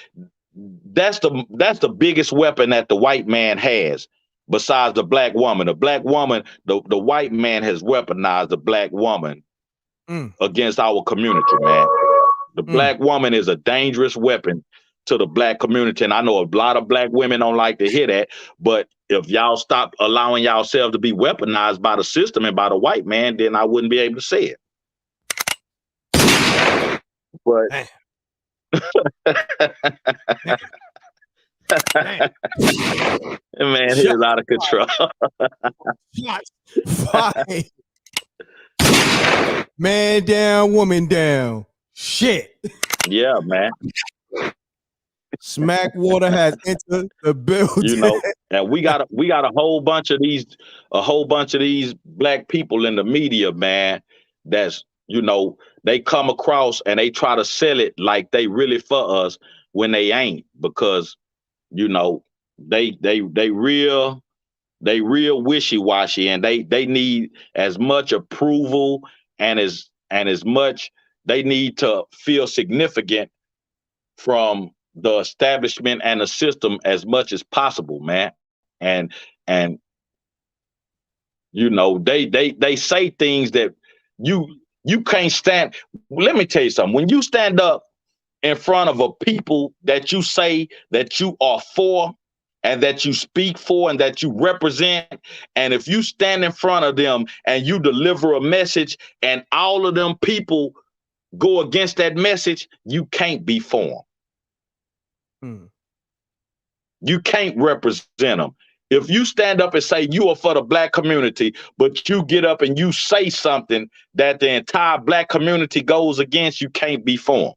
that's the biggest weapon that the white man has besides the black woman. The black woman, the white man has weaponized the black woman against our community, man. The black woman is a dangerous weapon to the black community. And I know a lot of black women don't like to hear that, but if y'all stop allowing yourselves to be weaponized by the system and by the white man, then I wouldn't be able to say it. But man, he's out of control. Man down, woman down. Shit. Yeah, man. Smack Water has entered the building. You know, and we got a whole bunch of these black people in the media, man, that's, you know, they come across and they try to sell it like they really for us when they ain't, because, you know, they real wishy-washy, and they need as much approval and as much, they need to feel significant from the establishment and the system as much as possible, man. And you know, they say things that you can't stand. Let me tell you something. When you stand up in front of a people that you say that you are for and that you speak for and that you represent, and if you stand in front of them and you deliver a message and all of them people go against that message, you can't be for them. You can't represent them. If you stand up and say you are for the black community, but you get up and you say something that the entire black community goes against, you can't be for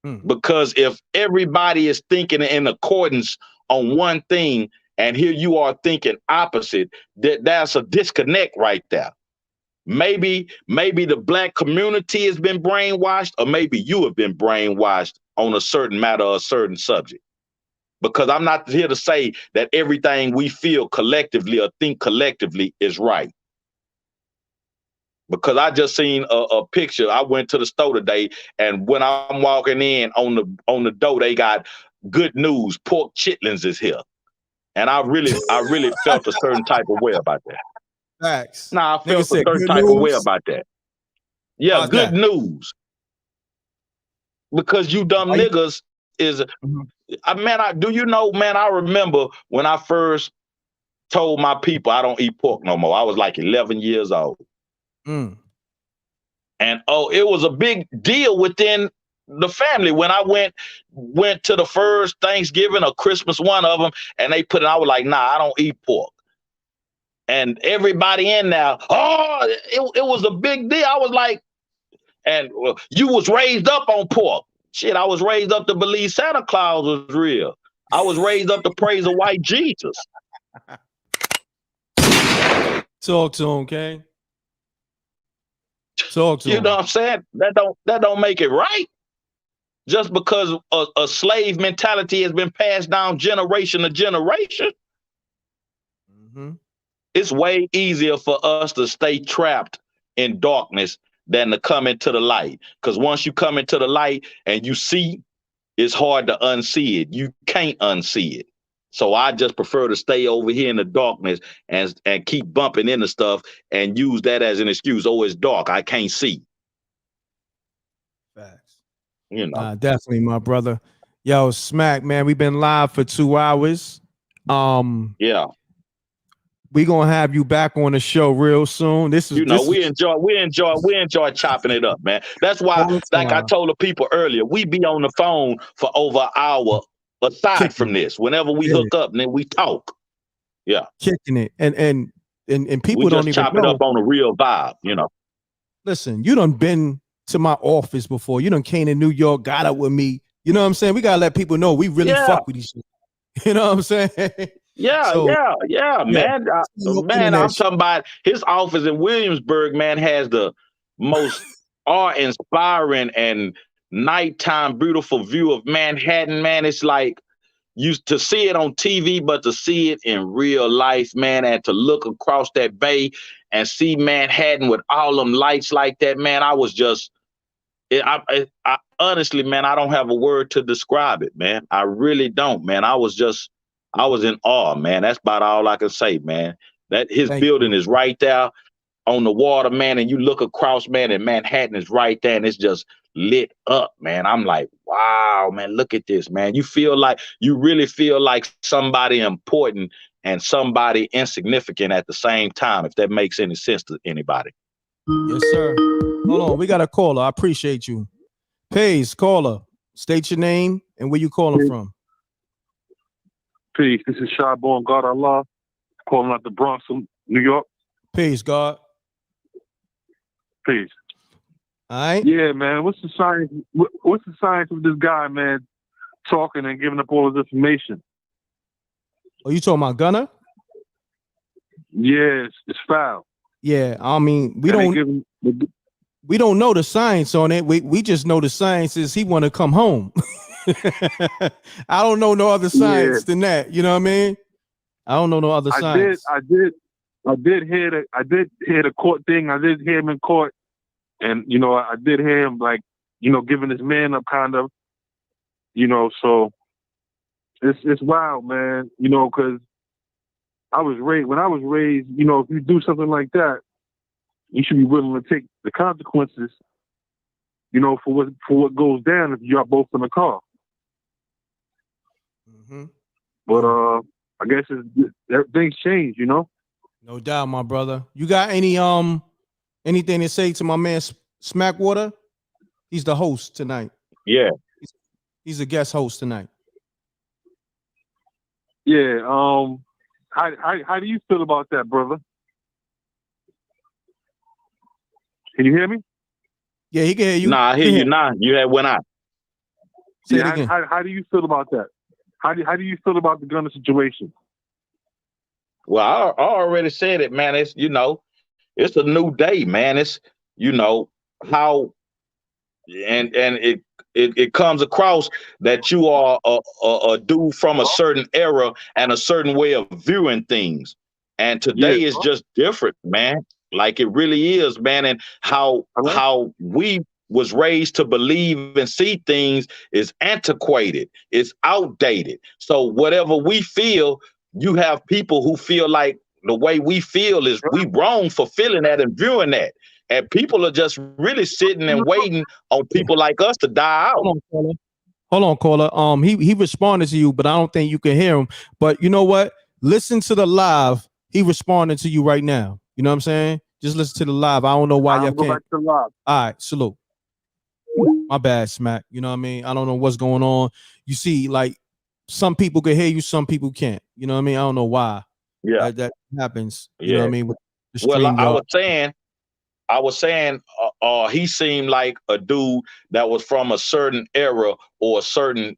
them. Because if everybody is thinking in accordance on one thing, and here you are thinking opposite, that's a disconnect right there. Maybe the black community has been brainwashed, or maybe you have been brainwashed on a certain matter or a certain subject. Because I'm not here to say that everything we feel collectively or think collectively is right. Because I just seen a picture. I went to the store today, and when I'm walking in on the door, they got good news. Pork chitlins is here. And I really felt a certain type of way about that. Facts. Nah, I felt a certain type of way about that. Yeah, How's good that? news. Because you dumb niggas is, do you know, man, I remember when I first told my people I don't eat pork no more. I was like 11 years old. And it was a big deal within the family. When I went to the first Thanksgiving or Christmas, one of them, and they put it, I was like, nah, I don't eat pork. And everybody in there, it was a big deal. I was like, and you was raised up on pork. Shit, I was raised up to believe Santa Claus was real. I was raised up to praise a white Jesus. Talk to him, okay? Talk to him. You know what I'm saying? That don't make it right. Just because a slave mentality has been passed down generation to generation. Mm-hmm. It's way easier for us to stay trapped in darkness than to come into the light. Because once you come into the light and you see, it's hard to unsee it. You can't unsee it. So I just prefer to stay over here in the darkness and keep bumping into stuff and use that as an excuse. Oh, it's dark. I can't see. Facts. You know. Definitely, my brother. Yo, Smack, man, we've been live for 2 hours. Yeah. We gonna have you back on the show real soon. We enjoy chopping it up, man. That's why, like I told the people earlier, we be on the phone for over an hour aside from this. Whenever we hook up and then we talk. Yeah. Kicking it. And people we don't just even chop know. it up on a real vibe, you know. Listen, you done been to my office before. You done came to New York, got up with me. You know what I'm saying? We gotta let people know we really fuck with each other. You know what I'm saying? Yeah, man. I'm talking about his office in Williamsburg, man, has the most awe-inspiring and nighttime beautiful view of Manhattan, man. It's like used to see it on TV, but to see it in real life, man, and to look across that bay and see Manhattan with all them lights like that, man, I was just I honestly, man, I don't have a word to describe it, man. I really don't, man. I was in awe, man. That's about all I can say, man. That his building is right there on the water, man, and you look across, man, and Manhattan is right there, and it's just lit up, man. I'm like, wow, man, look at this, man. You really feel like somebody important and somebody insignificant at the same time, if that makes any sense to anybody. Yes, sir. Hold on, we got a caller. I appreciate you. Pays, caller. State your name and where you calling from. Peace. This is Shah-Born God Allah, calling out the Bronx, New York. Peace, God. Peace. All right. Yeah, man. What's the science? What's the science of this guy, man, talking and giving up all his information? Oh, you talking about Gunna? Yes, it's foul. Yeah, I mean, we don't know the science on it. We just know the science is he want to come home. I don't know no other science than that. You know what I mean? I don't know no other science. I did hear the court thing. I did hear him in court, and I did hear him giving his man up, kind of. So it's wild, man. Because when I was raised, if you do something like that, you should be willing to take the consequences, for what goes down if you're both in the car. Mm-hmm. But I guess things change, No doubt, my brother. You got anything to say to my man Smackwater? He's the host tonight. Yeah, he's a guest host tonight. Yeah. How do you feel about that, brother? Can you hear me? Yeah, he can hear you. Nah, I hear you now. You had went out. Say it again. How do you feel about that? How do you feel about the Gunna situation? Well, I already said it, man. It's it's a new day, man. It's how and it comes across that you are a dude from a certain era and a certain way of viewing things. And today is just different, man. Like it really is, man. And how we was raised to believe and see things is antiquated. It's outdated. So whatever we feel, you have people who feel like the way we feel is we wrong for feeling that and viewing that. And people are just really sitting and waiting on people like us to die out. Hold on, caller. He responded to you, but I don't think you can hear him. But you know what? Listen to the live. He responding to you right now. You know what I'm saying? Just listen to the live. I don't know why y'all can't. Go back to the live. All right, salute. My bad, Smack. You know what I mean? I don't know what's going on. You see, like some people can hear you, some people can't. You know what I mean? I don't know why. Yeah. That happens. You Yeah. know what I mean? With the Well, stream yard. I was saying, he seemed like a dude that was from a certain era or a certain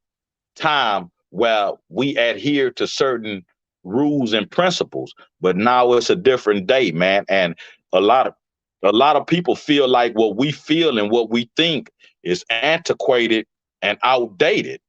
time where we adhere to certain rules and principles. But now it's a different day, man. And a lot of people feel like what we feel and what we think is antiquated and outdated.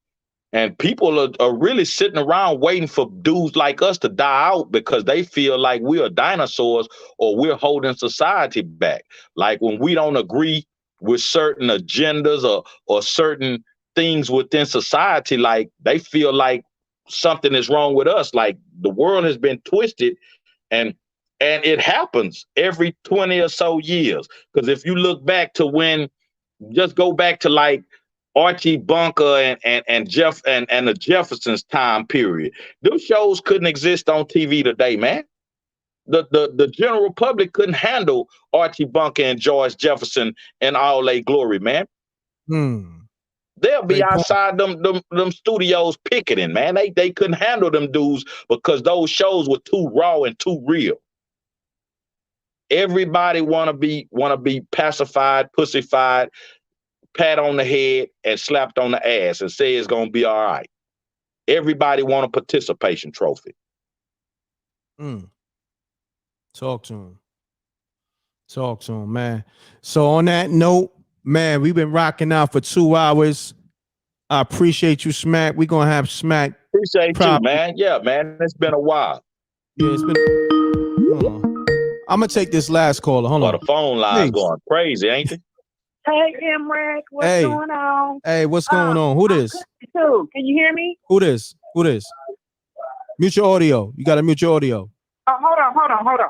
And people are really sitting around waiting for dudes like us to die out because they feel like we are dinosaurs or we're holding society back. Like when we don't agree with certain agendas or certain things within society, like they feel like something is wrong with us. Like the world has been twisted and it happens every 20 or so years. Because if you look back to just go back to like Archie Bunker and Jeff and the Jeffersons time period. Those shows couldn't exist on TV today, man. The general public couldn't handle Archie Bunker and George Jefferson in all their glory, man. They'll be outside them studios picketing, man. They couldn't handle them dudes because those shows were too raw and too real. Everybody wanna be pacified, pussified, pat on the head and slapped on the ass and say it's gonna be all right. Everybody want a participation trophy. Talk to him, man. So on that note, man, we've been rocking out for 2 hours. I appreciate you, Smack. We're gonna have Smack. Appreciate you, man. Yeah, man. It's been a while. Yeah, it's been. Hold on. I'm gonna take this last caller. Hold on. The phone line's going crazy, ain't it? Hey, m.reck, what's going on? Hey, what's going on? Who this? Can you hear me? Who this? Mute your audio. You gotta mute your audio. Oh, hold on.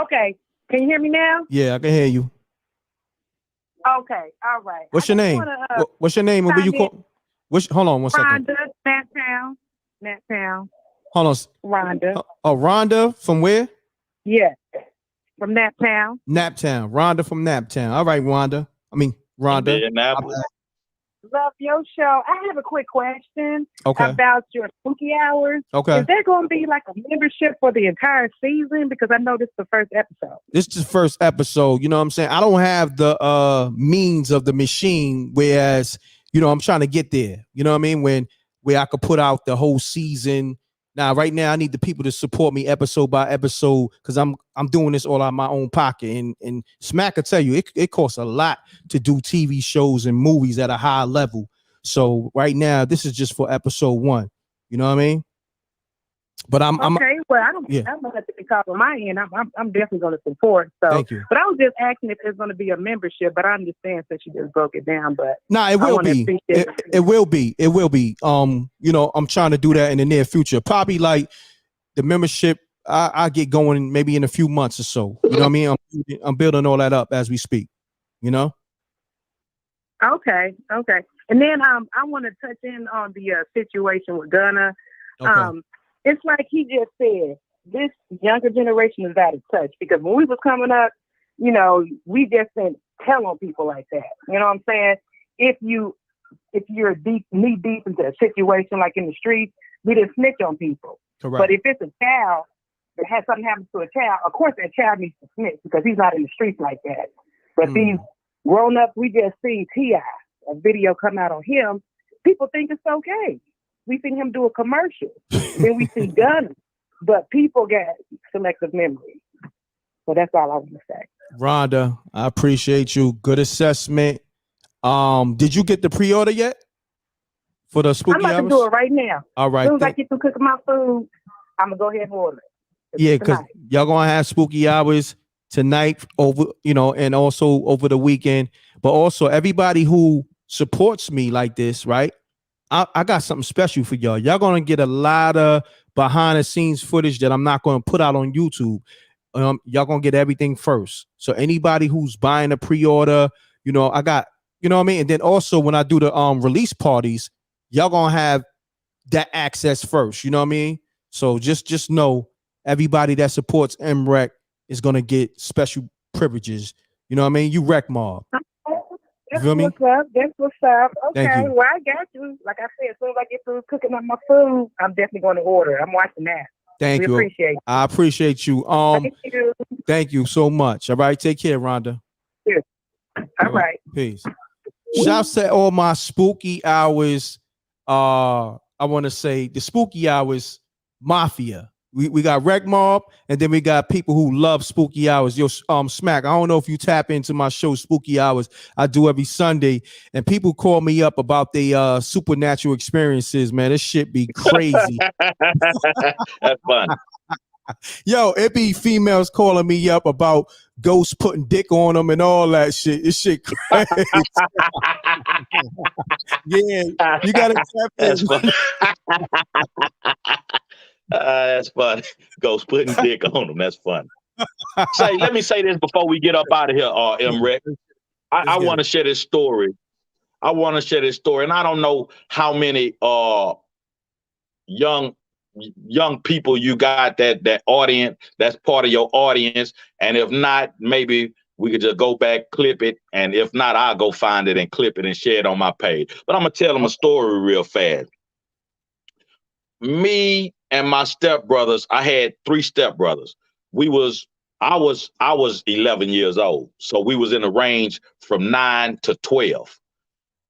Okay, can you hear me now? Yeah, I can hear you. Okay, all right. What's your name? What's your name? And where you call? Hold on one second. Rhonda, Naptown. Hold on. Rhonda. Oh, Rhonda from where? Yeah, from Naptown. Naptown. Rhonda from Naptown. All right, Rhonda. Indianapolis. Love your show. I have a quick question about your spooky hours. Okay. Is there going to be like a membership for the entire season? Because I know this is the first episode. This is the first episode. You know what I'm saying? I don't have the means of the machine, whereas, you know, I'm trying to get there. You know what I mean? Where I could put out the whole season. Now, right now, I need the people to support me episode by episode because I'm doing this all out of my own pocket. And Smack will tell you, it costs a lot to do TV shows and movies at a high level. So right now, this is just for episode 1. You know what I mean? But I'm okay. Well, I don't have to be called on my end. I'm definitely going to support. So, thank you. But I was just asking if there's going to be a membership. But I understand since you just broke it down. But it will be. It will be. It will be. You know, I'm trying to do that in the near future. Probably like the membership. I get going maybe in a few months or so. You know what I mean? I'm building all that up as we speak. You know. Okay. And then I want to touch in on the situation with Gunna. Okay. It's like he just said, this younger generation is out of touch because when we was coming up, you know, we just didn't tell on people like that. You know what I'm saying? If you're knee deep into a situation like in the streets, we didn't snitch on people. Correct. But if it's a child that has something happen to a child, of course that child needs to snitch because he's not in the streets like that. But these grown ups, we just seen T.I., a video come out on him. People think it's okay. We seen him do a commercial. Then we see Gunna. But people got selective memory. So that's all I want to say. Rhonda, I appreciate you. Good assessment. Did you get the pre-order yet for the spooky hours? I'm about to do it right now. All right. As soon as I get through cooking my food, I'm going to go ahead and order it. Yeah, because y'all going to have spooky hours tonight over, you know, and also over the weekend. But also everybody who supports me like this, right? I got something special for y'all. Y'all going to get a lot of behind the scenes footage that I'm not going to put out on YouTube. Y'all going to get everything first. So anybody who's buying a pre-order, you know, I got, you know what I mean? And then also when I do the release parties, y'all going to have that access first. You know what I mean? So just know everybody that supports m.reck is gonna get special privileges. You know what I mean? You wreck mob. That's feel me? what's up. That's what's up. Thank Okay, you. well, I got you. Like I said, as soon as I get through cooking up my food, I'm definitely going to order. I'm watching that. Thank we you. Appreciate you. I appreciate you. Thank you. Thank you so much. All right, take care, Rhonda. Cheers. All right. Peace. Shouts to all my spooky hours. I want to say the spooky hours mafia. We got Wreck Mob, and then we got people who love spooky hours. Yo, Smack, I don't know if you tap into my show Spooky Hours. I do every Sunday, and people call me up about their supernatural experiences, man. This shit be crazy. That's fun. Yo, it be females calling me up about ghosts putting dick on them and all that shit. This shit crazy. Yeah, you gotta tap in. That's fun. That's fun. Ghost putting dick on them. That's fun. Let me say this before we get up out of here, m.reck. I want to share this story. I want to share this story, and I don't know how many young people you got that audience that's part of your audience, and if not, maybe we could just go back, clip it, and if not, I'll go find it and clip it and share it on my page. But I'm gonna tell them a story real fast. Me and my stepbrothers, I had 3 stepbrothers. I was 11 years old, so we was in the range from 9 to 12,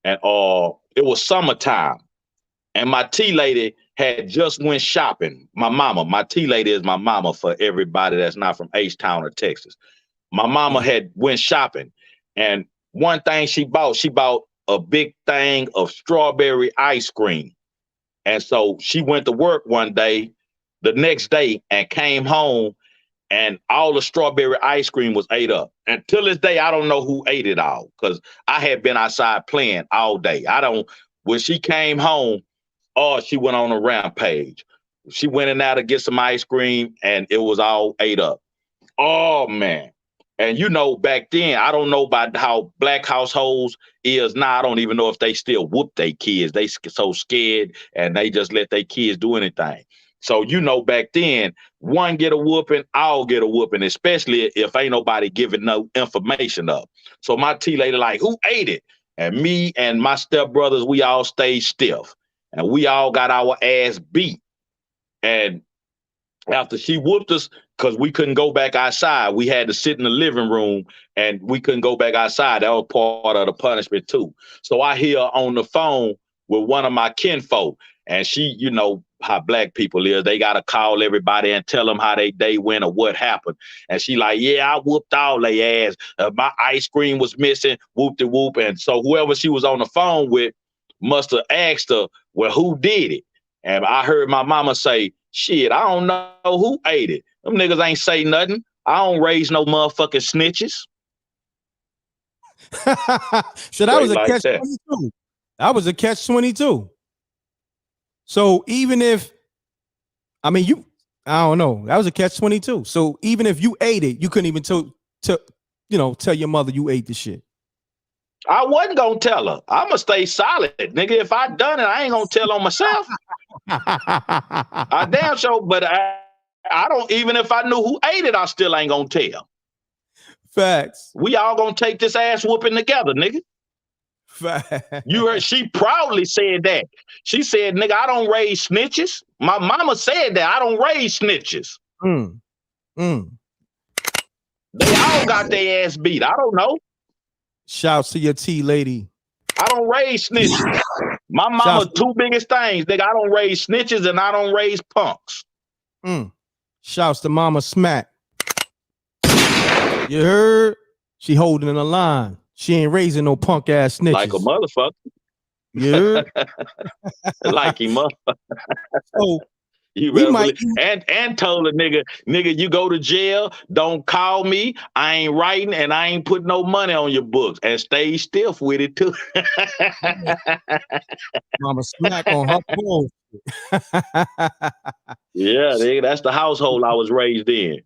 and it was summertime, and my tea lady had just went shopping. My tea lady is my mama for everybody that's not from H-Town or Texas. My mama had went shopping, and one thing she bought a big thing of strawberry ice cream. And so she went to work the next day, and came home, and all the strawberry ice cream was ate up. And till this day, I don't know who ate it all, because I had been outside playing all day. When she came home, she went on a rampage. She went in there to get some ice cream, and it was all ate up. Oh, man. And back then, I don't know about how black households is now. I don't even know if they still whoop their kids. They so scared, and they just let their kids do anything. So, back then, one get a whooping, I'll get a whooping, especially if ain't nobody giving no information up. So my tea lady like, who ate it? And me and my stepbrothers, we all stayed stiff, and we all got our ass beat. And after she whooped us, because we couldn't go back outside, we had to sit in the living room, and we couldn't go back outside. That was part of the punishment too. So I hear on the phone with one of my kinfolk, and she, how black people is, they got to call everybody and tell them how they day went or what happened. And she like, yeah, I whooped all they ass. My ice cream was missing, whoop-de-whoop. And so whoever she was on the phone with must have asked her, well, who did it? And I heard my mama say, shit, I don't know who ate it. Them niggas ain't say nothing. I don't raise no motherfucking snitches. So that was a like catch-22. That was a catch-22. So even if, I don't know, that was a catch-22. So even if you ate it, you couldn't even tell your mother you ate the shit. I wasn't gonna tell her. I'm gonna stay solid, nigga. If I done it, I ain't gonna tell on myself. I damn sure, but I don't. Even if I knew who ate it, I still ain't gonna tell. Facts. We all gonna take this ass whooping together, nigga. Facts. You heard? She proudly said that. She said, "Nigga, I don't raise snitches." My mama said that I don't raise snitches. They all got their ass beat. I don't know. Shouts to your tea lady. I don't raise snitches. My mama, 2 biggest things, nigga. I don't raise snitches and I don't raise punks. Shouts to Mama Smack. You heard? She holding the line. She ain't raising no punk ass snitches. Like a motherfucker. You heard? Like he motherfucker. So you and told a nigga, you go to jail, don't call me, I ain't writing, and I ain't putting no money on your books, and stay stiff with it too. Mama Smack on her phone. Yeah, nigga, that's the household I was raised in.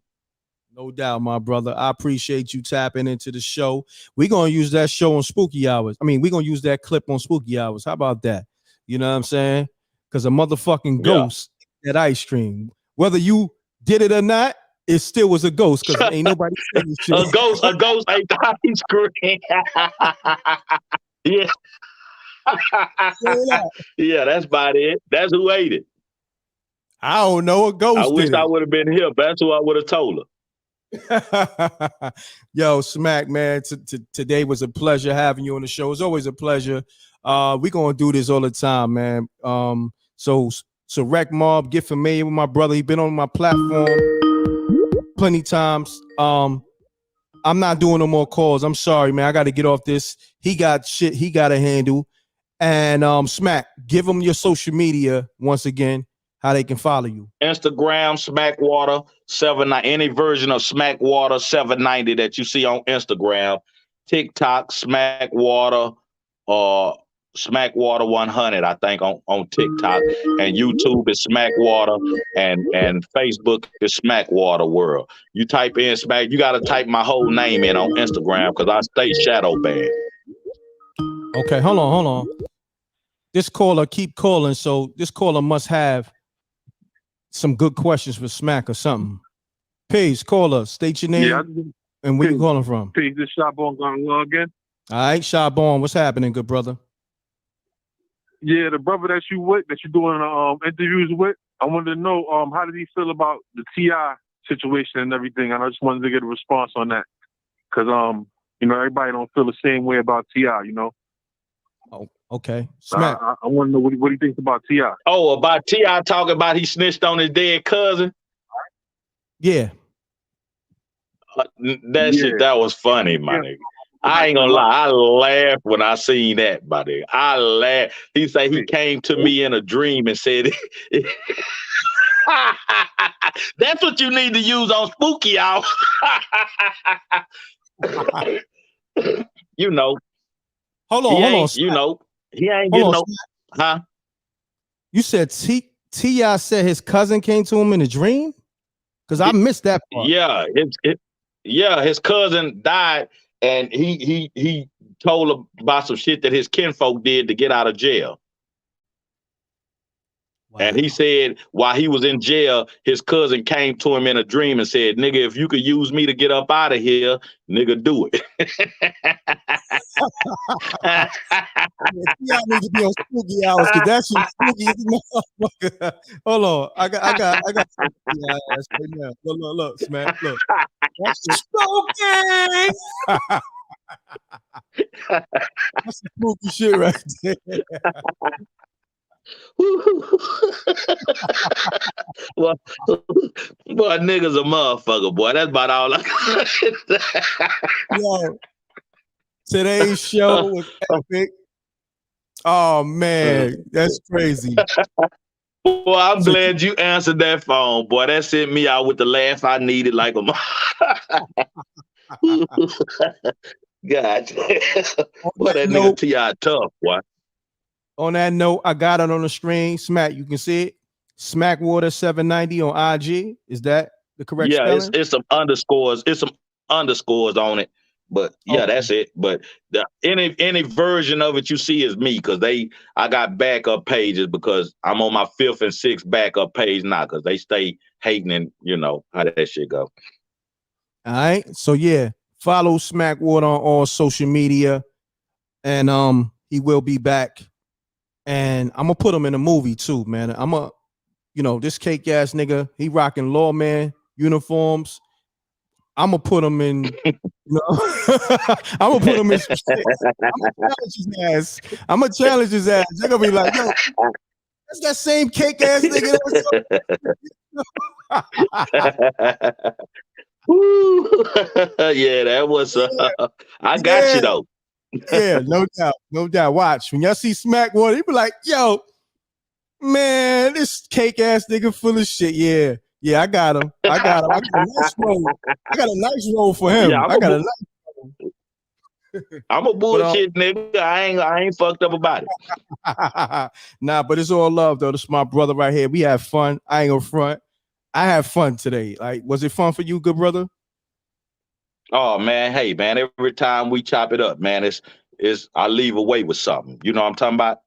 No doubt, my brother. I appreciate you tapping into the show. We're gonna use that show on Spooky Hours. We're gonna use that clip on Spooky Hours. How about that? You know what I'm saying? Because a motherfucking ghost that ice cream. Whether you did it or not, it still was a ghost because ain't nobody saying shit. A ghost ain't the ice cream. Yeah. Yeah, that's about it. That's who ate it. I don't know. A ghost. I wish did it. I would have been here. That's who I would have told her. Yo, Smack, man, today was a pleasure having you on the show. It's always a pleasure. We're gonna do this all the time, man. So Rec Mob, get familiar with my brother. He's been on my platform plenty times. I'm not doing no more calls. I'm sorry, man. I got to get off this. He got shit he got to handle. And Smack, give them your social media once again, how they can follow you. Instagram, Smackwater790, any version of Smackwater790 that you see on Instagram. TikTok, Smackwater, or Smackwater100, I think, on TikTok. And YouTube is Smackwater, and Facebook is Smackwater World. You type in Smack, you got to type my whole name in on Instagram because I stay shadow banned. Okay, hold on. This caller keep calling, so this caller must have some good questions for Smack or something. Peace, caller, state your name and where you calling from. Peace, this Shabon gonna log in. All right, Shabon, what's happening, good brother? Yeah, the brother that you're doing interviews with, I wanted to know how did he feel about the T.I. situation and everything, and I just wanted to get a response on that because everybody don't feel the same way about T.I. Oh, okay. Smack. I want to know what he thinks about T.I. Oh, about T.I. talking about he snitched on his dead cousin? Yeah. Shit, that was funny, my nigga. I ain't gonna lie, I laughed when I seen that, my nigga. I laughed. He said he came to me in a dream and said, that's what you need to use on Spooky Hour. Hold on. He ain't getting no, huh? You said T.I. said his cousin came to him in a dream? Because I missed that part. Yeah, his cousin died, and he told him about some shit that his kinfolk did to get out of jail. Wow. And he said while he was in jail, his cousin came to him in a dream and said, "Nigga, if you could use me to get up out of here, nigga, do it." Y'all need to be on Spooky Hours because that's spooky. Hold on, I got spooky hours right now. Look, Smack, look. That's spooky. That's some spooky shit right there. boy, niggas a motherfucker, boy. That's about all I Yo, today's show was epic. Oh man, that's crazy. Well, I'm glad you answered that phone, boy. That sent me out with the laugh I needed like a God. Boy, that nigga T.I. tough, boy. On that note, I got it on the screen. Smack, you can see it. Smackwater790 on IG. Is that the correct spelling? It's some underscores. It's some underscores on it. But yeah, that's it. But any version of it you see is me because I got backup pages because I'm on my 5th and 6th backup page now because they stay hating and how that shit go. All right. So yeah, follow Smackwater on all social media, and he will be back. And I'm gonna put him in a movie too, man. This cake ass nigga, he rocking lawman uniforms. I'm gonna put him in, I'm gonna put him in some shit. I'm gonna challenge his ass. They're gonna be like, yo, that's that same cake ass nigga. Yeah, that was I got you though. Yeah, no doubt. Watch when y'all see Smackwater, he be like, "Yo, man, this cake ass nigga full of shit." Yeah, I got him. I got a nice role. I got a nice role for him. Yeah, I got a nice role. I'm a bullshit nigga. I ain't fucked up about it. Nah, but it's all love though. This is my brother right here. We have fun. I ain't gonna front. I have fun today. Like, was it fun for you, good brother? Oh man, hey man, every time we chop it up, man, it's I leave away with something. You know what I'm talking about?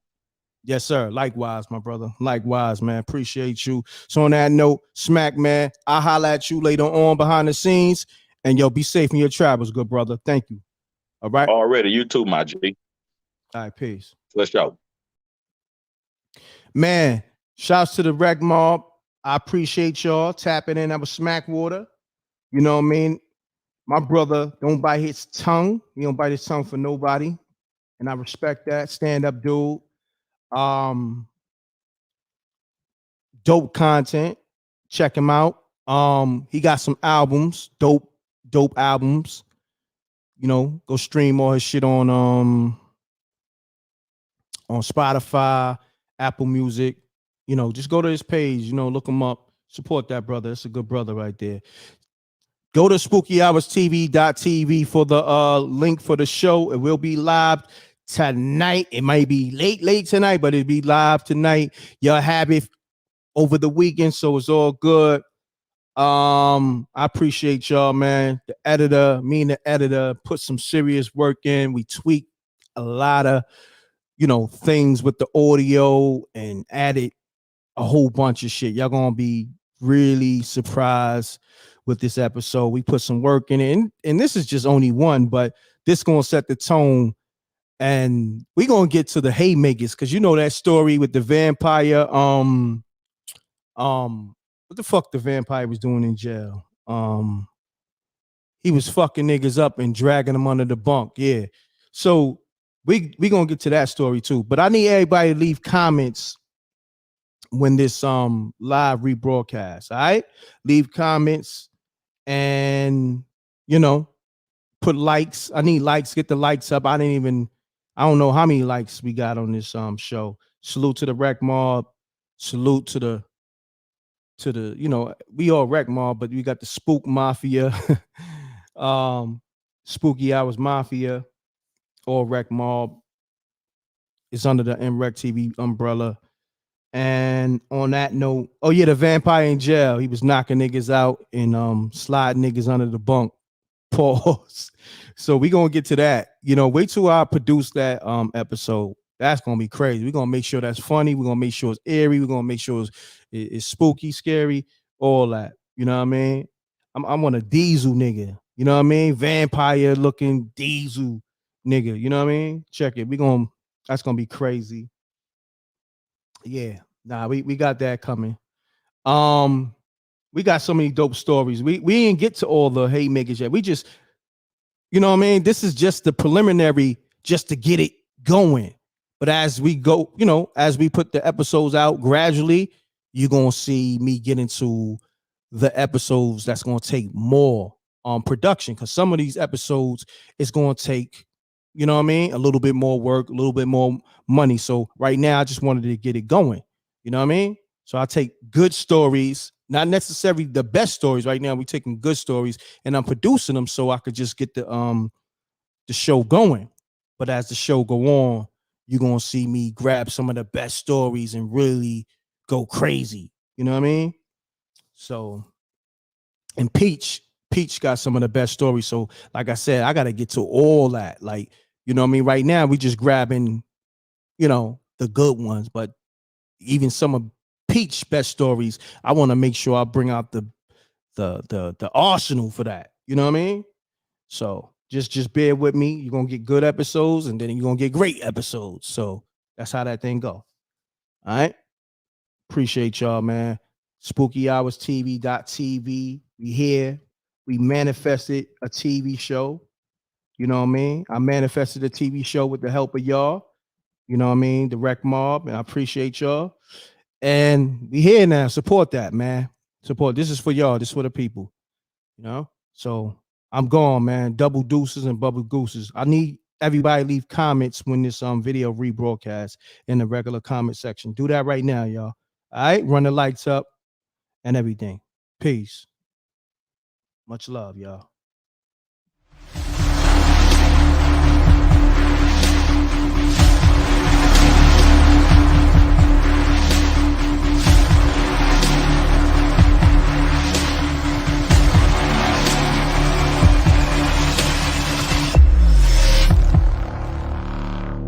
Yes, sir. Likewise, my brother. Likewise, man. Appreciate you. So on that note, Smack, man, I'll holler at you later on behind the scenes. And yo, be safe in your travels, good brother. Thank you. All right. Already, you too, my G. All right, peace. Let's go. Man, shouts to the Rec Mob. I appreciate y'all tapping in. That was Smack Water. You know what I mean? My brother don't bite his tongue. He don't bite his tongue for nobody. And I respect that. Stand up, dude. Dope content. Check him out. He got some albums, dope albums. You know, go stream all his shit on Spotify, Apple Music. You know, just go to his page, you know, look him up. Support that brother. It's a good brother right there. Go to spookyhourstv.tv for the link for the show. It will be live tonight. It might be late tonight, but it'll be live tonight. Y'all have it over the weekend, so it's all good. I appreciate y'all, man. The editor, me and the editor put some serious work in. We tweaked a lot of, you know, things with the audio and added a whole bunch of shit. Y'all gonna be really surprised with this episode. We put some work in it, and this is just only one, but this gonna set the tone. And we gonna get to the haymakers, because you know that story with the vampire. What the fuck the vampire was doing in jail? He was fucking niggas up and dragging them under the bunk. Yeah. So we gonna get to that story too. But I need everybody to leave comments when this live rebroadcast. All right. Leave comments and you know, put likes. I need likes. Get the likes up. I don't know how many likes we got on this show. Salute to the Rec Mob. Salute to the, you know, we all Rec Mob, but we got the Spook Mafia, Spooky Hours Mafia, all Rec Mob. It's under the m.reck.tv umbrella. And on that note, oh yeah, the vampire in jail. He was knocking niggas out and sliding niggas under the bunk. Pause. So we gonna get to that. You know, wait till I produce that episode. That's gonna be crazy. We're gonna make sure that's funny. We're gonna make sure it's airy. We're gonna make sure it's spooky, scary, all that. You know what I mean? I want a diesel nigga. You know what I mean? Vampire looking diesel nigga. You know what I mean? Check it. That's gonna be crazy. Yeah. Nah, we got that coming. We got so many dope stories. We didn't get to all the haymakers yet. We just, you know what I mean? This is just the preliminary just to get it going. But as we go, you know, as we put the episodes out gradually, you're going to see me get into the episodes that's going to take more production, because some of these episodes is going to take, you know what I mean, a little bit more work, a little bit more money. So right now, I just wanted to get it going. You know what I mean? So I take good stories, not necessarily the best stories. Right now, we're taking good stories and I'm producing them so I could just get the show going. But as the show go on, you're gonna see me grab some of the best stories and really go crazy. You know what I mean? So, and Peach got some of the best stories. So, like I said, I gotta get to all that. Like, you know what I mean? Right now, we just grabbing, you know, the good ones, but even some of Peach best stories, I want to make sure I bring out the arsenal for that. You know what I mean? So just bear with me. You're gonna get good episodes, and then you're gonna get great episodes. So that's how that thing go. All right. Appreciate y'all, man. SpookyHoursTV.tv. We here. We manifested a TV show. You know what I mean? I manifested a TV show with the help of y'all. You know what I mean? The Rec Mob, and I appreciate y'all. And we here now. Support that, man. Support. This is for y'all. This is for the people. You know? So I'm gone, man. Double deuces and bubble gooses. I need everybody to leave comments when this video rebroadcast in the regular comment section. Do that right now, y'all. All right? Run the lights up and everything. Peace. Much love, y'all.